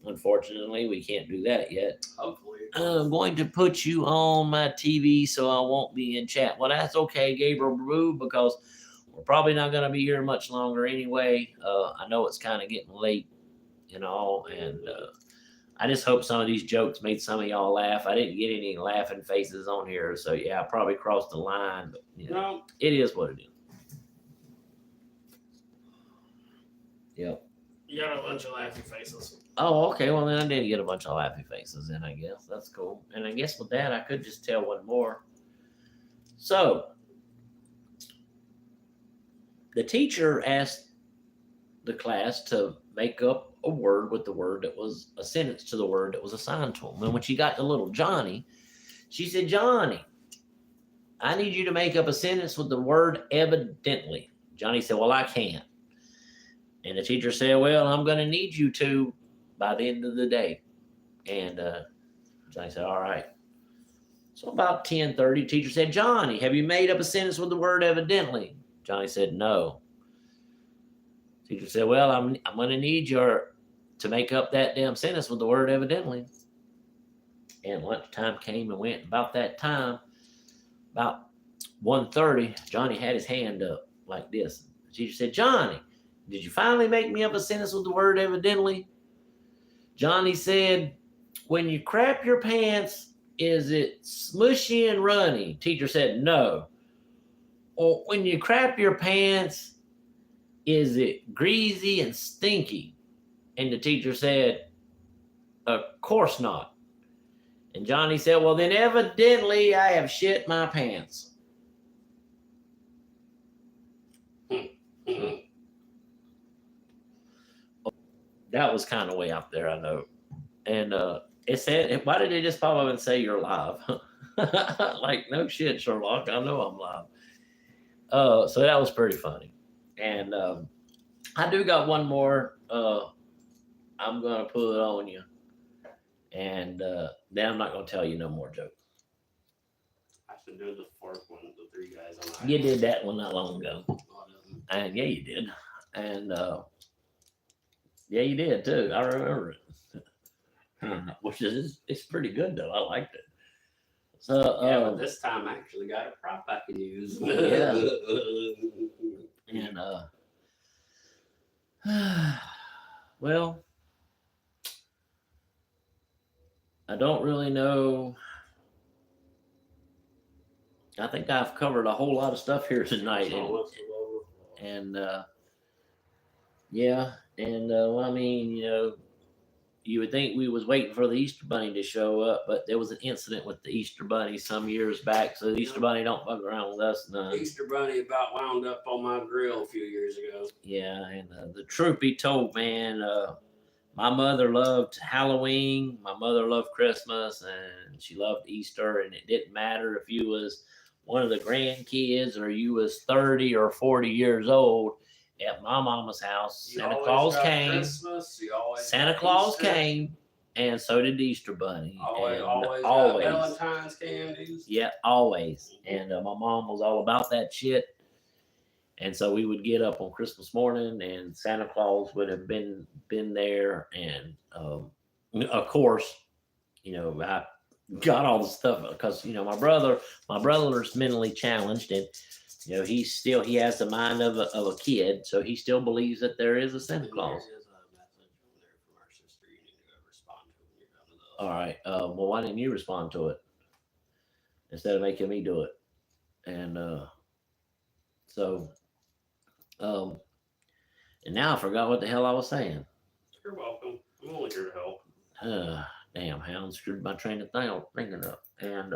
Unfortunately, we can't do that yet. Hopefully, I'm going to put you on my TV so I won't be in chat. Well, that's okay, Gabriel Brew, because we're probably not going to be here much longer anyway. I know it's kind of getting late, and I just hope some of these jokes made some of y'all laugh. I didn't get any laughing faces on here, so yeah, I probably crossed the line, but no. It is what it is. Yep. You got a bunch of laughing faces. Oh, okay. Well, then I did get a bunch of laughing faces then, I guess. That's cool. And I guess with that, I could just tell one more. So, the teacher asked the class to make up a word with the word that was a sentence to the word that was assigned to them. And when she got to little Johnny, she said, Johnny, I need you to make up a sentence with the word evidently. Johnny said, well, I can't. And the teacher said, well, I'm going to need you to by the end of the day. And Johnny said, all right. So about 10:30, teacher said, Johnny, have you made up a sentence with the word evidently? Johnny said, no. Teacher said, well, I'm going to need to make up that damn sentence with the word evidently. And lunchtime came and went. About that time, about 1:30, Johnny had his hand up like this. The teacher said, Johnny, did you finally make me up a sentence with the word evidently? Johnny said, when you crap your pants, is it smushy and runny? Teacher said, no. Or when you crap your pants, is it greasy and stinky? And the teacher said, of course not. And Johnny said, well, then evidently I have shit my pants. That was kind of way out there, I know. And it said, why did they just pop up and say you're live? Like, no shit, Sherlock. I know I'm live. So that was pretty funny. And I do got one more. I'm going to put it on you. And then I'm not going to tell you no more jokes. I should do the fourth one, the three guys on the You did that one not long ago. And yeah, you did. And yeah, you did too. I remember it. Which is, it's pretty good though. I liked it. So yeah, but this time I actually got a prop I can use. Yeah. And well, I don't really know. I think I've covered a whole lot of stuff here tonight. And yeah, and well, I mean, you know, you would think we was waiting for the Easter Bunny to show up, but there was an incident with the Easter Bunny some years back, so the Easter Bunny don't fuck around with us none. Easter Bunny about wound up on my grill a few years ago. Yeah, and the truth be told, man, my mother loved Halloween, my mother loved Christmas, and she loved Easter, and it didn't matter if you was one of the grandkids or you was 30 or 40 years old. At my mama's house, Santa Claus came. Santa Claus came, and so did the Easter Bunny. Always Valentine's candies. Yeah, always. And my mom was all about that shit. And so we would get up on Christmas morning, and Santa Claus would have been there. And of course, I got all the stuff because my brother's mentally challenged, and he has the mind of a kid, so he still believes that there is a Santa Claus. All right. Well, why didn't you respond to it instead of making me do it? And and now I forgot what the hell I was saying. You're welcome. I'm only here to help. Damn, Hound screwed my train of thinking up. And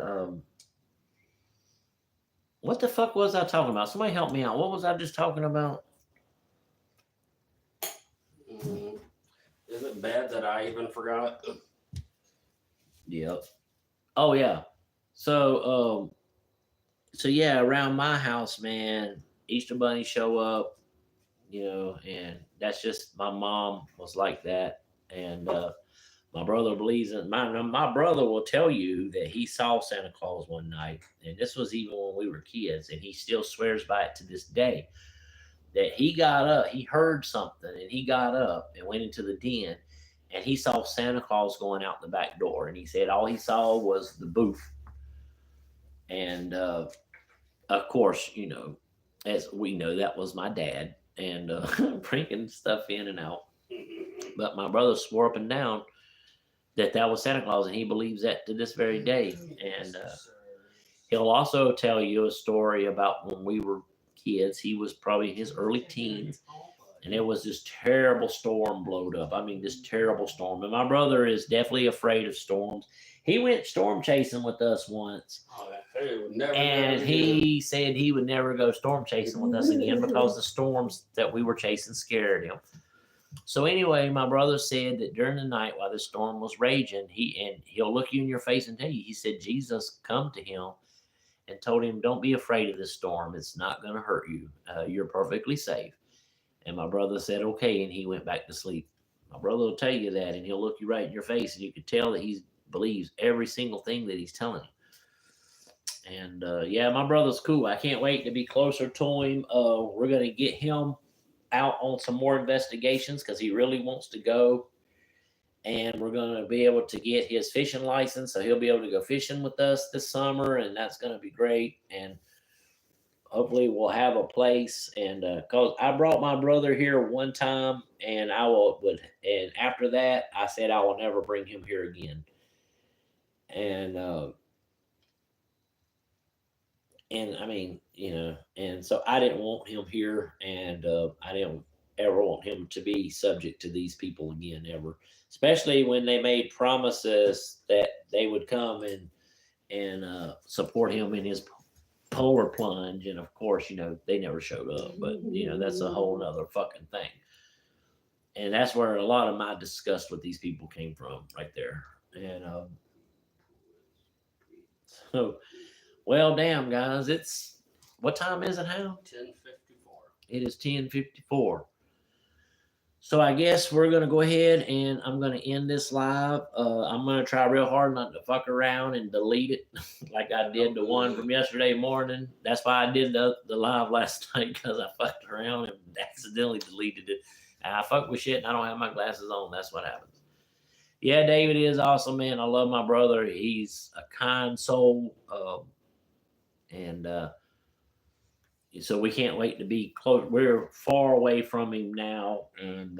what the fuck was I talking about? Somebody help me out. What was I just talking about? Is it bad that I even forgot? Yep. Oh yeah. So yeah, around my house, man, Easter Bunny show up, and that's just my mom was like that, and my brother believes in my brother will tell you that he saw Santa Claus one night, and this was even when we were kids, and he still swears by it to this day. That he got up, he heard something, and he got up and went into the den, and he saw Santa Claus going out the back door, and he said all he saw was the booth. And of course, as we know, that was my dad, and bringing stuff in and out. But my brother swore up and down that was Santa Claus, and he believes that to this very day. And he'll also tell you a story about when we were kids. He was probably in his early teens, and it was this terrible storm blowed up. I mean, this terrible storm. And my brother is definitely afraid of storms. He went storm chasing with us once. And he said he would never go storm chasing with us again because the storms that we were chasing scared him. So anyway, my brother said that during the night while the storm was raging, he'll look you in your face and tell you, he said Jesus come to him and told him, don't be afraid of this storm. It's not going to hurt you. You're perfectly safe. And my brother said, okay. And he went back to sleep. My brother will tell you that, and he'll look you right in your face, and you can tell that he believes every single thing that he's telling you. And yeah, my brother's cool. I can't wait to be closer to him. We're going to get him out on some more investigations because he really wants to go. And we're going to be able to get his fishing license, so he'll be able to go fishing with us this summer, and that's going to be great. And hopefully we'll have a place. And because I brought my brother here one time, and and after that I said I will never bring him here again. And I mean, and so I didn't want him here, and I didn't ever want him to be subject to these people again, ever. Especially when they made promises that they would come and support him in his polar plunge, and of course, they never showed up. But that's a whole nother fucking thing. And that's where a lot of my disgust with these people came from, right there. And so. Well, damn, guys, what time is it now? 10:54. It is 10:54. So I guess we're going to go ahead and I'm going to end this live. I'm going to try real hard not to fuck around and delete it like I did the one from yesterday morning. That's why I did the live last night, because I fucked around and accidentally deleted it. And I fuck with shit and I don't have my glasses on. That's what happens. Yeah, David is awesome, man. I love my brother. He's a kind soul. And so we can't wait to be close. We're far away from him now, and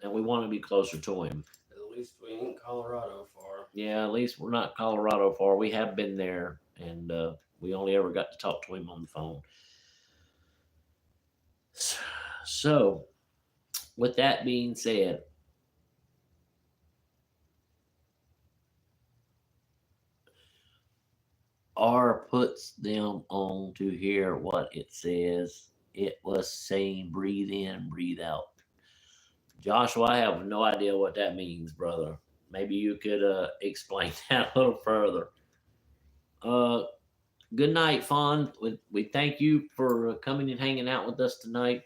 we want to be closer to him. At least we ain't Colorado far. Yeah, at least we're not Colorado far. We have been there, and we only ever got to talk to him on the phone. So, with that being said, or puts them on to hear what it says. It was saying, breathe in, breathe out. Joshua, I have no idea what that means, brother. Maybe you could explain that a little further. Uh, Good night, Fawn. We thank you for coming and hanging out with us tonight,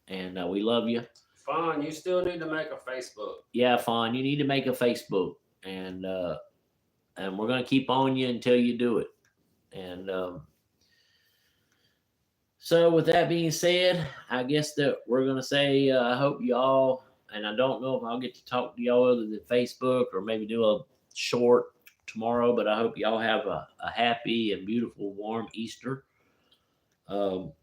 and we love you. Fine, you still need to make a Facebook. Yeah, Fawn, you need to make a Facebook, and we're gonna keep on you until you do it. And so, with that being said, I guess that we're gonna say I hope y'all, and I don't know if I'll get to talk to y'all other than Facebook or maybe do a short tomorrow, but I hope y'all have a happy and beautiful, warm Easter. Um,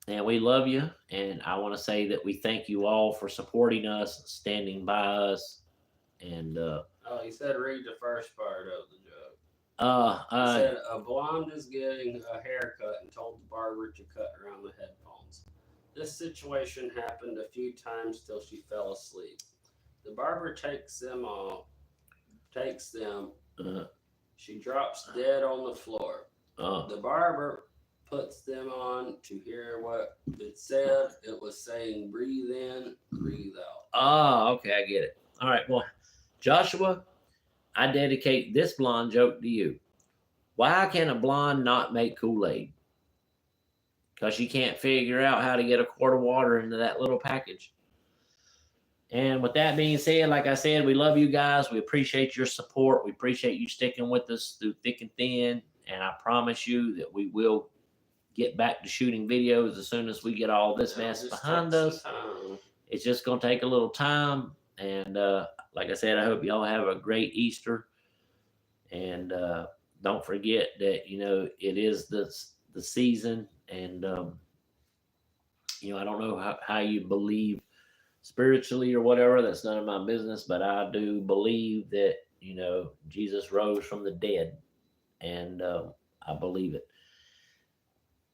and we love you. And I want to say that we thank you all for supporting us, standing by us. And Oh, he said read the first part of the joke. He uh, said a blonde is getting a haircut and told the barber to cut around the headphones. This situation happened a few times till she fell asleep. The barber takes them. uh, She drops dead on the floor. uh, The barber puts them on to hear what it said. It was saying, breathe in, breathe out. okay, I get it. All right, well, Joshua, I dedicate this blonde joke to you. Why can a blonde not make Kool-Aid? Because she can't figure out how to get a quart of water into that little package. And with that being said, like I said, we love you guys. We appreciate your support. We appreciate you sticking with us through thick and thin. And I promise you that we will get back to shooting videos as soon as we get all this mess behind us. It's just going to take a little time. And like I said, I hope y'all have a great Easter. And don't forget that, it is the season. And, I don't know how you believe spiritually or whatever. That's none of my business. But I do believe that, Jesus rose from the dead. And I believe it.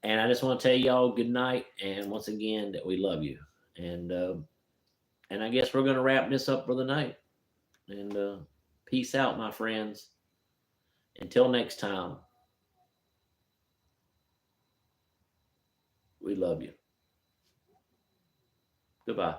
And I just want to tell y'all good night, and once again that we love you. And I guess we're gonna wrap this up for the night. And peace out, my friends. Until next time, we love you. Goodbye.